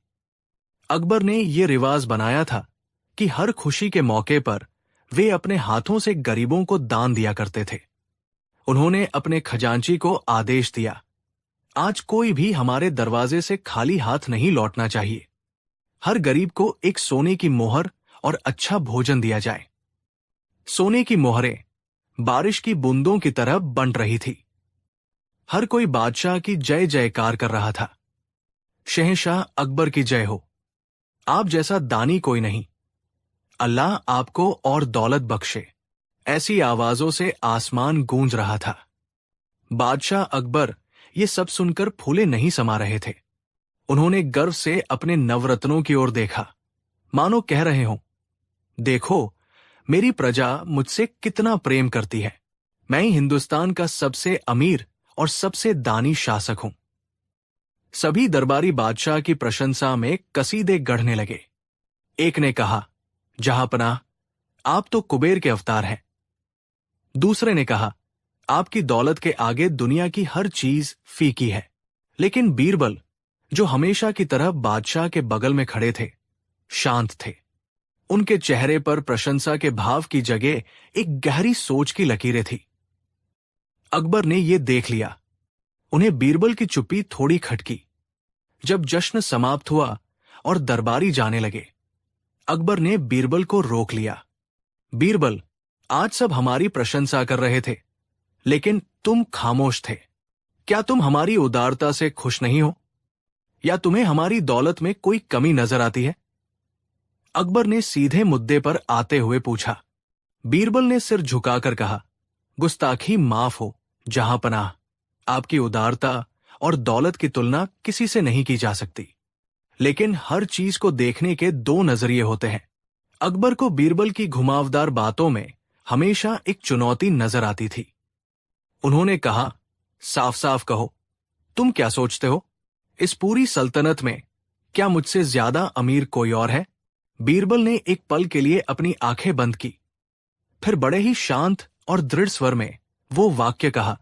अकबर ने यह रिवाज बनाया था कि हर खुशी के मौके पर वे अपने हाथों से गरीबों को दान दिया करते थे। उन्होंने अपने खजांची को आदेश दिया, आज कोई भी हमारे दरवाजे से खाली हाथ नहीं लौटना चाहिए। हर गरीब को एक सोने की मोहर और अच्छा भोजन दिया जाए। सोने की मोहरें बारिश की बूंदों की तरह बंट रही थी। हर कोई बादशाह की जय जयकार कर रहा था। शहंशाह अकबर की जय हो, आप जैसा दानी कोई नहीं, अल्लाह आपको और दौलत बख्शे, ऐसी आवाजों से आसमान गूंज रहा था। बादशाह अकबर ये सब सुनकर फूले नहीं समा रहे थे। उन्होंने गर्व से अपने नवरत्नों की ओर देखा, मानो कह रहे हों, देखो मेरी प्रजा मुझसे कितना प्रेम करती है। मैं ही हिंदुस्तान का सबसे अमीर और सबसे दानी शासक हूं। सभी दरबारी बादशाह की प्रशंसा में कसीदे गढ़ने लगे। एक ने कहा, जहांपनाह, आप तो कुबेर के अवतार हैं। दूसरे ने कहा, आपकी दौलत के आगे दुनिया की हर चीज फीकी है। लेकिन बीरबल, जो हमेशा की तरह बादशाह के बगल में खड़े थे, शांत थे। उनके चेहरे पर प्रशंसा के भाव की जगह एक गहरी सोच की लकीरें थी। अकबर ने यह देख लिया। उन्हें बीरबल की चुप्पी थोड़ी खटकी। जब जश्न समाप्त हुआ और दरबारी जाने लगे, अकबर ने बीरबल को रोक लिया। बीरबल, आज सब हमारी प्रशंसा कर रहे थे, लेकिन तुम खामोश थे। क्या तुम हमारी उदारता से खुश नहीं हो, या तुम्हें हमारी दौलत में कोई कमी नजर आती है? अकबर ने सीधे मुद्दे पर आते हुए पूछा। बीरबल ने सिर झुकाकर कहा, गुस्ताखी माफ हो जहांपनाह, आपकी उदारता और दौलत की तुलना किसी से नहीं की जा सकती। लेकिन हर चीज को देखने के दो नजरिए होते हैं। अकबर को बीरबल की घुमावदार बातों में हमेशा एक चुनौती नजर आती थी। उन्होंने कहा, साफ साफ कहो, तुम क्या सोचते हो? इस पूरी सल्तनत में क्या मुझसे ज्यादा अमीर कोई और है? बीरबल ने एक पल के लिए अपनी आंखें बंद की, फिर बड़े ही शांत और दृढ़ स्वर में वो वाक्य कहा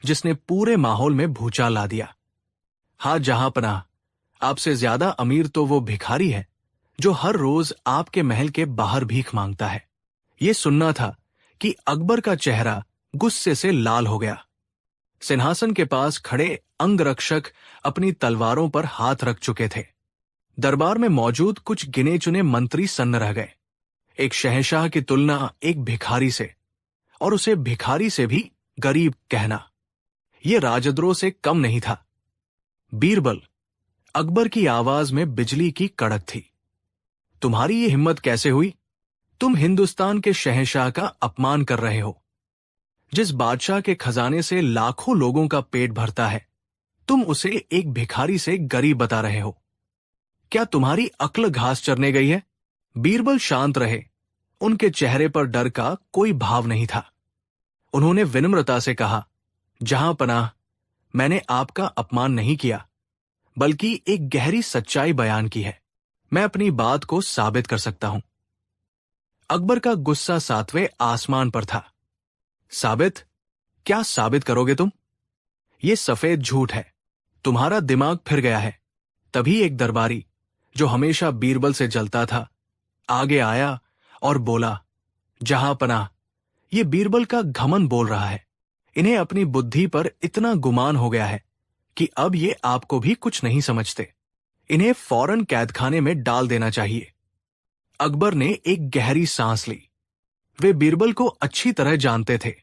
जिसने पूरे माहौल में भूचाल ला दिया। हाँ जहांपनाह, आपसे ज्यादा अमीर तो वो भिखारी है जो हर रोज आपके महल के बाहर भीख मांगता है। ये सुनना था कि अकबर का चेहरा गुस्से से लाल हो गया। सिंहासन के पास खड़े अंगरक्षक अपनी तलवारों पर हाथ रख चुके थे। दरबार में मौजूद कुछ गिने चुने मंत्री सन्न रह गए। एक शहंशाह की तुलना एक भिखारी से, और उसे भिखारी से भी गरीब कहना, यह राजद्रोह से कम नहीं था। बीरबल, अकबर की आवाज में बिजली की कड़क थी, तुम्हारी ये हिम्मत कैसे हुई? तुम हिंदुस्तान के शहंशाह का अपमान कर रहे हो। जिस बादशाह के खजाने से लाखों लोगों का पेट भरता है, तुम उसे एक भिखारी से गरीब बता रहे हो। क्या तुम्हारी अक्ल घास चरने गई है? बीरबल शांत रहे। उनके चेहरे पर डर का कोई भाव नहीं था। उन्होंने विनम्रता से कहा, जहांपनाह, मैंने आपका अपमान नहीं किया, बल्कि एक गहरी सच्चाई बयान की है। मैं अपनी बात को साबित कर सकता हूं। अकबर का गुस्सा सातवें आसमान पर था। साबित? क्या साबित करोगे तुम? ये सफेद झूठ है। तुम्हारा दिमाग फिर गया है। तभी एक दरबारी, जो हमेशा बीरबल से जलता था, आगे आया और बोला, जहांपनाह, ये बीरबल का घमंड बोल रहा है। इन्हें अपनी बुद्धि पर इतना गुमान हो गया है कि अब ये आपको भी कुछ नहीं समझते। इन्हें फौरन कैदखाने में डाल देना चाहिए। अकबर ने एक गहरी सांस ली। वे बीरबल को अच्छी तरह जानते थे।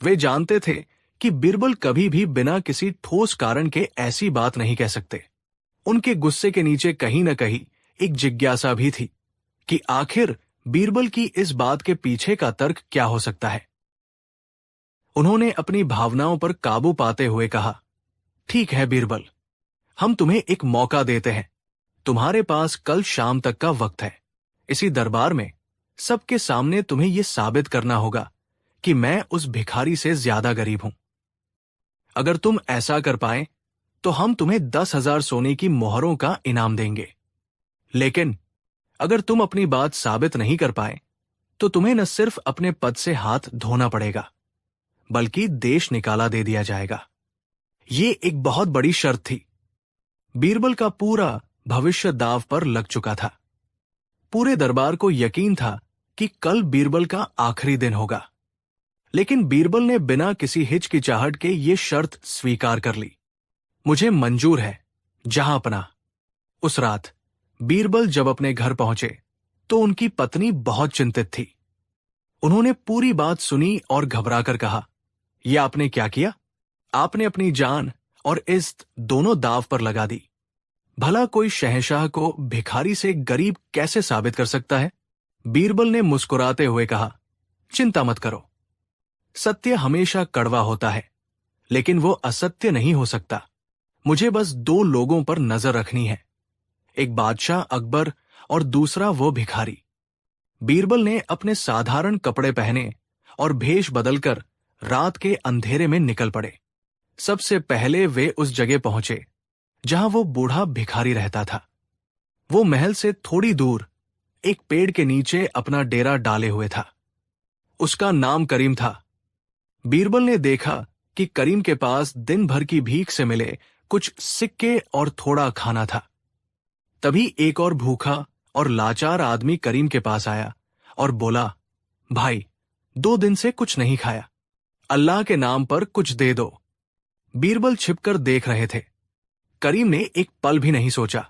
वे जानते थे कि बीरबल कभी भी बिना किसी ठोस कारण के ऐसी बात नहीं कह सकते। उनके गुस्से के नीचे कहीं न कहीं एक जिज्ञासा भी थी कि आखिर बीरबल की इस बात के पीछे का तर्क क्या हो सकता है। उन्होंने अपनी भावनाओं पर काबू पाते हुए कहा, ठीक है बीरबल, हम तुम्हें एक मौका देते हैं। तुम्हारे पास कल शाम तक का वक्त है। इसी दरबार में सबके सामने तुम्हें यह साबित करना होगा कि मैं उस भिखारी से ज्यादा गरीब हूं। अगर तुम ऐसा कर पाए तो हम तुम्हें 10,000 सोने की मोहरों का इनाम देंगे। लेकिन अगर तुम अपनी बात साबित नहीं कर पाए तो तुम्हें न सिर्फ अपने पद से हाथ धोना पड़ेगा, बल्कि देश निकाला दे दिया जाएगा। ये एक बहुत बड़ी शर्त थी। बीरबल का पूरा भविष्य दांव पर लग चुका था। पूरे दरबार को यकीन था कि कल बीरबल का आखिरी दिन होगा। लेकिन बीरबल ने बिना किसी हिचकिचाहट के ये शर्त स्वीकार कर ली। मुझे मंजूर है, जहां अपना। उस रात बीरबल जब अपने घर पहुंचे तो उनकी पत्नी बहुत चिंतित थी। उन्होंने पूरी बात सुनी और घबराकर कहा, यह आपने क्या किया? आपने अपनी जान और इज्जत दोनों दांव पर लगा दी। भला कोई शहंशाह को भिखारी से गरीब कैसे साबित कर सकता है? बीरबल ने मुस्कुराते हुए कहा, चिंता मत करो। सत्य हमेशा कड़वा होता है, लेकिन वो असत्य नहीं हो सकता। मुझे बस 2 लोगों पर नजर रखनी है, एक बादशाह अकबर और दूसरा वो भिखारी। बीरबल ने अपने साधारण कपड़े पहने और भेष बदलकर रात के अंधेरे में निकल पड़े। सबसे पहले वे उस जगह पहुंचे जहां वो बूढ़ा भिखारी रहता था। वो महल से थोड़ी दूर एक पेड़ के नीचे अपना डेरा डाले हुए था। उसका नाम करीम था। बीरबल ने देखा कि करीम के पास दिन भर की भीख से मिले कुछ सिक्के और थोड़ा खाना था। तभी एक और भूखा और लाचार आदमी करीम के पास आया और बोला, भाई, 2 दिन से कुछ नहीं खाया, अल्लाह के नाम पर कुछ दे दो। बीरबल छिपकर देख रहे थे। करीम ने एक पल भी नहीं सोचा।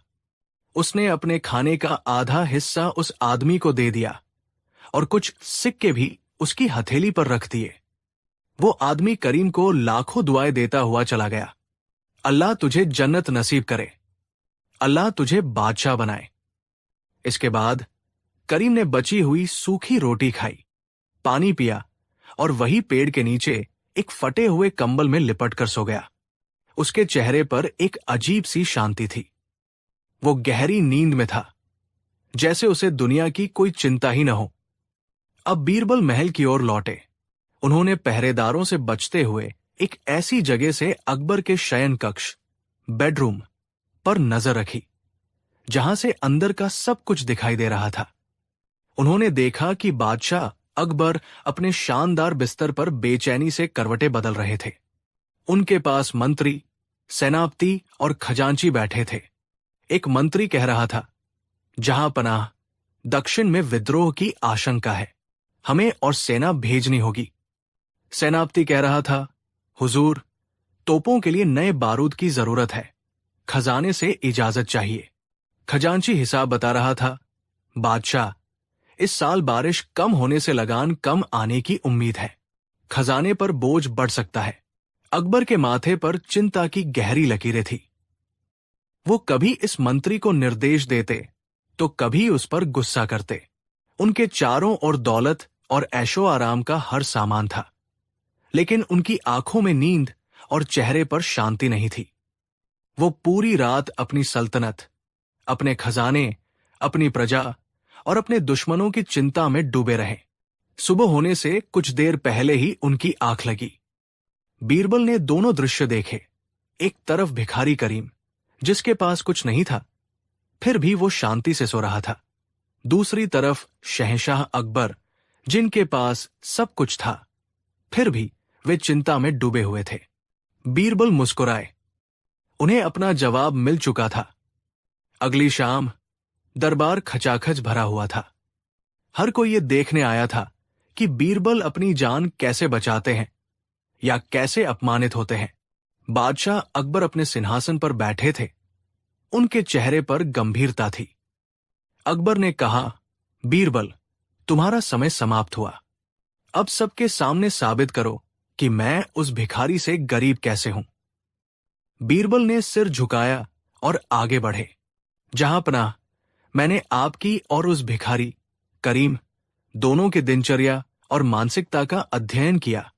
उसने अपने खाने का आधा हिस्सा उस आदमी को दे दिया और कुछ सिक्के भी उसकी हथेली पर रख दिए। वो आदमी करीम को लाखों दुआएं देता हुआ चला गया। अल्लाह तुझे जन्नत नसीब करे, अल्लाह तुझे बादशाह बनाए। इसके बाद करीम ने बची हुई सूखी रोटी खाई, पानी पिया और वही पेड़ के नीचे एक फटे हुए कंबल में लिपट कर सो गया। उसके चेहरे पर एक अजीब सी शांति थी। वो गहरी नींद में था, जैसे उसे दुनिया की कोई चिंता ही न हो। अब बीरबल महल की ओर लौटे। उन्होंने पहरेदारों से बचते हुए एक ऐसी जगह से अकबर के शयन कक्ष, बेडरूम पर नजर रखी जहां से अंदर का सब कुछ दिखाई दे रहा था। उन्होंने देखा कि बादशाह अकबर अपने शानदार बिस्तर पर बेचैनी से करवटें बदल रहे थे। उनके पास मंत्री, सेनापति और खजांची बैठे थे। एक मंत्री कह रहा था, जहां पनाह, दक्षिण में विद्रोह की आशंका है, हमें और सेना भेजनी होगी। सेनापति कह रहा था, हुजूर, तोपों के लिए नए बारूद की जरूरत है, खजाने से इजाजत चाहिए। खजांची हिसाब बता रहा था, बादशाह, इस साल बारिश कम होने से लगान कम आने की उम्मीद है, खजाने पर बोझ बढ़ सकता है। अकबर के माथे पर चिंता की गहरी लकीरें थी। वो कभी इस मंत्री को निर्देश देते तो कभी उस पर गुस्सा करते। उनके चारों ओर दौलत और ऐशो आराम का हर सामान था, लेकिन उनकी आंखों में नींद और चेहरे पर शांति नहीं थी। वो पूरी रात अपनी सल्तनत, अपने खजाने, अपनी प्रजा और अपने दुश्मनों की चिंता में डूबे रहे। सुबह होने से कुछ देर पहले ही उनकी आंख लगी। बीरबल ने दोनों दृश्य देखे। एक तरफ भिखारी करीम, जिसके पास कुछ नहीं था, फिर भी वो शांति से सो रहा था। दूसरी तरफ शहंशाह अकबर, जिनके पास सब कुछ था, फिर भी वे चिंता में डूबे हुए थे। बीरबल मुस्कुराए। उन्हें अपना जवाब मिल चुका था। अगली शाम दरबार खचाखच भरा हुआ था। हर कोई ये देखने आया था कि बीरबल अपनी जान कैसे बचाते हैं या कैसे अपमानित होते हैं। बादशाह अकबर अपने सिंहासन पर बैठे थे। उनके चेहरे पर गंभीरता थी। अकबर ने कहा, बीरबल, तुम्हारा समय समाप्त हुआ। अब सबके सामने साबित करो कि मैं उस भिखारी से गरीब कैसे हूं। बीरबल ने सिर झुकाया और आगे बढ़े। जहां पनाह, मैंने आपकी और उस भिखारी करीम दोनों की दिनचर्या और मानसिकता का अध्ययन किया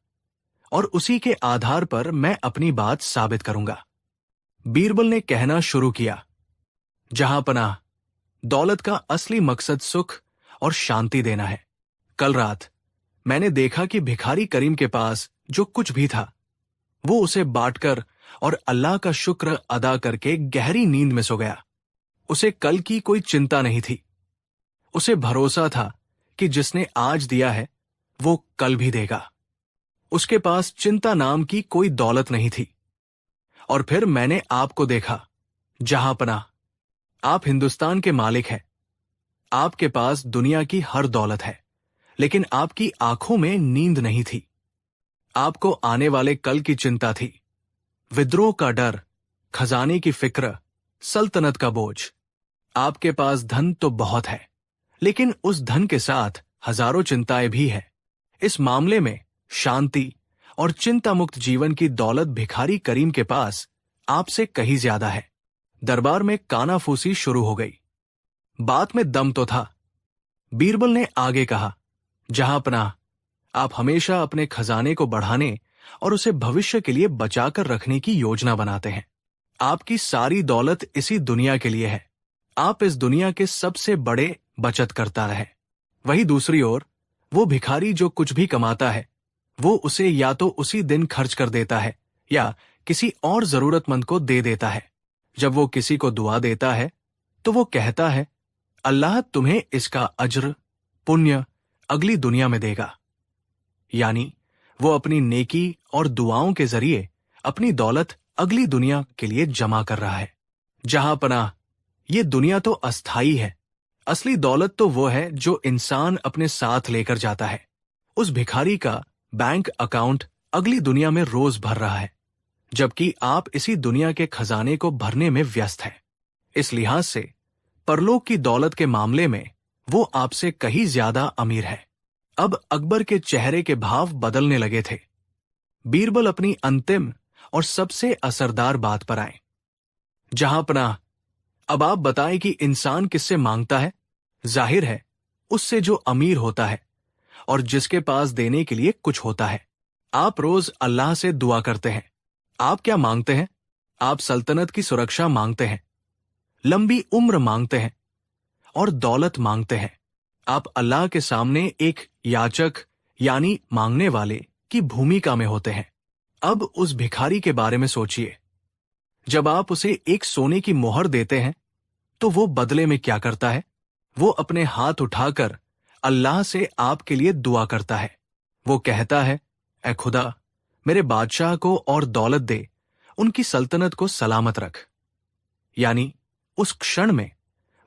और उसी के आधार पर मैं अपनी बात साबित करूंगा। बीरबल ने कहना शुरू किया, जहां पनाह, दौलत का असली मकसद सुख और शांति देना है। कल रात मैंने देखा कि भिखारी करीम के पास जो कुछ भी था वो उसे बांटकर और अल्लाह का शुक्र अदा करके गहरी नींद में सो गया। उसे कल की कोई चिंता नहीं थी। उसे भरोसा था कि जिसने आज दिया है वो कल भी देगा। उसके पास चिंता नाम की कोई दौलत नहीं थी। और फिर मैंने आपको देखा, जहां पनाह, आप हिंदुस्तान के मालिक हैं। आपके पास दुनिया की हर दौलत है, लेकिन आपकी आंखों में नींद नहीं थी। आपको आने वाले कल की चिंता थी, विद्रोह का डर, खजाने की फिक्र, सल्तनत का बोझ। आपके पास धन तो बहुत है, लेकिन उस धन के साथ हजारों चिंताएं भी हैं। इस मामले में शांति और चिंता मुक्त जीवन की दौलत भिखारी करीम के पास आपसे कहीं ज्यादा है। दरबार में कानाफूसी शुरू हो गई। बात में दम तो था। बीरबल ने आगे कहा, जहां पनाह, आप हमेशा अपने खजाने को बढ़ाने और उसे भविष्य के लिए बचाकर रखने की योजना बनाते हैं। आपकी सारी दौलत इसी दुनिया के लिए है। आप इस दुनिया के सबसे बड़े बचत करता रहे। वही दूसरी ओर वो भिखारी जो कुछ भी कमाता है वो उसे या तो उसी दिन खर्च कर देता है या किसी और जरूरतमंद को दे देता है। जब वो किसी को दुआ देता है तो वो कहता है, अल्लाह तुम्हें इसका अज्र पुण्य अगली दुनिया में देगा। यानी वो अपनी नेकी और दुआओं के जरिए अपनी दौलत अगली दुनिया के लिए जमा कर रहा है। जहां पनाह, ये दुनिया तो अस्थाई है। असली दौलत तो वो है जो इंसान अपने साथ लेकर जाता है। उस भिखारी का बैंक अकाउंट अगली दुनिया में रोज भर रहा है, जबकि आप इसी दुनिया के खजाने को भरने में व्यस्त हैं। इस लिहाज से परलोक की दौलत के मामले में वो आपसे कहीं ज्यादा अमीर है। अब अकबर के चेहरे के भाव बदलने लगे थे। बीरबल अपनी अंतिम और सबसे असरदार बात पर आए। जहां पनाह, अब आप बताएं कि इंसान किससे मांगता है? जाहिर है उससे जो अमीर होता है और जिसके पास देने के लिए कुछ होता है। आप रोज अल्लाह से दुआ करते हैं। आप क्या मांगते हैं? आप सल्तनत की सुरक्षा मांगते हैं, लंबी उम्र मांगते हैं और दौलत मांगते हैं। आप अल्लाह के सामने एक याचक यानी मांगने वाले की भूमिका में होते हैं। अब उस भिखारी के बारे में सोचिए। जब आप उसे एक सोने की मोहर देते हैं तो वो बदले में क्या करता है? वो अपने हाथ उठाकर अल्लाह से आपके लिए दुआ करता है। वो कहता है, ऐ खुदा, मेरे बादशाह को और दौलत दे, उनकी सल्तनत को सलामत रख। यानी उस क्षण में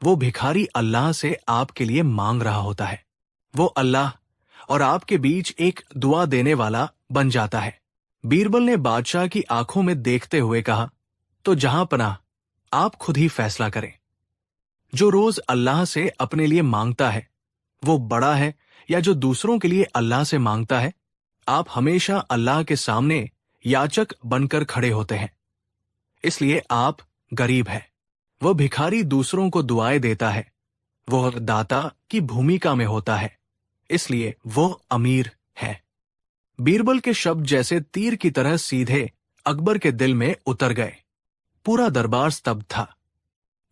वो भिखारी अल्लाह से आपके लिए मांग रहा होता है। वो अल्लाह और आपके बीच एक दुआ देने वाला बन जाता है। बीरबल ने बादशाह की आंखों में देखते हुए कहा, तो जहां पनाह, आप खुद ही फैसला करें। जो रोज अल्लाह से अपने लिए मांगता है वो बड़ा है या जो दूसरों के लिए अल्लाह से मांगता है? आप हमेशा अल्लाह के सामने याचक बनकर खड़े होते हैं, इसलिए आप गरीब हैं। वह भिखारी दूसरों को दुआएं देता है, वह दाता की भूमिका में होता है, इसलिए वो अमीर है। बीरबल के शब्द जैसे तीर की तरह सीधे अकबर के दिल में उतर गए। पूरा दरबार स्तब्ध था।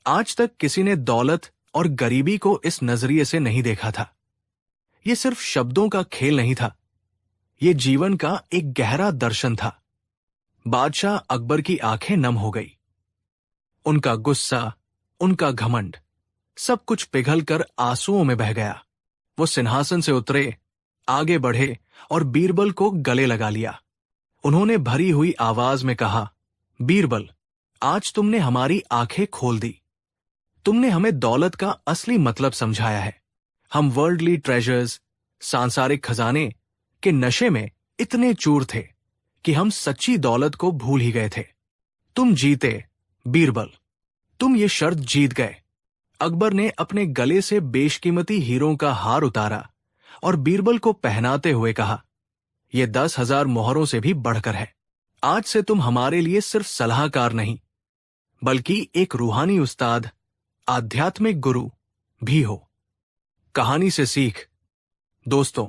आज तक किसी ने दौलत और गरीबी को इस नजरिए से नहीं देखा था। यह सिर्फ शब्दों का खेल नहीं था, यह जीवन का एक गहरा दर्शन था। बादशाह अकबर की आंखें नम हो गई। उनका गुस्सा, उनका घमंड, सब कुछ पिघलकर आंसुओं में बह गया। वो सिंहासन से उतरे, आगे बढ़े और बीरबल को गले लगा लिया। उन्होंने भरी हुई आवाज में कहा, बीरबल, आज तुमने हमारी आंखें खोल दी। तुमने हमें दौलत का असली मतलब समझाया है। हम वर्ल्डली ट्रेजर्स, सांसारिक खजाने के नशे में इतने चूर थे कि हम सच्ची दौलत को भूल ही गए थे। तुम जीते बीरबल, तुम ये शर्त जीत गए। अकबर ने अपने गले से बेशकीमती हीरों का हार उतारा और बीरबल को पहनाते हुए कहा, ये 10,000 मोहरों से भी बढ़कर है। आज से तुम हमारे लिए सिर्फ सलाहकार नहीं, बल्कि एक रूहानी उस्ताद, आध्यात्मिक गुरु भी हो। कहानी से सीख। दोस्तों,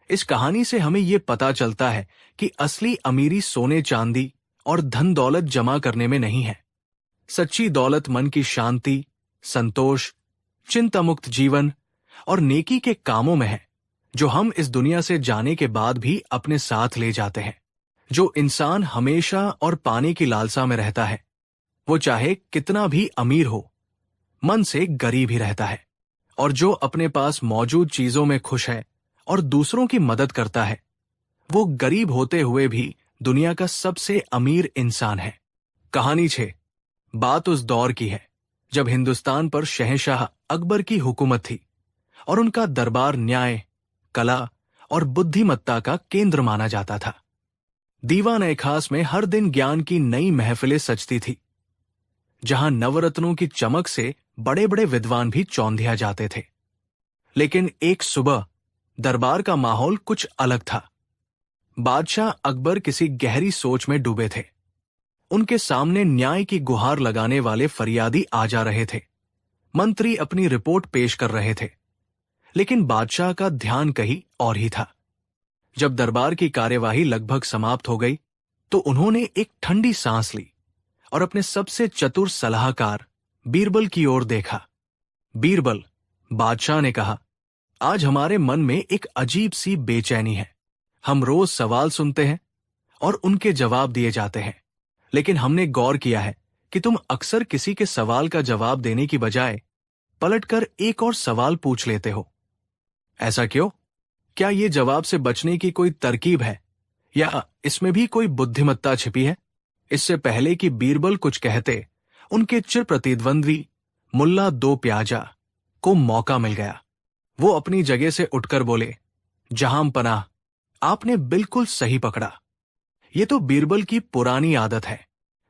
इस कहानी से हमें ये पता चलता है कि असली अमीरी सोने चांदी और धन दौलत जमा करने में नहीं है। सच्ची दौलत मन की शांति, संतोष, चिंता मुक्त जीवन और नेकी के कामों में है, जो हम इस दुनिया से जाने के बाद भी अपने साथ ले जाते हैं। जो इंसान हमेशा और पाने की लालसा में रहता है, वो चाहे कितना भी अमीर हो, मन से गरीब ही रहता है। और जो अपने पास मौजूद चीजों में खुश है और दूसरों की मदद करता है, वो गरीब होते हुए भी दुनिया का सबसे अमीर इंसान है। कहानी 6। बात उस दौर की है जब हिंदुस्तान पर शहंशाह अकबर की हुकूमत थी और उनका दरबार न्याय, कला और बुद्धिमत्ता का केंद्र माना जाता था। दीवान-ए-खास में हर दिन ज्ञान की नई महफिलें सजती थी, जहां नवरत्नों की चमक से बड़े बड़े विद्वान भी चौंधिया जाते थे। लेकिन एक सुबह दरबार का माहौल कुछ अलग था। बादशाह अकबर किसी गहरी सोच में डूबे थे। उनके सामने न्याय की गुहार लगाने वाले फरियादी आ जा रहे थे। मंत्री अपनी रिपोर्ट पेश कर रहे थे, लेकिन बादशाह का ध्यान कहीं और ही था। जब दरबार की कार्यवाही लगभग समाप्त हो गई, तो उन्होंने एक ठंडी सांस ली और अपने सबसे चतुर सलाहकार बीरबल की ओर देखा। बीरबल, बादशाह ने कहा, आज हमारे मन में एक अजीब सी बेचैनी है। हम रोज सवाल सुनते हैं और उनके जवाब दिए जाते हैं, लेकिन हमने गौर किया है कि तुम अक्सर किसी के सवाल का जवाब देने की बजाय पलटकर एक और सवाल पूछ लेते हो। ऐसा क्यों? क्या ये जवाब से बचने की कोई तरकीब है, या इसमें भी कोई बुद्धिमत्ता छिपी है? इससे पहले कि बीरबल कुछ कहते, उनके चिर प्रतिद्वंद्वी मुल्ला दो प्याजा को मौका मिल गया। वो अपनी जगह से उठकर बोले, जहां पनाह, आपने बिल्कुल सही पकड़ा। ये तो बीरबल की पुरानी आदत है।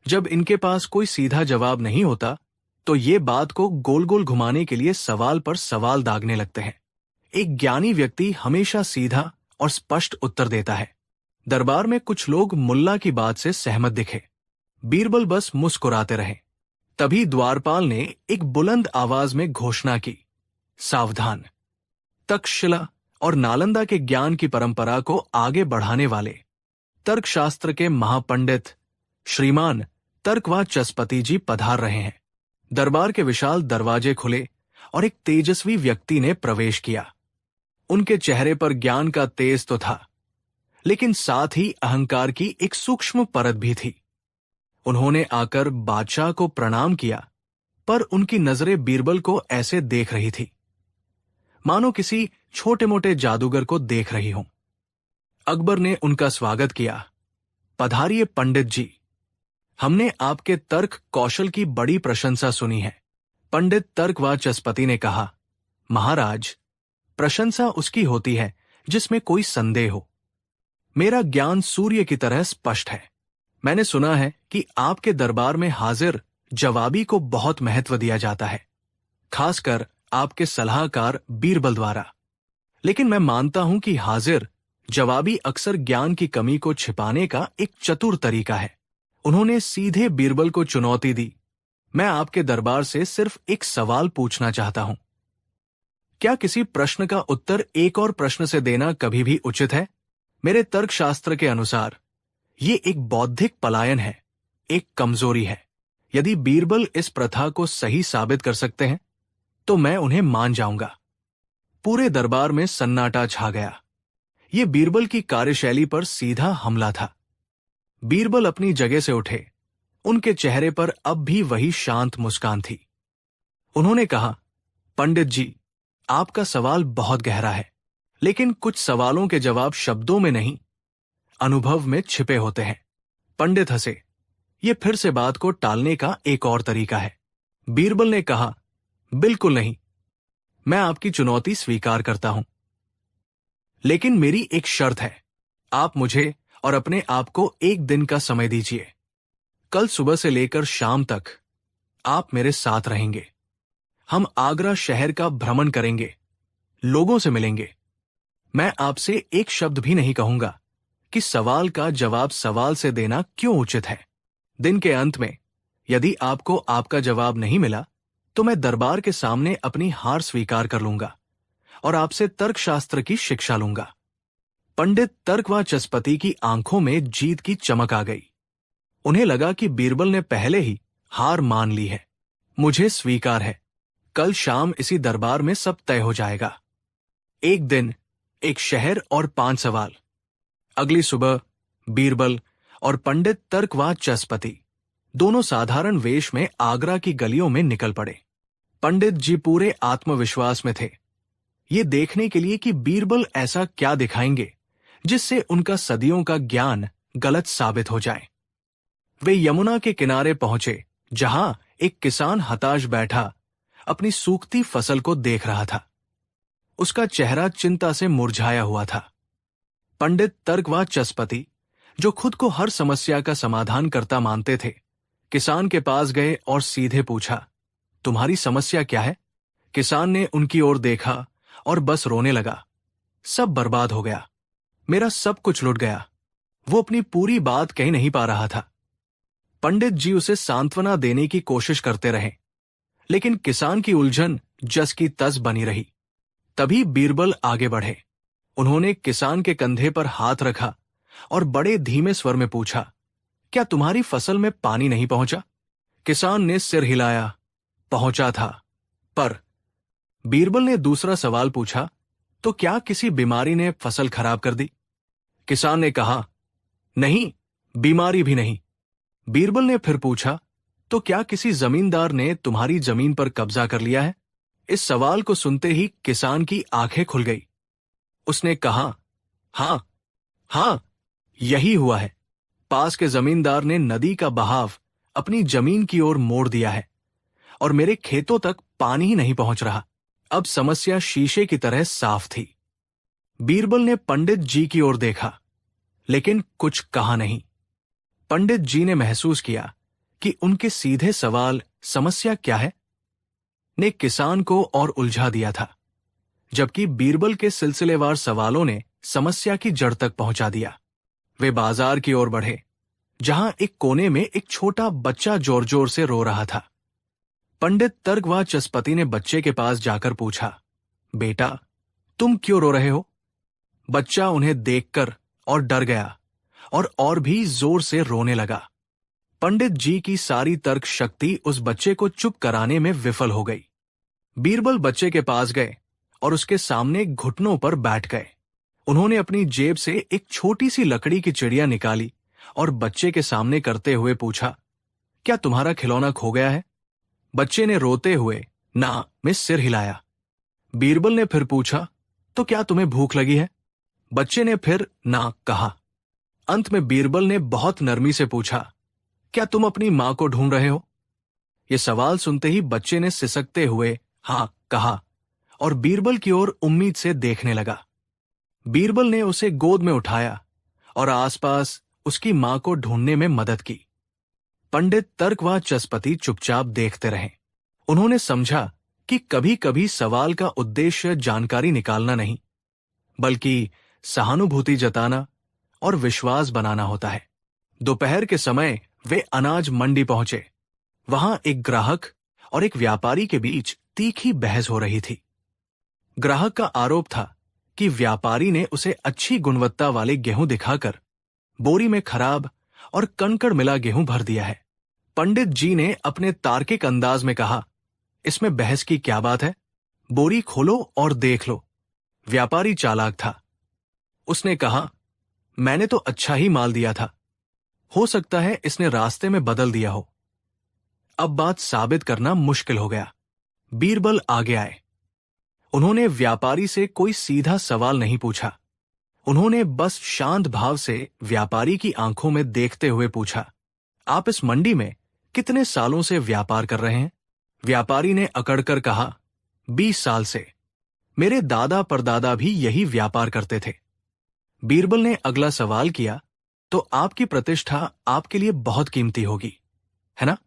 जब इनके पास कोई सीधा जवाब नहीं होता, तो ये बात को गोल गोल घुमाने के लिए सवाल पर सवाल दागने लगते हैं। एक ज्ञानी व्यक्ति हमेशा सीधा और स्पष्ट उत्तर देता है। दरबार में कुछ लोग मुल्ला की बात से सहमत दिखे। बीरबल बस मुस्कुराते रहे। तभी द्वारपाल ने एक बुलंद आवाज में घोषणा की, सावधान! तक्षशिला और नालंदा के ज्ञान की परंपरा को आगे बढ़ाने वाले तर्कशास्त्र के महापंडित श्रीमान तर्कवाचस्पति जी पधार रहे हैं। दरबार के विशाल दरवाजे खुले और एक तेजस्वी व्यक्ति ने प्रवेश किया। उनके चेहरे पर ज्ञान का तेज तो था, लेकिन साथ ही अहंकार की एक सूक्ष्म परत भी थी। उन्होंने आकर बादशाह को प्रणाम किया, पर उनकी नजरें बीरबल को ऐसे देख रही थी मानो किसी छोटे मोटे जादूगर को देख रही हों। अकबर ने उनका स्वागत किया। पधारिए पंडित जी, हमने आपके तर्क कौशल की बड़ी प्रशंसा सुनी है। पंडित तर्कवाचस्पति ने कहा, महाराज, प्रशंसा उसकी होती है जिसमें कोई संदेह हो। मेरा ज्ञान सूर्य की तरह स्पष्ट है। मैंने सुना है कि आपके दरबार में हाजिर जवाबी को बहुत महत्व दिया जाता है, खासकर आपके सलाहकार बीरबल द्वारा। लेकिन मैं मानता हूं कि हाजिर जवाबी अक्सर ज्ञान की कमी को छिपाने का एक चतुर तरीका है। उन्होंने सीधे बीरबल को चुनौती दी, मैं आपके दरबार से सिर्फ एक सवाल पूछना चाहता हूं। क्या किसी प्रश्न का उत्तर एक और प्रश्न से देना कभी भी उचित है? मेरे तर्कशास्त्र के अनुसार ये एक बौद्धिक पलायन है, एक कमजोरी है। यदि बीरबल इस प्रथा को सही साबित कर सकते हैं, तो मैं उन्हें मान जाऊंगा। पूरे दरबार में सन्नाटा छा गया। ये बीरबल की कार्यशैली पर सीधा हमला था। बीरबल अपनी जगह से उठे। उनके चेहरे पर अब भी वही शांत मुस्कान थी। उन्होंने कहा, पंडित जी, आपका सवाल बहुत गहरा है, लेकिन कुछ सवालों के जवाब शब्दों में नहीं, अनुभव में छिपे होते हैं। पंडित हंसे। ये फिर से बात को टालने का एक और तरीका है। बीरबल ने कहा, बिल्कुल नहीं, मैं आपकी चुनौती स्वीकार करता हूं, लेकिन मेरी एक शर्त है। आप मुझे और अपने आप को एक दिन का समय दीजिए। कल सुबह से लेकर शाम तक आप मेरे साथ रहेंगे। हम आगरा शहर का भ्रमण करेंगे, लोगों से मिलेंगे। मैं आपसे एक शब्द भी नहीं कहूंगा, कि सवाल का जवाब सवाल से देना क्यों उचित है। दिन के अंत में यदि आपको आपका जवाब नहीं मिला तो मैं दरबार के सामने अपनी हार स्वीकार कर लूंगा और आपसे तर्कशास्त्र की शिक्षा लूंगा। पंडित तर्कवाचस्पति की आंखों में जीत की चमक आ गई। उन्हें लगा कि बीरबल ने पहले ही हार मान ली है। मुझे स्वीकार है, कल शाम इसी दरबार में सब तय हो जाएगा। एक दिन, एक शहर और 5 सवाल। अगली सुबह बीरबल और पंडित तर्कवाचस्पति दोनों साधारण वेश में आगरा की गलियों में निकल पड़े। पंडित जी पूरे आत्मविश्वास में थे, ये देखने के लिए कि बीरबल ऐसा क्या दिखाएंगे जिससे उनका सदियों का ज्ञान गलत साबित हो जाए। वे यमुना के किनारे पहुंचे, जहां एक किसान हताश बैठा अपनी सूखती फसल को देख रहा था। उसका चेहरा चिंता से मुरझाया हुआ था। पंडित तर्कवाचस्पति, जो खुद को हर समस्या का समाधान करता मानते थे, किसान के पास गए और सीधे पूछा, तुम्हारी समस्या क्या है? किसान ने उनकी ओर देखा और बस रोने लगा। सब बर्बाद हो गया, मेरा सब कुछ लुट गया। वो अपनी पूरी बात कह नहीं पा रहा था। पंडित जी उसे सांत्वना देने की कोशिश करते रहे, लेकिन किसान की उलझन जस की तस बनी रही। तभी बीरबल आगे बढ़े। उन्होंने किसान के कंधे पर हाथ रखा और बड़े धीमे स्वर में पूछा, क्या तुम्हारी फसल में पानी नहीं पहुंचा? किसान ने सिर हिलाया, पहुंचा था, पर। बीरबल ने दूसरा सवाल पूछा, तो क्या किसी बीमारी ने फसल खराब कर दी? किसान ने कहा, नहीं, बीमारी भी नहीं। बीरबल ने फिर पूछा, तो क्या किसी जमींदार ने तुम्हारी जमीन पर कब्जा कर लिया है? इस सवाल को सुनते ही किसान की आंखें खुल गई। उसने कहा, हां, हां, यही हुआ है। पास के जमींदार ने नदी का बहाव अपनी जमीन की ओर मोड़ दिया है और मेरे खेतों तक पानी ही नहीं पहुंच रहा। अब समस्या शीशे की तरह साफ थी। बीरबल ने पंडित जी की ओर देखा, लेकिन कुछ कहा नहीं। पंडित जी ने महसूस किया कि उनके सीधे सवाल, समस्या क्या है, ने किसान को और उलझा दिया था, जबकि बीरबल के सिलसिलेवार सवालों ने समस्या की जड़ तक पहुंचा दिया। वे बाजार की ओर बढ़े, जहां एक कोने में एक छोटा बच्चा जोर जोर से रो रहा था। पंडित तर्कवाचस्पति ने बच्चे के पास जाकर पूछा, बेटा, तुम क्यों रो रहे हो? बच्चा उन्हें देखकर और डर गया और भी जोर से रोने लगा। पंडित जी की सारी तर्क शक्ति उस बच्चे को चुप कराने में विफल हो गई। बीरबल बच्चे के पास गए और उसके सामने घुटनों पर बैठ गए। उन्होंने अपनी जेब से एक छोटी सी लकड़ी की चिड़िया निकाली और बच्चे के सामने करते हुए पूछा, क्या तुम्हारा खिलौना खो गया है? बच्चे ने रोते हुए ना में सिर हिलाया। बीरबल ने फिर पूछा, तो क्या तुम्हें भूख लगी है? बच्चे ने फिर ना कहा। अंत में बीरबल ने बहुत नरमी से पूछा, क्या तुम अपनी मां को ढूंढ रहे हो? यह सवाल सुनते ही बच्चे ने सिसकते हुए हां कहा और बीरबल की ओर उम्मीद से देखने लगा। बीरबल ने उसे गोद में उठाया और आसपास उसकी मां को ढूंढने में मदद की। पंडित तर्कवाचस्पति चुपचाप देखते रहे। उन्होंने समझा कि कभी कभी सवाल का उद्देश्य जानकारी निकालना नहीं, बल्कि सहानुभूति जताना और विश्वास बनाना होता है। दोपहर के समय वे अनाज मंडी पहुंचे। वहां एक ग्राहक और एक व्यापारी के बीच तीखी बहस हो रही थी। ग्राहक का आरोप था कि व्यापारी ने उसे अच्छी गुणवत्ता वाले गेहूं दिखाकर बोरी में खराब और कंकड़ मिला गेहूं भर दिया है। पंडित जी ने अपने तार्किक अंदाज में कहा, इसमें बहस की क्या बात है? बोरी खोलो और देख लो। व्यापारी चालाक था। उसने कहा, मैंने तो अच्छा ही माल दिया था, हो सकता है इसने रास्ते में बदल दिया हो। अब बात साबित करना मुश्किल हो गया। बीरबल आगे आए। उन्होंने व्यापारी से कोई सीधा सवाल नहीं पूछा। उन्होंने बस शांत भाव से व्यापारी की आंखों में देखते हुए पूछा, आप इस मंडी में कितने सालों से व्यापार कर रहे हैं? व्यापारी ने अकड़कर कहा, 20 साल से। मेरे दादा परदादा भी यही व्यापार करते थे। बीरबल ने अगला सवाल किया, तो आपकी प्रतिष्ठा आपके लिए बहुत कीमती होगी, है ना?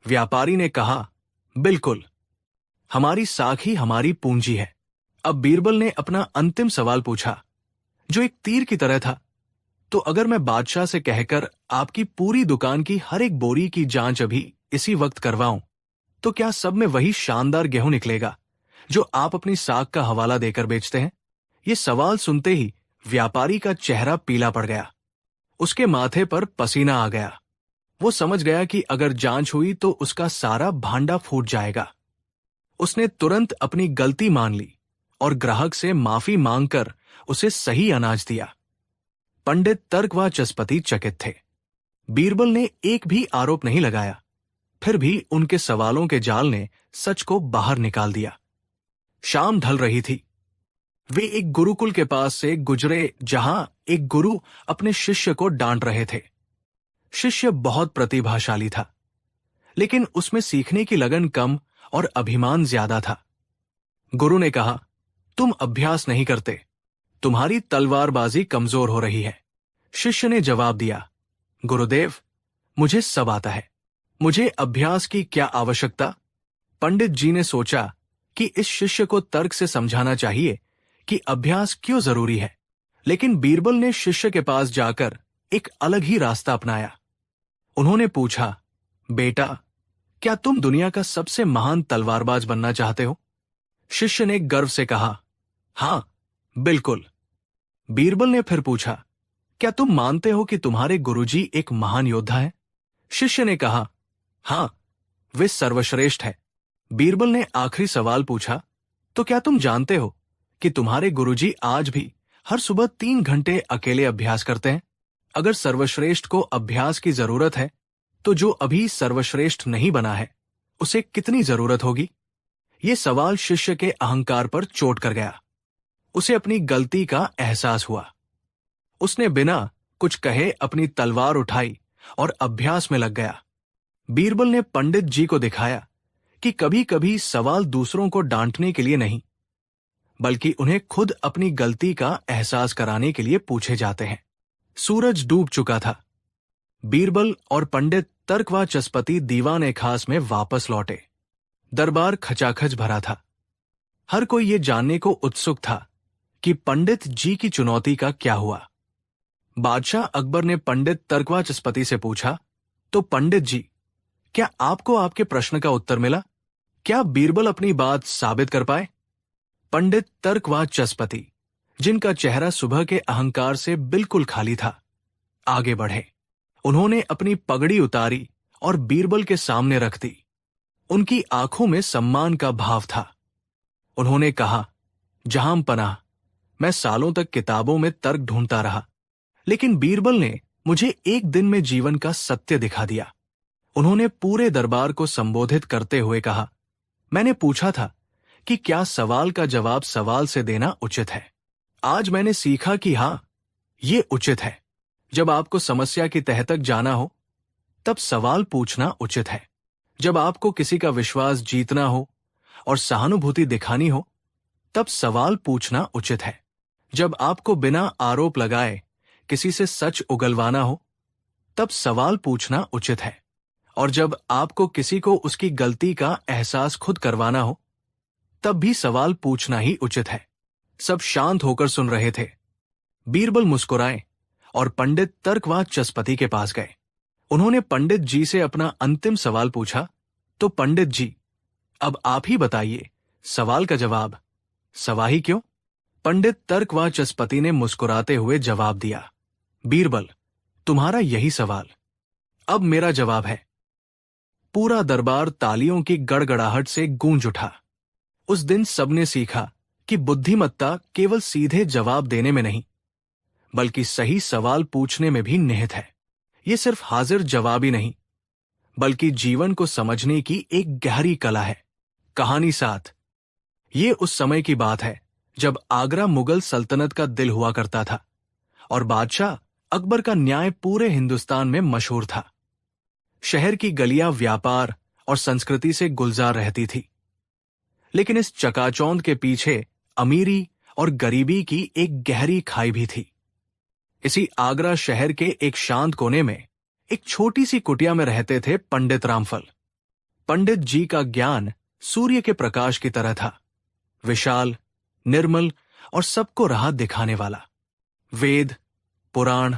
व्यापारी ने कहा, बिल्कुल, हमारी साख ही हमारी पूंजी है। अब बीरबल ने अपना अंतिम सवाल पूछा, जो एक तीर की तरह था, तो अगर मैं बादशाह से कहकर आपकी पूरी दुकान की हर एक बोरी की जांच अभी इसी वक्त करवाऊं, तो क्या सब में वही शानदार गेहूं निकलेगा जो आप अपनी साख का हवाला देकर बेचते हैं? ये सवाल सुनते ही व्यापारी का चेहरा पीला पड़ गया। उसके माथे पर पसीना आ गया। वो समझ गया कि अगर जांच हुई तो उसका सारा भांडा फूट जाएगा। उसने तुरंत अपनी गलती मान ली और ग्राहक से माफी मांगकर उसे सही अनाज दिया। पंडित तर्क व चस्पति चकित थे। बीरबल ने एक भी आरोप नहीं लगाया, फिर भी उनके सवालों के जाल ने सच को बाहर निकाल दिया। शाम ढल रही थी। वे एक गुरुकुल के पास से गुजरे जहां एक गुरु अपने शिष्य को डांट रहे थे। शिष्य बहुत प्रतिभाशाली था, लेकिन उसमें सीखने की लगन कम और अभिमान ज्यादा था। गुरु ने कहा, तुम अभ्यास नहीं करते, तुम्हारी तलवारबाजी कमजोर हो रही है। शिष्य ने जवाब दिया, गुरुदेव, मुझे सब आता है, मुझे अभ्यास की क्या आवश्यकता? पंडित जी ने सोचा कि इस शिष्य को तर्क से समझाना चाहिए कि अभ्यास क्यों जरूरी है, लेकिन बीरबल ने शिष्य के पास जाकर एक अलग ही रास्ता अपनाया। उन्होंने पूछा, बेटा, क्या तुम दुनिया का सबसे महान तलवारबाज बनना चाहते हो? शिष्य ने गर्व से कहा, हां, बिल्कुल। बीरबल ने फिर पूछा, क्या तुम मानते हो कि तुम्हारे गुरुजी एक महान योद्धा है? शिष्य ने कहा, हां, वे सर्वश्रेष्ठ है। बीरबल ने आखिरी सवाल पूछा, तो क्या तुम जानते हो कि तुम्हारे गुरुजी आज भी हर सुबह 3 घंटे अकेले अभ्यास करते हैं? अगर सर्वश्रेष्ठ को अभ्यास की जरूरत है, तो जो अभी सर्वश्रेष्ठ नहीं बना है, उसे कितनी जरूरत होगी? ये सवाल शिष्य के अहंकार पर चोट कर गया। उसे अपनी गलती का एहसास हुआ। उसने बिना कुछ कहे अपनी तलवार उठाई और अभ्यास में लग गया। बीरबल ने पंडित जी को दिखाया कि कभी कभी सवाल दूसरों को डांटने के लिए नहीं, बल्कि उन्हें खुद अपनी गलती का एहसास कराने के लिए पूछे जाते हैं। सूरज डूब चुका था। बीरबल और पंडित तर्क व चस्पति दीवाने खास में वापस लौटे। दरबार खचाखच भरा था। हर कोई ये जानने को उत्सुक था कि पंडित जी की चुनौती का क्या हुआ। बादशाह अकबर ने पंडित तर्क व चस्पति से पूछा, तो पंडित जी, क्या आपको आपके प्रश्न का उत्तर मिला? क्या बीरबल अपनी बात साबित कर पाए? पंडित तर्क व चस्पति, जिनका चेहरा सुबह के अहंकार से बिल्कुल खाली था, आगे बढ़े। उन्होंने अपनी पगड़ी उतारी और बीरबल के सामने रख दी। उनकी आंखों में सम्मान का भाव था। उन्होंने कहा, जहां पनाह, मैं सालों तक किताबों में तर्क ढूंढता रहा, लेकिन बीरबल ने मुझे एक दिन में जीवन का सत्य दिखा दिया। उन्होंने पूरे दरबार को संबोधित करते हुए कहा, मैंने पूछा था कि क्या सवाल का जवाब सवाल से देना उचित है। आज मैंने सीखा कि हां, ये उचित है। जब आपको समस्या की तह तक जाना हो, तब सवाल पूछना उचित है। जब आपको किसी का विश्वास जीतना हो और सहानुभूति दिखानी हो, तब सवाल पूछना उचित है। जब आपको बिना आरोप लगाए किसी से सच उगलवाना हो, तब सवाल पूछना उचित है। और जब आपको किसी को उसकी गलती का एहसास खुद करवाना हो, तब भी सवाल पूछना ही उचित है। सब शांत होकर सुन रहे थे। बीरबल मुस्कुराए और पंडित तर्क व चस्पति के पास गए। उन्होंने पंडित जी से अपना अंतिम सवाल पूछा, तो पंडित जी, अब आप ही बताइए, सवाल का जवाब सवाही क्यों? पंडित तर्क व चस्पति ने मुस्कुराते हुए जवाब दिया, बीरबल, तुम्हारा यही सवाल, अब मेरा जवाब है। पूरा दरबार तालियों की गड़गड़ाहट से गूंज उठा। उस दिन सबने सीखा कि बुद्धिमत्ता केवल सीधे जवाब देने में नहीं, बल्कि सही सवाल पूछने में भी निहित है। ये सिर्फ हाजिर जवाबी नहीं, बल्कि जीवन को समझने की एक गहरी कला है। कहानी 7। ये उस समय की बात है जब आगरा मुगल सल्तनत का दिल हुआ करता था और बादशाह अकबर का न्याय पूरे हिंदुस्तान में मशहूर था। शहर की गलियां व्यापार और संस्कृति से गुलजार रहती थी, लेकिन इस चकाचौंध के पीछे अमीरी और गरीबी की एक गहरी खाई भी थी। इसी आगरा शहर के एक शांत कोने में एक छोटी सी कुटिया में रहते थे पंडित रामफल। पंडित जी का ज्ञान सूर्य के प्रकाश की तरह था, विशाल, निर्मल और सबको राह दिखाने वाला। वेद, पुराण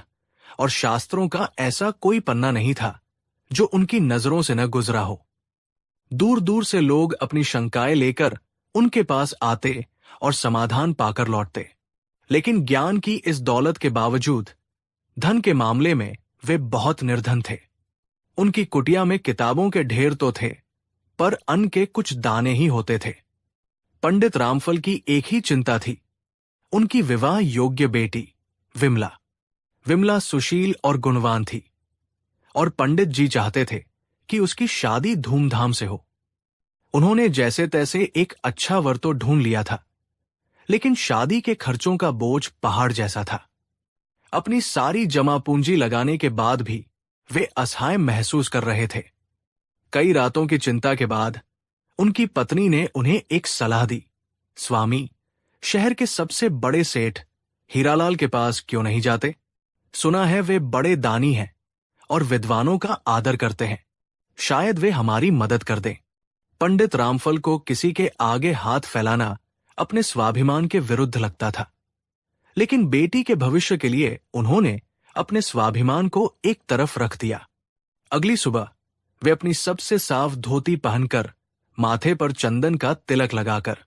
और शास्त्रों का ऐसा कोई पन्ना नहीं था जो उनकी नजरों से न गुजरा हो। दूर दूर से लोग अपनी शंकाएं लेकर उनके पास आते और समाधान पाकर लौटते। लेकिन ज्ञान की इस दौलत के बावजूद धन के मामले में वे बहुत निर्धन थे। उनकी कुटिया में किताबों के ढेर तो थे, पर अन्न के कुछ दाने ही होते थे। पंडित रामफल की एक ही चिंता थी, उनकी विवाह योग्य बेटी विमला। विमला सुशील और गुणवान थी, और पंडित जी चाहते थे कि उसकी शादी धूमधाम से हो। उन्होंने जैसे तैसे एक अच्छा वर तो ढूंढ लिया था, लेकिन शादी के खर्चों का बोझ पहाड़ जैसा था। अपनी सारी जमा पूंजी लगाने के बाद भी वे असहाय महसूस कर रहे थे। कई रातों की चिंता के बाद उनकी पत्नी ने उन्हें एक सलाह दी, स्वामी, शहर के सबसे बड़े सेठ हीरालाल के पास क्यों नहीं जाते? सुना है वे बड़े दानी हैं और विद्वानों का आदर करते हैं, शायद वे हमारी मदद कर दें। पंडित रामफल को किसी के आगे हाथ फैलाना अपने स्वाभिमान के विरुद्ध लगता था, लेकिन बेटी के भविष्य के लिए उन्होंने अपने स्वाभिमान को एक तरफ रख दिया। अगली सुबह वे अपनी सबसे साफ धोती पहनकर, माथे पर चंदन का तिलक लगाकर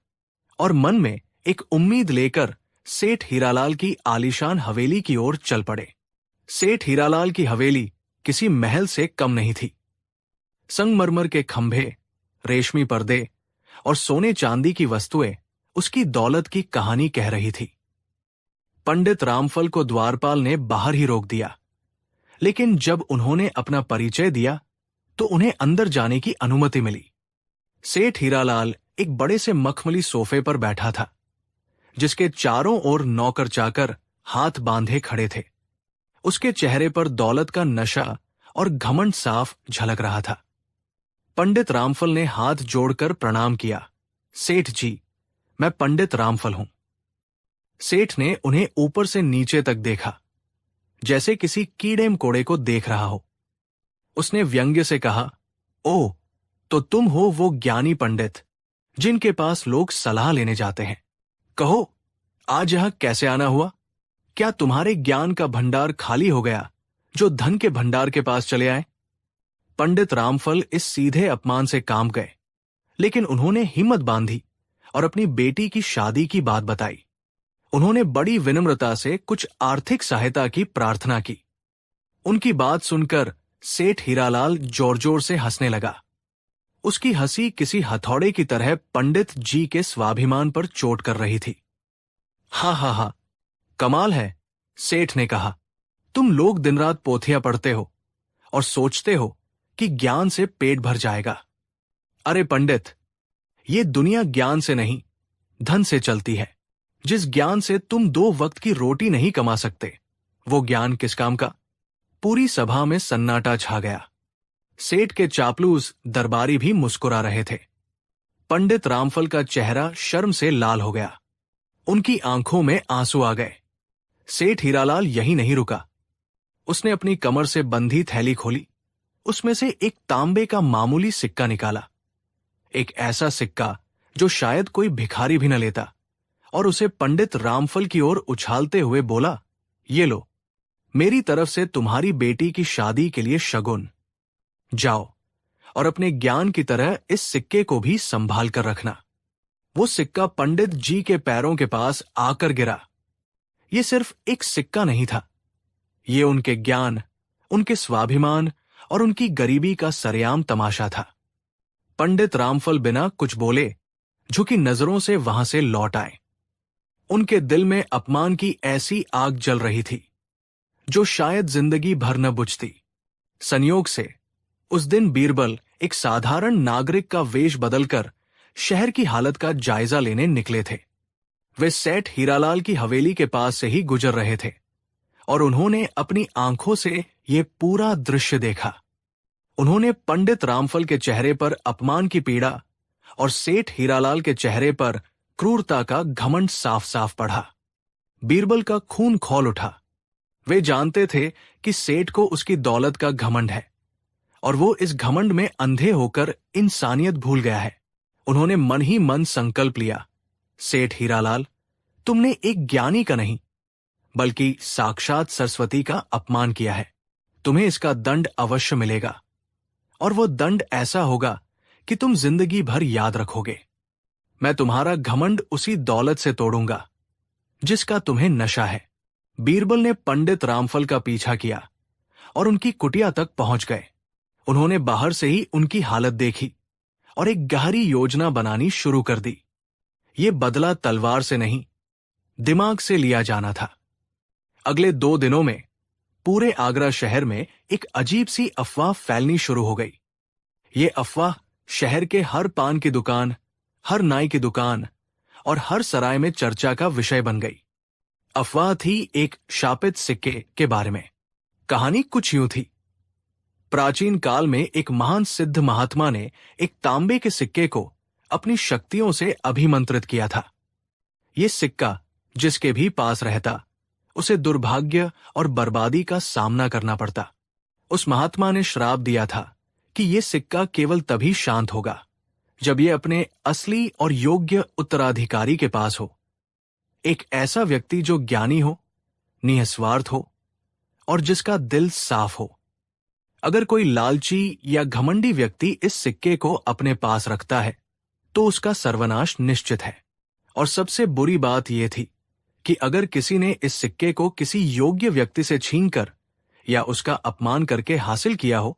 और मन में एक उम्मीद लेकर सेठ हीरालाल की आलीशान हवेली की ओर चल पड़े। सेठ हीरालाल की हवेली किसी महल से कम नहीं थी। संगमरमर के खंभे, रेशमी पर्दे और सोने चांदी की वस्तुएं उसकी दौलत की कहानी कह रही थी। पंडित रामफल को द्वारपाल ने बाहर ही रोक दिया, लेकिन जब उन्होंने अपना परिचय दिया तो उन्हें अंदर जाने की अनुमति मिली। सेठ हीरालाल एक बड़े से मखमली सोफे पर बैठा था, जिसके चारों ओर नौकर चाकर हाथ बांधे खड़े थे। उसके चेहरे पर दौलत का नशा और घमंड साफ झलक रहा था। पंडित रामफल ने हाथ जोड़कर प्रणाम किया। सेठ जी, मैं पंडित रामफल हूं। सेठ ने उन्हें ऊपर से नीचे तक देखा, जैसे किसी कीड़े मकोड़े को देख रहा हो। उसने व्यंग्य से कहा, ओह, तो तुम हो वो ज्ञानी पंडित जिनके पास लोग सलाह लेने जाते हैं। कहो, आज यहां कैसे आना हुआ? क्या तुम्हारे ज्ञान का भंडार खाली हो गया जो धन के भंडार के पास चले आए? पंडित रामफल इस सीधे अपमान से कांप गए, लेकिन उन्होंने हिम्मत बांधी और अपनी बेटी की शादी की बात बताई। उन्होंने बड़ी विनम्रता से कुछ आर्थिक सहायता की प्रार्थना की। उनकी बात सुनकर सेठ हीरालाल जोर जोर से हंसने लगा। उसकी हंसी किसी हथौड़े की तरह पंडित जी के स्वाभिमान पर चोट कर रही थी। हा हा हा, कमाल है, सेठ ने कहा। तुम लोग दिन रात पोथियां पढ़ते हो और सोचते हो कि ज्ञान से पेट भर जाएगा। अरे पंडित, ये दुनिया ज्ञान से नहीं, धन से चलती है। जिस ज्ञान से तुम 2 वक्त की रोटी नहीं कमा सकते, वो ज्ञान किस काम का? पूरी सभा में सन्नाटा छा गया। सेठ के चापलूस दरबारी भी मुस्कुरा रहे थे। पंडित रामफल का चेहरा शर्म से लाल हो गया। उनकी आंखों में आंसू आ गए। सेठ हीरालाल यहीं नहीं रुका। उसने अपनी कमर से बंधी थैली खोली, उसमें से एक तांबे का मामूली सिक्का निकाला, एक ऐसा सिक्का जो शायद कोई भिखारी भी न लेता, और उसे पंडित रामफल की ओर उछालते हुए बोला, ये लो, मेरी तरफ से तुम्हारी बेटी की शादी के लिए शगुन। जाओ और अपने ज्ञान की तरह इस सिक्के को भी संभाल कर रखना। वो सिक्का पंडित जी के पैरों के पास आकर गिरा। ये सिर्फ एक सिक्का नहीं था, ये उनके ज्ञान, उनके स्वाभिमान और उनकी गरीबी का सरेआम तमाशा था। पंडित रामफल बिना कुछ बोले झुकी नजरों से वहां से लौट आए। उनके दिल में अपमान की ऐसी आग जल रही थी जो शायद जिंदगी भर न बुझती। संयोग से उस दिन बीरबल एक साधारण नागरिक का वेश बदलकर शहर की हालत का जायजा लेने निकले थे। वे सेठ हीरालाल की हवेली के पास से ही गुजर रहे थे और उन्होंने अपनी आंखों से यह पूरा दृश्य देखा। उन्होंने पंडित रामफल के चेहरे पर अपमान की पीड़ा और सेठ हीरालाल के चेहरे पर क्रूरता का घमंड साफ साफ पढ़ा। बीरबल का खून खौल उठा। वे जानते थे कि सेठ को उसकी दौलत का घमंड है और वो इस घमंड में अंधे होकर इंसानियत भूल गया है। उन्होंने मन ही मन संकल्प लिया, सेठ हीरालाल, तुमने एक ज्ञानी का नहीं बल्कि साक्षात सरस्वती का अपमान किया है। तुम्हें इसका दंड अवश्य मिलेगा, और वो दंड ऐसा होगा कि तुम जिंदगी भर याद रखोगे। मैं तुम्हारा घमंड उसी दौलत से तोड़ूंगा जिसका तुम्हें नशा है। बीरबल ने पंडित रामफल का पीछा किया और उनकी कुटिया तक पहुंच गए। उन्होंने बाहर से ही उनकी हालत देखी और एक गहरी योजना बनानी शुरू कर दी। ये बदला तलवार से नहीं, दिमाग से लिया जाना था। अगले 2 दिनों में पूरे आगरा शहर में एक अजीब सी अफवाह फैलनी शुरू हो गई। ये अफवाह शहर के हर पान की दुकान, हर नाई की दुकान और हर सराय में चर्चा का विषय बन गई। अफवाह थी एक शापित सिक्के के बारे में। कहानी कुछ यूं थी। प्राचीन काल में एक महान सिद्ध महात्मा ने एक तांबे के सिक्के को अपनी शक्तियों से अभिमंत्रित किया था। ये सिक्का जिसके भी पास रहता, उसे दुर्भाग्य और बर्बादी का सामना करना पड़ता। उस महात्मा ने श्राप दिया था कि यह सिक्का केवल तभी शांत होगा जब यह अपने असली और योग्य उत्तराधिकारी के पास हो। एक ऐसा व्यक्ति जो ज्ञानी हो, निस्वार्थ हो और जिसका दिल साफ हो। अगर कोई लालची या घमंडी व्यक्ति इस सिक्के को अपने पास रखता है तो उसका सर्वनाश निश्चित है। और सबसे बुरी बात यह थी कि अगर किसी ने इस सिक्के को किसी योग्य व्यक्ति से छीनकर या उसका अपमान करके हासिल किया हो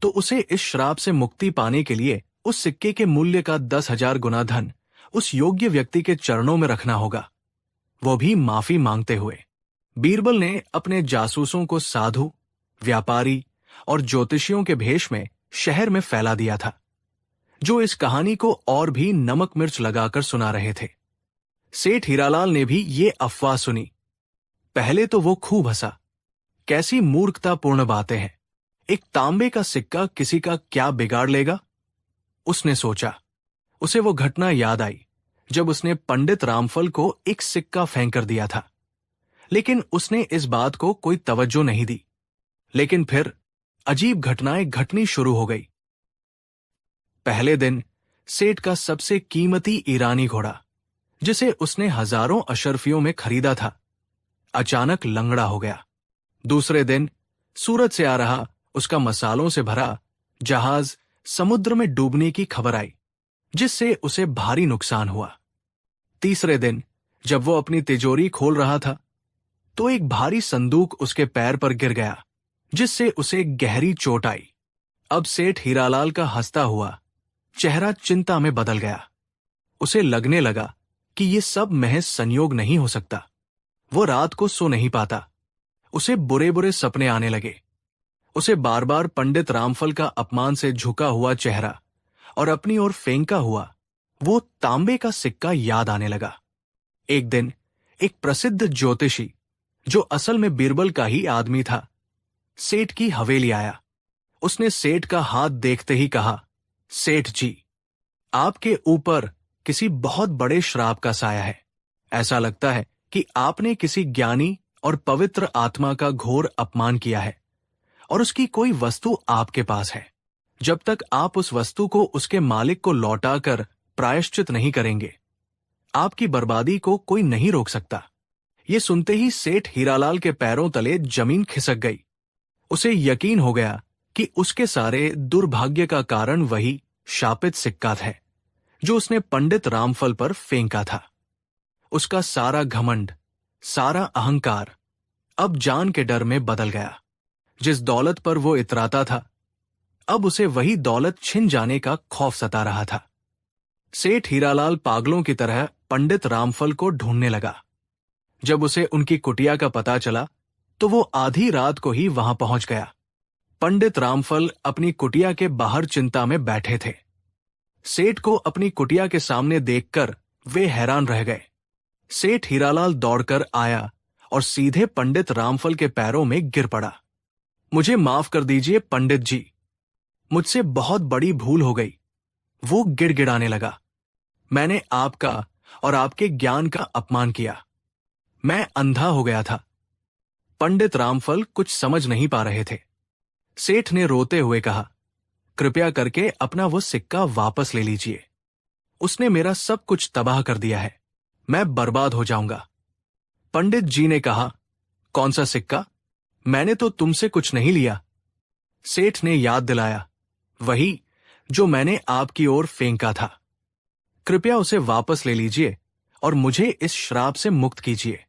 तो उसे इस श्राप से मुक्ति पाने के लिए उस सिक्के के मूल्य का 10,000 गुना धन उस योग्य व्यक्ति के चरणों में रखना होगा, वो भी माफी मांगते हुए। बीरबल ने अपने जासूसों को साधु, व्यापारी और ज्योतिषियों के भेष में शहर में फैला दिया था, जो इस कहानी को और भी नमक मिर्च लगाकर सुना रहे थे। सेठ हीरालाल ने भी ये अफवाह सुनी। पहले तो वो खूब हंसा। कैसी मूर्खतापूर्ण बातें हैं, एक तांबे का सिक्का किसी का क्या बिगाड़ लेगा, उसने सोचा। उसे वो घटना याद आई जब उसने पंडित रामफल को एक सिक्का फेंक कर दिया था, लेकिन उसने इस बात को कोई तवज्जो नहीं दी। लेकिन फिर अजीब घटनाएं घटनी शुरू हो गई। पहले दिन सेठ का सबसे कीमती ईरानी घोड़ा, जिसे उसने हजारों अशर्फियों में खरीदा था, अचानक लंगड़ा हो गया। दूसरे दिन सूरत से आ रहा उसका मसालों से भरा जहाज समुद्र में डूबने की खबर आई, जिससे उसे भारी नुकसान हुआ। तीसरे दिन जब वो अपनी तिजोरी खोल रहा था तो एक भारी संदूक उसके पैर पर गिर गया, जिससे उसे गहरी चोट आई। अब सेठ हीरालाल का हंसता हुआ चेहरा चिंता में बदल गया। उसे लगने लगा कि ये सब महज संयोग नहीं हो सकता। वो रात को सो नहीं पाता। उसे बुरे बुरे सपने आने लगे। उसे बार बार पंडित रामफल का अपमान से झुका हुआ चेहरा और अपनी ओर फेंका हुआ वो तांबे का सिक्का याद आने लगा। एक दिन एक प्रसिद्ध ज्योतिषी, जो असल में बीरबल का ही आदमी था, सेठ की हवेली आया। उसने सेठ का हाथ देखते ही कहा, सेठ जी, आपके ऊपर किसी बहुत बड़े श्राप का साया है। ऐसा लगता है कि आपने किसी ज्ञानी और पवित्र आत्मा का घोर अपमान किया है और उसकी कोई वस्तु आपके पास है। जब तक आप उस वस्तु को उसके मालिक को लौटाकर प्रायश्चित नहीं करेंगे, आपकी बर्बादी को कोई नहीं रोक सकता। ये सुनते ही सेठ हीरालाल के पैरों तले जमीन खिसक गई। उसे यकीन हो गया कि उसके सारे दुर्भाग्य का कारण वही शापित सिक्का है जो उसने पंडित रामफल पर फेंका था। उसका सारा घमंड, सारा अहंकार अब जान के डर में बदल गया। जिस दौलत पर वो इतराता था, अब उसे वही दौलत छिन जाने का खौफ सता रहा था। सेठ हीरालाल पागलों की तरह पंडित रामफल को ढूंढने लगा। जब उसे उनकी कुटिया का पता चला तो वो आधी रात को ही वहां पहुंच गया। पंडित रामफल अपनी कुटिया के बाहर चिंता में बैठे थे। सेठ को अपनी कुटिया के सामने देखकर वे हैरान रह गए। सेठ हीरालाल दौड़कर आया और सीधे पंडित रामफल के पैरों में गिर पड़ा। मुझे माफ कर दीजिए पंडित जी, मुझसे बहुत बड़ी भूल हो गई। वो गिड़गिड़ाने लगा। मैंने आपका और आपके ज्ञान का अपमान किया। मैं अंधा हो गया था। पंडित रामफल कुछ समझ नहीं पा रहे थे। सेठ ने रोते हुए कहा, कृपया करके अपना वो सिक्का वापस ले लीजिए। उसने मेरा सब कुछ तबाह कर दिया है। मैं बर्बाद हो जाऊंगा। पंडित जी ने कहा, कौन सा सिक्का? मैंने तो तुमसे कुछ नहीं लिया। सेठ ने याद दिलाया, वही जो मैंने आपकी ओर फेंका था। कृपया उसे वापस ले लीजिए और मुझे इस श्राप से मुक्त कीजिए।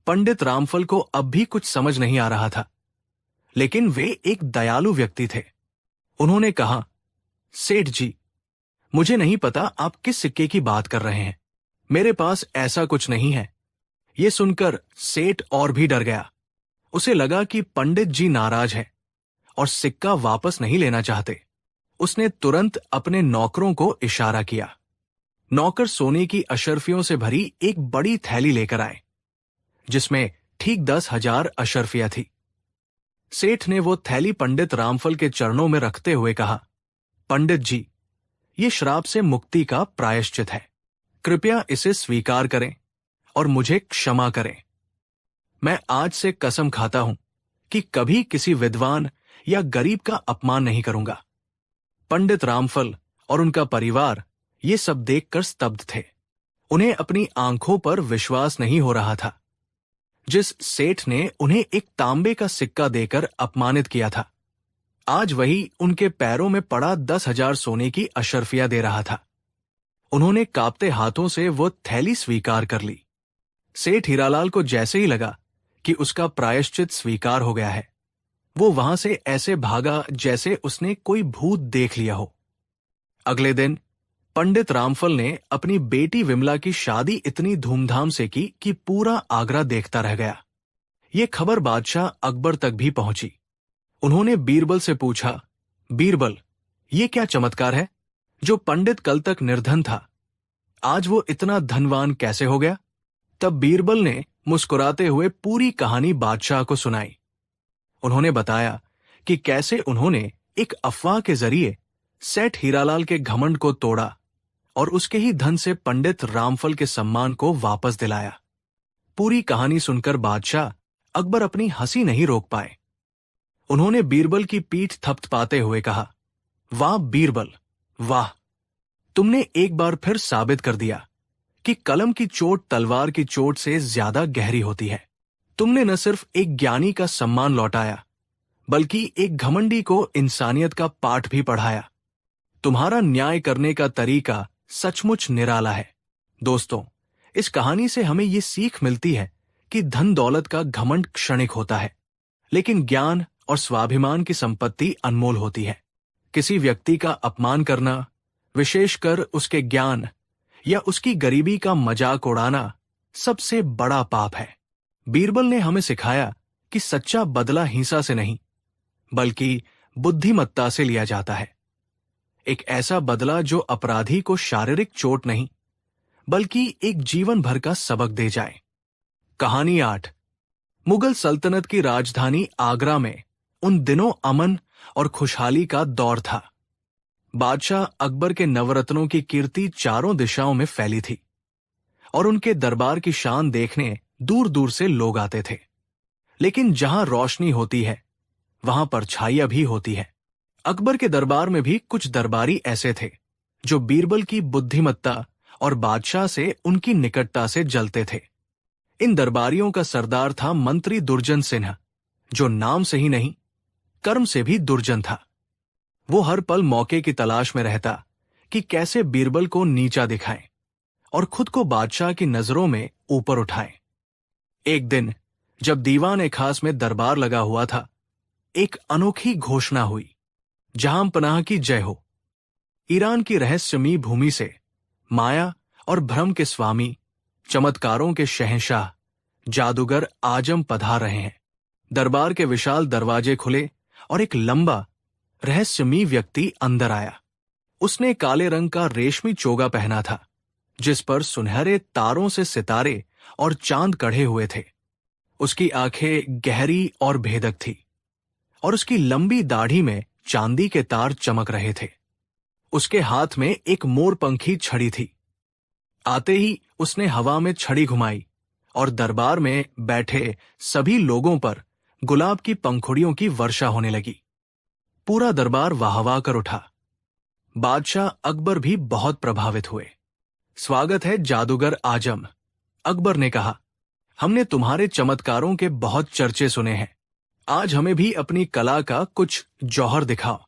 पंडित रामफल को अब भी कुछ समझ नहीं आ रहा था, लेकिन वे एक दयालु व्यक्ति थे। उन्होंने कहा, सेठ जी, मुझे नहीं पता आप किस सिक्के की बात कर रहे हैं। मेरे पास ऐसा कुछ नहीं है। यह सुनकर सेठ और भी डर गया। उसे लगा कि पंडित जी नाराज है और सिक्का वापस नहीं लेना चाहते। उसने तुरंत अपने नौकरों को इशारा किया। नौकर सोने की अशर्फियों से भरी एक बड़ी थैली लेकर आए, जिसमें ठीक 10,000 अशर्फियां थी। सेठ ने वो थैली पंडित रामफल के चरणों में रखते हुए कहा, पंडित जी, ये श्राप से मुक्ति का प्रायश्चित है। कृपया इसे स्वीकार करें और मुझे क्षमा करें। मैं आज से कसम खाता हूं कि कभी किसी विद्वान या गरीब का अपमान नहीं करूंगा। पंडित रामफल और उनका परिवार ये सब देखकर स्तब्ध थे। उन्हें अपनी आंखों पर विश्वास नहीं हो रहा था। जिस सेठ ने उन्हें एक तांबे का सिक्का देकर अपमानित किया था, आज वही उनके पैरों में पड़ा 10,000 सोने की अशर्फियां दे रहा था। उन्होंने कांपते हाथों से वो थैली स्वीकार कर ली। सेठ हीरालाल को जैसे ही लगा कि उसका प्रायश्चित स्वीकार हो गया है, वो वहां से ऐसे भागा जैसे उसने कोई भूत देख लिया हो। अगले दिन पंडित रामफल ने अपनी बेटी विमला की शादी इतनी धूमधाम से की कि पूरा आगरा देखता रह गया। ये खबर बादशाह अकबर तक भी पहुंची। उन्होंने बीरबल से पूछा, बीरबल, ये क्या चमत्कार है? जो पंडित कल तक निर्धन था, आज वो इतना धनवान कैसे हो गया? तब बीरबल ने मुस्कुराते हुए पूरी कहानी बादशाह को सुनाई। उन्होंने बताया कि कैसे उन्होंने एक अफवाह के जरिए सेठ हीरालाल के घमंड को तोड़ा और उसके ही धन से पंडित रामफल के सम्मान को वापस दिलाया। पूरी कहानी सुनकर बादशाह अकबर अपनी हंसी नहीं रोक पाए। उन्होंने बीरबल की पीठ थपथपाते हुए कहा, वाह बीरबल, वाह! तुमने एक बार फिर साबित कर दिया कि कलम की चोट तलवार की चोट से ज्यादा गहरी होती है। तुमने न सिर्फ एक ज्ञानी का सम्मान लौटाया, बल्कि एक घमंडी को इंसानियत का पाठ भी पढ़ाया। तुम्हारा न्याय करने का तरीका सचमुच निराला है। दोस्तों, इस कहानी से हमें ये सीख मिलती है कि धन दौलत का घमंड क्षणिक होता है, लेकिन ज्ञान और स्वाभिमान की संपत्ति अनमोल होती है। किसी व्यक्ति का अपमान करना, विशेषकर उसके ज्ञान या उसकी गरीबी का मजाक उड़ाना, सबसे बड़ा पाप है। बीरबल ने हमें सिखाया कि सच्चा बदला हिंसा से नहीं, बल्कि बुद्धिमत्ता से लिया जाता है। एक ऐसा बदला जो अपराधी को शारीरिक चोट नहीं, बल्कि एक जीवन भर का सबक दे जाए। कहानी 8। मुगल सल्तनत की राजधानी आगरा में उन दिनों अमन और खुशहाली का दौर था। बादशाह अकबर के नवरत्नों की कीर्ति चारों दिशाओं में फैली थी और उनके दरबार की शान देखने दूर दूर से लोग आते थे। लेकिन जहां रोशनी होती है, वहां परछाइयां भी होती है। अकबर के दरबार में भी कुछ दरबारी ऐसे थे जो बीरबल की बुद्धिमत्ता और बादशाह से उनकी निकटता से जलते थे। इन दरबारियों का सरदार था मंत्री दुर्जन सिन्हा, जो नाम से ही नहीं, कर्म से भी दुर्जन था। वो हर पल मौके की तलाश में रहता कि कैसे बीरबल को नीचा दिखाएं और खुद को बादशाह की नजरों में ऊपर उठाएं। एक दिन जब दीवान खास में दरबार लगा हुआ था, एक अनोखी घोषणा हुई, जहां पनाह की जय हो। ईरान की रहस्यमयी भूमि से माया और भ्रम के स्वामी, चमत्कारों के शहंशाह, जादूगर आजम पधार रहे हैं। दरबार के विशाल दरवाजे खुले और एक लंबा रहस्यमयी व्यक्ति अंदर आया। उसने काले रंग का रेशमी चोगा पहना था, जिस पर सुनहरे तारों से सितारे और चांद कढ़े हुए थे। उसकी आंखें गहरी और भेदक थी और उसकी लंबी दाढ़ी में चांदी के तार चमक रहे थे। उसके हाथ में एक मोरपंखी छड़ी थी। आते ही उसने हवा में छड़ी घुमाई और दरबार में बैठे सभी लोगों पर गुलाब की पंखुड़ियों की वर्षा होने लगी। पूरा दरबार वाहवा कर उठा। बादशाह अकबर भी बहुत प्रभावित हुए। स्वागत है जादूगर आजम, अकबर ने कहा। हमने तुम्हारे चमत्कारों के बहुत चर्चे सुने हैं। आज हमें भी अपनी कला का कुछ जौहर दिखाओ।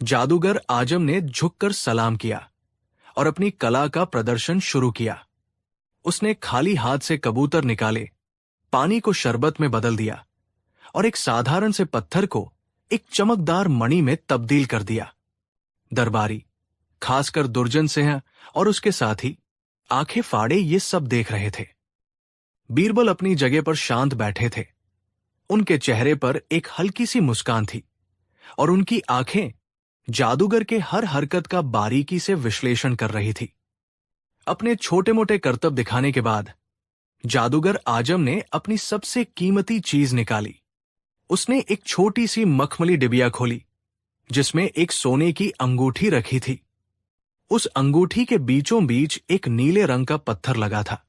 जादूगर आजम ने झुककर सलाम किया और अपनी कला का प्रदर्शन शुरू किया। उसने खाली हाथ से कबूतर निकाले, पानी को शरबत में बदल दिया और एक साधारण से पत्थर को एक चमकदार मणि में तब्दील कर दिया। दरबारी, खासकर दुर्जन सिंह और उसके साथी, आंखें फाड़े ये सब देख रहे थे। बीरबल अपनी जगह पर शांत बैठे थे। उनके चेहरे पर एक हल्की सी मुस्कान थी और उनकी आंखें जादूगर के हर हरकत का बारीकी से विश्लेषण कर रही थी। अपने छोटे मोटे करतब दिखाने के बाद जादूगर आजम ने अपनी सबसे कीमती चीज निकाली। उसने एक छोटी सी मखमली डिबिया खोली जिसमें एक सोने की अंगूठी रखी थी। उस अंगूठी के बीचों बीच एक नीले रंग का पत्थर लगा था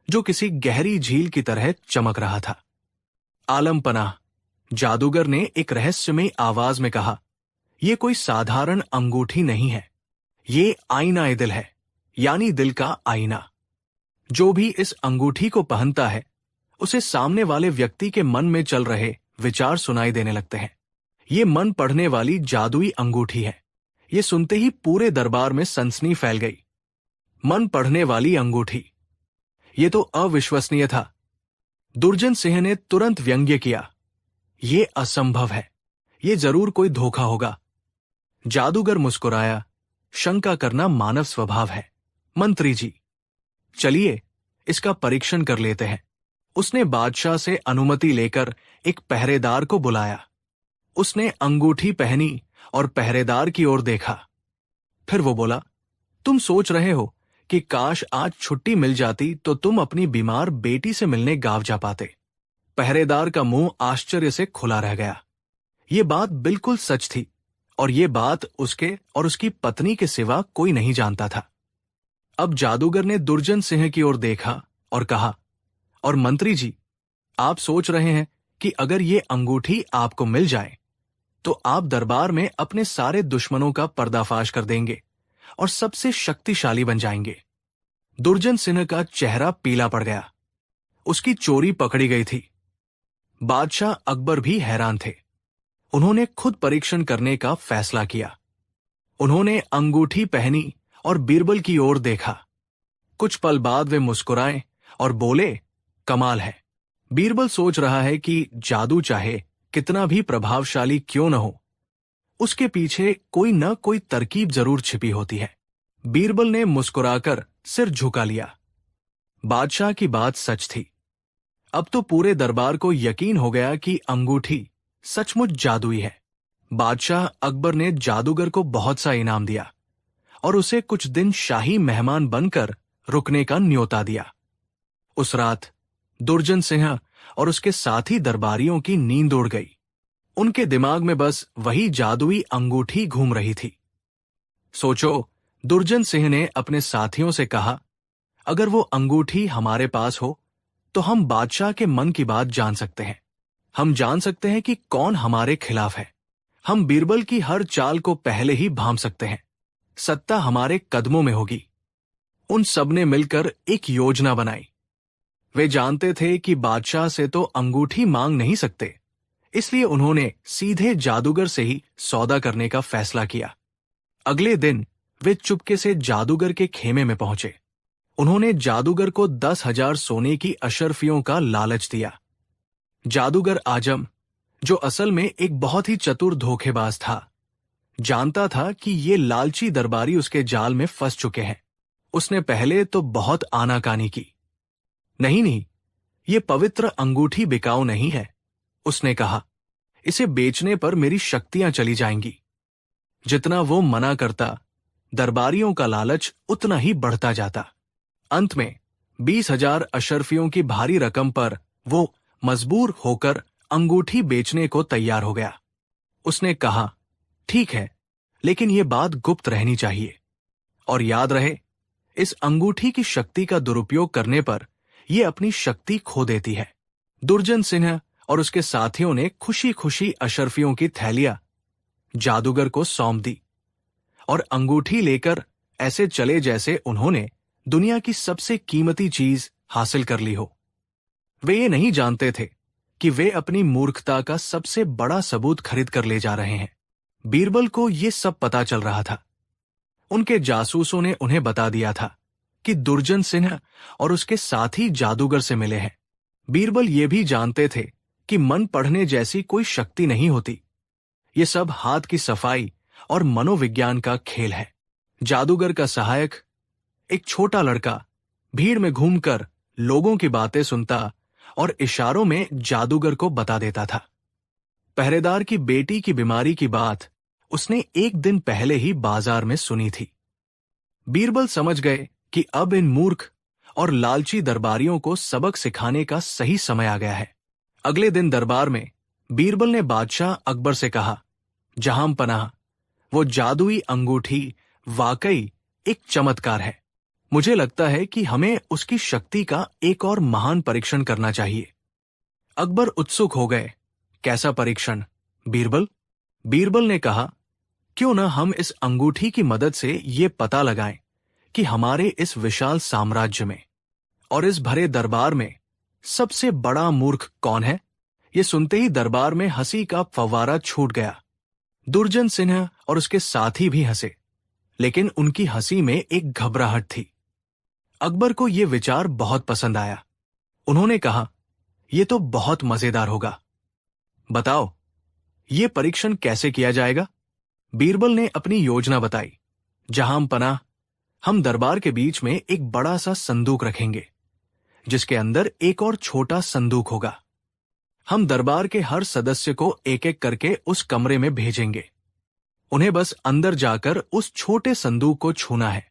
जो किसी गहरी झील की तरह चमक रहा था। आलम पनाह, जादूगर ने एक रहस्यमयी आवाज में कहा, यह कोई साधारण अंगूठी नहीं है, ये आईना दिल है, यानी दिल का आईना। जो भी इस अंगूठी को पहनता है उसे सामने वाले व्यक्ति के मन में चल रहे विचार सुनाई देने लगते हैं। ये मन पढ़ने वाली जादुई अंगूठी है। ये सुनते ही पूरे दरबार में सनसनी फैल गई। मन पढ़ने वाली अंगूठी, ये तो अविश्वसनीय था। दुर्जन सिंह ने तुरंत व्यंग्य किया, ये असंभव है, ये जरूर कोई धोखा होगा। जादूगर मुस्कुराया, शंका करना मानव स्वभाव है। मंत्री जी, चलिए इसका परीक्षण कर लेते हैं। उसने बादशाह से अनुमति लेकर एक पहरेदार को बुलाया। उसने अंगूठी पहनी और पहरेदार की ओर देखा। फिर वो बोला, तुम सोच रहे हो कि काश आज छुट्टी मिल जाती तो तुम अपनी बीमार बेटी से मिलने गांव जा पाते। पहरेदार का मुंह आश्चर्य से खुला रह गया। ये बात बिल्कुल सच थी और ये बात उसके और उसकी पत्नी के सिवा कोई नहीं जानता था। अब जादूगर ने दुर्जन सिंह की ओर देखा और कहा, और मंत्री जी, आप सोच रहे हैं कि अगर ये अंगूठी आपको मिल जाए तो आप दरबार में अपने सारे दुश्मनों का पर्दाफाश कर देंगे और सबसे शक्तिशाली बन जाएंगे। दुर्जन सिंह का चेहरा पीला पड़ गया। उसकी चोरी पकड़ी गई थी। बादशाह अकबर भी हैरान थे। उन्होंने खुद परीक्षण करने का फैसला किया। उन्होंने अंगूठी पहनी और बीरबल की ओर देखा। कुछ पल बाद वे मुस्कुराए और बोले, कमाल है। बीरबल सोच रहा है कि जादू चाहे कितना भी प्रभावशाली क्यों न हो, उसके पीछे कोई न कोई तरकीब जरूर छिपी होती है। बीरबल ने मुस्कुराकर सिर झुका लिया। बादशाह की बात सच थी। अब तो पूरे दरबार को यकीन हो गया कि अंगूठी सचमुच जादुई है। बादशाह अकबर ने जादूगर को बहुत सा इनाम दिया और उसे कुछ दिन शाही मेहमान बनकर रुकने का न्योता दिया। उस रात दुर्जन सिंह और उसके साथी दरबारियों की नींद उड़ गई। उनके दिमाग में बस वही जादुई अंगूठी घूम रही थी। सोचो, दुर्जन सिंह ने अपने साथियों से कहा, अगर वो अंगूठी हमारे पास हो तो हम बादशाह के मन की बात जान सकते हैं। हम जान सकते हैं कि कौन हमारे खिलाफ है। हम बीरबल की हर चाल को पहले ही भांप सकते हैं। सत्ता हमारे कदमों में होगी। उन सब ने मिलकर एक योजना बनाई। वे जानते थे कि बादशाह से तो अंगूठी मांग नहीं सकते, इसलिए उन्होंने सीधे जादूगर से ही सौदा करने का फैसला किया। अगले दिन वे चुपके से जादूगर के खेमे में पहुंचे। उन्होंने जादूगर को 10,000 सोने की अशर्फियों का लालच दिया। जादूगर आजम, जो असल में एक बहुत ही चतुर धोखेबाज था, जानता था कि ये लालची दरबारी उसके जाल में फंस चुके हैं। उसने पहले तो बहुत आनाकानी की। नहीं, ये पवित्र अंगूठी बिकाऊ नहीं है, उसने कहा। इसे बेचने पर मेरी शक्तियां चली जाएंगी। जितना वो मना करता, दरबारियों का लालच उतना ही बढ़ता जाता। अंत में 20,000 अशर्फियों की भारी रकम पर वो मजबूर होकर अंगूठी बेचने को तैयार हो गया। उसने कहा, ठीक है, लेकिन ये बात गुप्त रहनी चाहिए। और याद रहे, इस अंगूठी की शक्ति का दुरुपयोग करने पर यह अपनी शक्ति खो देती है। दुर्जन सिंह और उसके साथियों ने खुशी खुशी अशर्फियों की थैलियां जादूगर को सौंप दी और अंगूठी लेकर ऐसे चले जैसे उन्होंने दुनिया की सबसे कीमती चीज हासिल कर ली हो। वे ये नहीं जानते थे कि वे अपनी मूर्खता का सबसे बड़ा सबूत खरीद कर ले जा रहे हैं। बीरबल को ये सब पता चल रहा था। उनके जासूसों ने उन्हें बता दिया था कि दुर्जन सिंह और उसके साथी जादूगर से मिले हैं। बीरबल ये भी जानते थे कि मन पढ़ने जैसी कोई शक्ति नहीं होती। ये सब हाथ की सफाई और मनोविज्ञान का खेल है। जादूगर का सहायक, एक छोटा लड़का, भीड़ में घूमकर लोगों की बातें सुनता और इशारों में जादूगर को बता देता था। पहरेदार की बेटी की बीमारी की बात उसने एक दिन पहले ही बाजार में सुनी थी। बीरबल समझ गए कि अब इन मूर्ख और लालची दरबारियों को सबक सिखाने का सही समय आ गया है। अगले दिन दरबार में बीरबल ने बादशाह अकबर से कहा, जहां पनाह, वो जादुई अंगूठी वाकई एक चमत्कार है। मुझे लगता है कि हमें उसकी शक्ति का एक और महान परीक्षण करना चाहिए। अकबर उत्सुक हो गए। कैसा परीक्षण बीरबल? बीरबल ने कहा, क्यों न हम इस अंगूठी की मदद से ये पता लगाएं कि हमारे इस विशाल साम्राज्य में और इस भरे दरबार में सबसे बड़ा मूर्ख कौन है? ये सुनते ही दरबार में हंसी का फव्वारा छूट गया। दुर्जन सिंह और उसके साथी भी हंसे, लेकिन उनकी हंसी में एक घबराहट थी। अकबर को यह विचार बहुत पसंद आया। उन्होंने कहा, यह तो बहुत मजेदार होगा। बताओ, ये परीक्षण कैसे किया जाएगा? बीरबल ने अपनी योजना बताई। जहां पनाह, हम दरबार के बीच में एक बड़ा सा संदूक रखेंगे, जिसके अंदर एक और छोटा संदूक होगा। हम दरबार के हर सदस्य को एक एक करके उस कमरे में भेजेंगे। उन्हें बस अंदर जाकर उस छोटे संदूक को छूना है।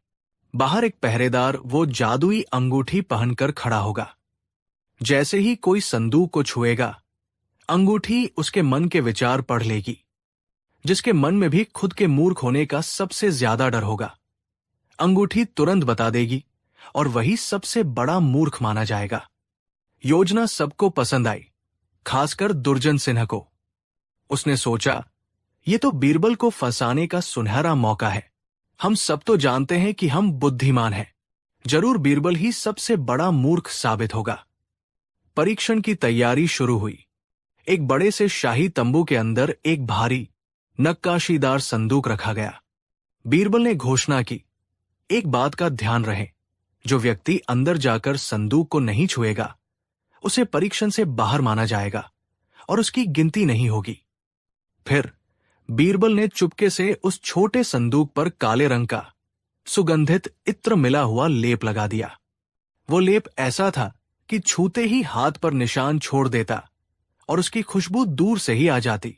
बाहर एक पहरेदार वो जादुई अंगूठी पहनकर खड़ा होगा। जैसे ही कोई संदूक को छुएगा, अंगूठी उसके मन के विचार पढ़ लेगी, जिसके मन में भी खुद के मूर्ख होने का सबसे ज्यादा डर होगा। अंगूठी तुरंत बता देगी और वही सबसे बड़ा मूर्ख माना जाएगा। योजना सबको पसंद आई, खासकर दुर्जन सिन्हा को। उसने सोचा, ये तो बीरबल को फंसाने का सुनहरा मौका है। हम सब तो जानते हैं कि हम बुद्धिमान हैं। जरूर बीरबल ही सबसे बड़ा मूर्ख साबित होगा। परीक्षण की तैयारी शुरू हुई। एक बड़े से शाही तंबू के अंदर एक भारी नक्काशीदार संदूक रखा गया। बीरबल ने घोषणा की, एक बात का ध्यान रहे, जो व्यक्ति अंदर जाकर संदूक को नहीं छुएगा, उसे परीक्षण से बाहर माना जाएगा और उसकी गिनती नहीं होगी। फिर बीरबल ने चुपके से उस छोटे संदूक पर काले रंग का सुगंधित इत्र मिला हुआ लेप लगा दिया। वो लेप ऐसा था कि छूते ही हाथ पर निशान छोड़ देता और उसकी खुशबू दूर से ही आ जाती।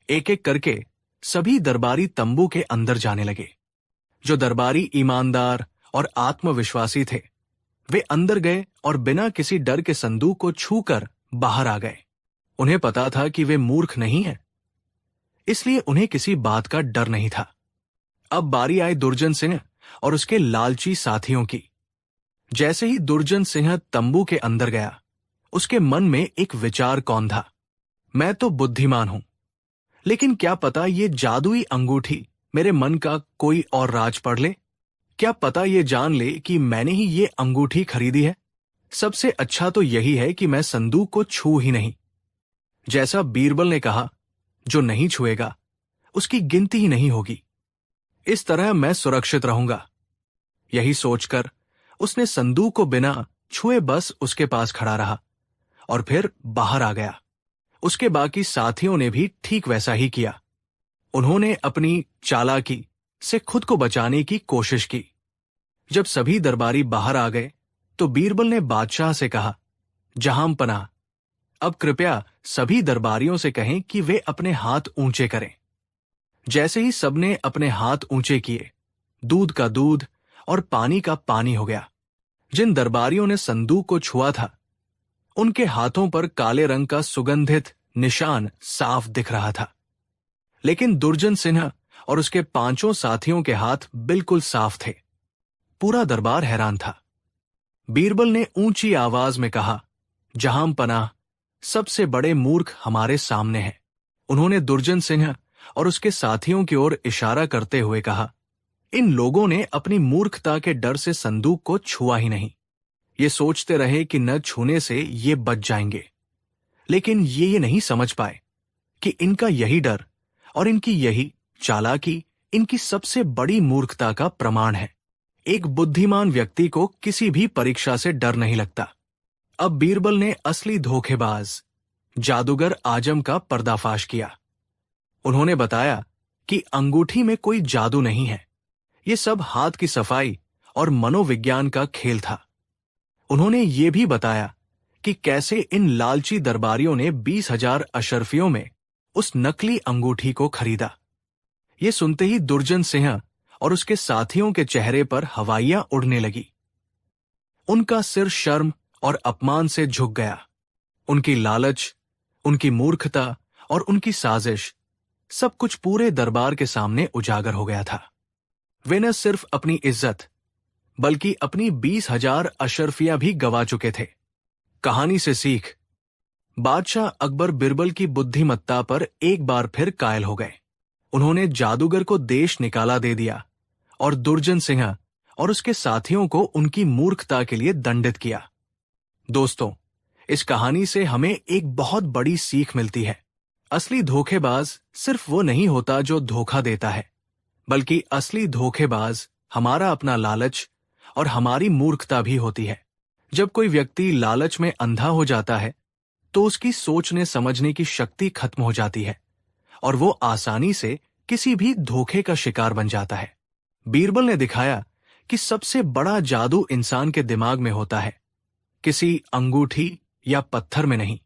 एक एक करके सभी दरबारी तंबू के अंदर जाने लगे। जो दरबारी ईमानदार और आत्मविश्वासी थे, वे अंदर गए और बिना किसी डर के संदूक को छूकर बाहर आ गए। उन्हें पता था कि वे मूर्ख नहीं हैं, इसलिए उन्हें किसी बात का डर नहीं था। अब बारी आई दुर्जन सिंह और उसके लालची साथियों की। जैसे ही दुर्जन सिंह तंबू के अंदर गया, उसके मन में एक विचार कौन था, मैं तो बुद्धिमान हूं, लेकिन क्या पता ये जादुई अंगूठी मेरे मन का कोई और राज पढ़ ले। क्या पता ये जान ले कि मैंने ही ये अंगूठी खरीदी है। सबसे अच्छा तो यही है कि मैं संदूक को छू ही नहीं। जैसा बीरबल ने कहा, जो नहीं छुएगा उसकी गिनती ही नहीं होगी। इस तरह मैं सुरक्षित रहूंगा। यही सोचकर उसने संदूक को बिना छुए बस उसके पास खड़ा रहा और फिर बाहर आ गया। उसके बाकी साथियों ने भी ठीक वैसा ही किया। उन्होंने अपनी चालाकी से खुद को बचाने की कोशिश की। जब सभी दरबारी बाहर आ गए तो बीरबल ने बादशाह से कहा, जहां पनाह, अब कृपया सभी दरबारियों से कहें कि वे अपने हाथ ऊंचे करें। जैसे ही सबने अपने हाथ ऊंचे किए, दूध का दूध और पानी का पानी हो गया। जिन दरबारियों ने संदूक को छुआ था, उनके हाथों पर काले रंग का सुगंधित निशान साफ दिख रहा था, लेकिन दुर्जन सिन्हा और उसके पांचों साथियों के हाथ बिल्कुल साफ थे। पूरा दरबार हैरान था। बीरबल ने ऊंची आवाज में कहा, जहां पनाह, सबसे बड़े मूर्ख हमारे सामने हैं। उन्होंने दुर्जन सिंह और उसके साथियों की ओर इशारा करते हुए कहा, इन लोगों ने अपनी मूर्खता के डर से संदूक को छुआ ही नहीं। ये सोचते रहे कि न छूने से ये बच जाएंगे, लेकिन ये नहीं समझ पाए कि इनका यही डर और इनकी यही चालाकी इनकी सबसे बड़ी मूर्खता का प्रमाण है। एक बुद्धिमान व्यक्ति को किसी भी परीक्षा से डर नहीं लगता। अब बीरबल ने असली धोखेबाज जादूगर आजम का पर्दाफाश किया। उन्होंने बताया कि अंगूठी में कोई जादू नहीं है, ये सब हाथ की सफाई और मनोविज्ञान का खेल था। उन्होंने ये भी बताया कि कैसे इन लालची दरबारियों ने 20,000 अशर्फियों में उस नकली अंगूठी को खरीदा। ये सुनते ही दुर्जन सिंह और उसके साथियों के चेहरे पर हवाइयां उड़ने लगी। उनका सिर शर्म और अपमान से झुक गया। उनकी लालच, उनकी मूर्खता और उनकी साजिश सब कुछ पूरे दरबार के सामने उजागर हो गया था। वे न सिर्फ अपनी इज्जत बल्कि अपनी 20,000 अशर्फियां भी गवा चुके थे। कहानी से सीख, बादशाह अकबर बीरबल की बुद्धिमत्ता पर एक बार फिर कायल हो गए। उन्होंने जादूगर को देश निकाला दे दिया और दुर्जन सिंह और उसके साथियों को उनकी मूर्खता के लिए दंडित किया। दोस्तों, इस कहानी से हमें एक बहुत बड़ी सीख मिलती है। असली धोखेबाज सिर्फ वो नहीं होता जो धोखा देता है, बल्कि असली धोखेबाज हमारा अपना लालच और हमारी मूर्खता भी होती है। जब कोई व्यक्ति लालच में अंधा हो जाता है तो उसकी सोचने समझने की शक्ति खत्म हो जाती है और वो आसानी से किसी भी धोखे का शिकार बन जाता है। बीरबल ने दिखाया कि सबसे बड़ा जादू इंसान के दिमाग में होता है, किसी अंगूठी या पत्थर में नहीं।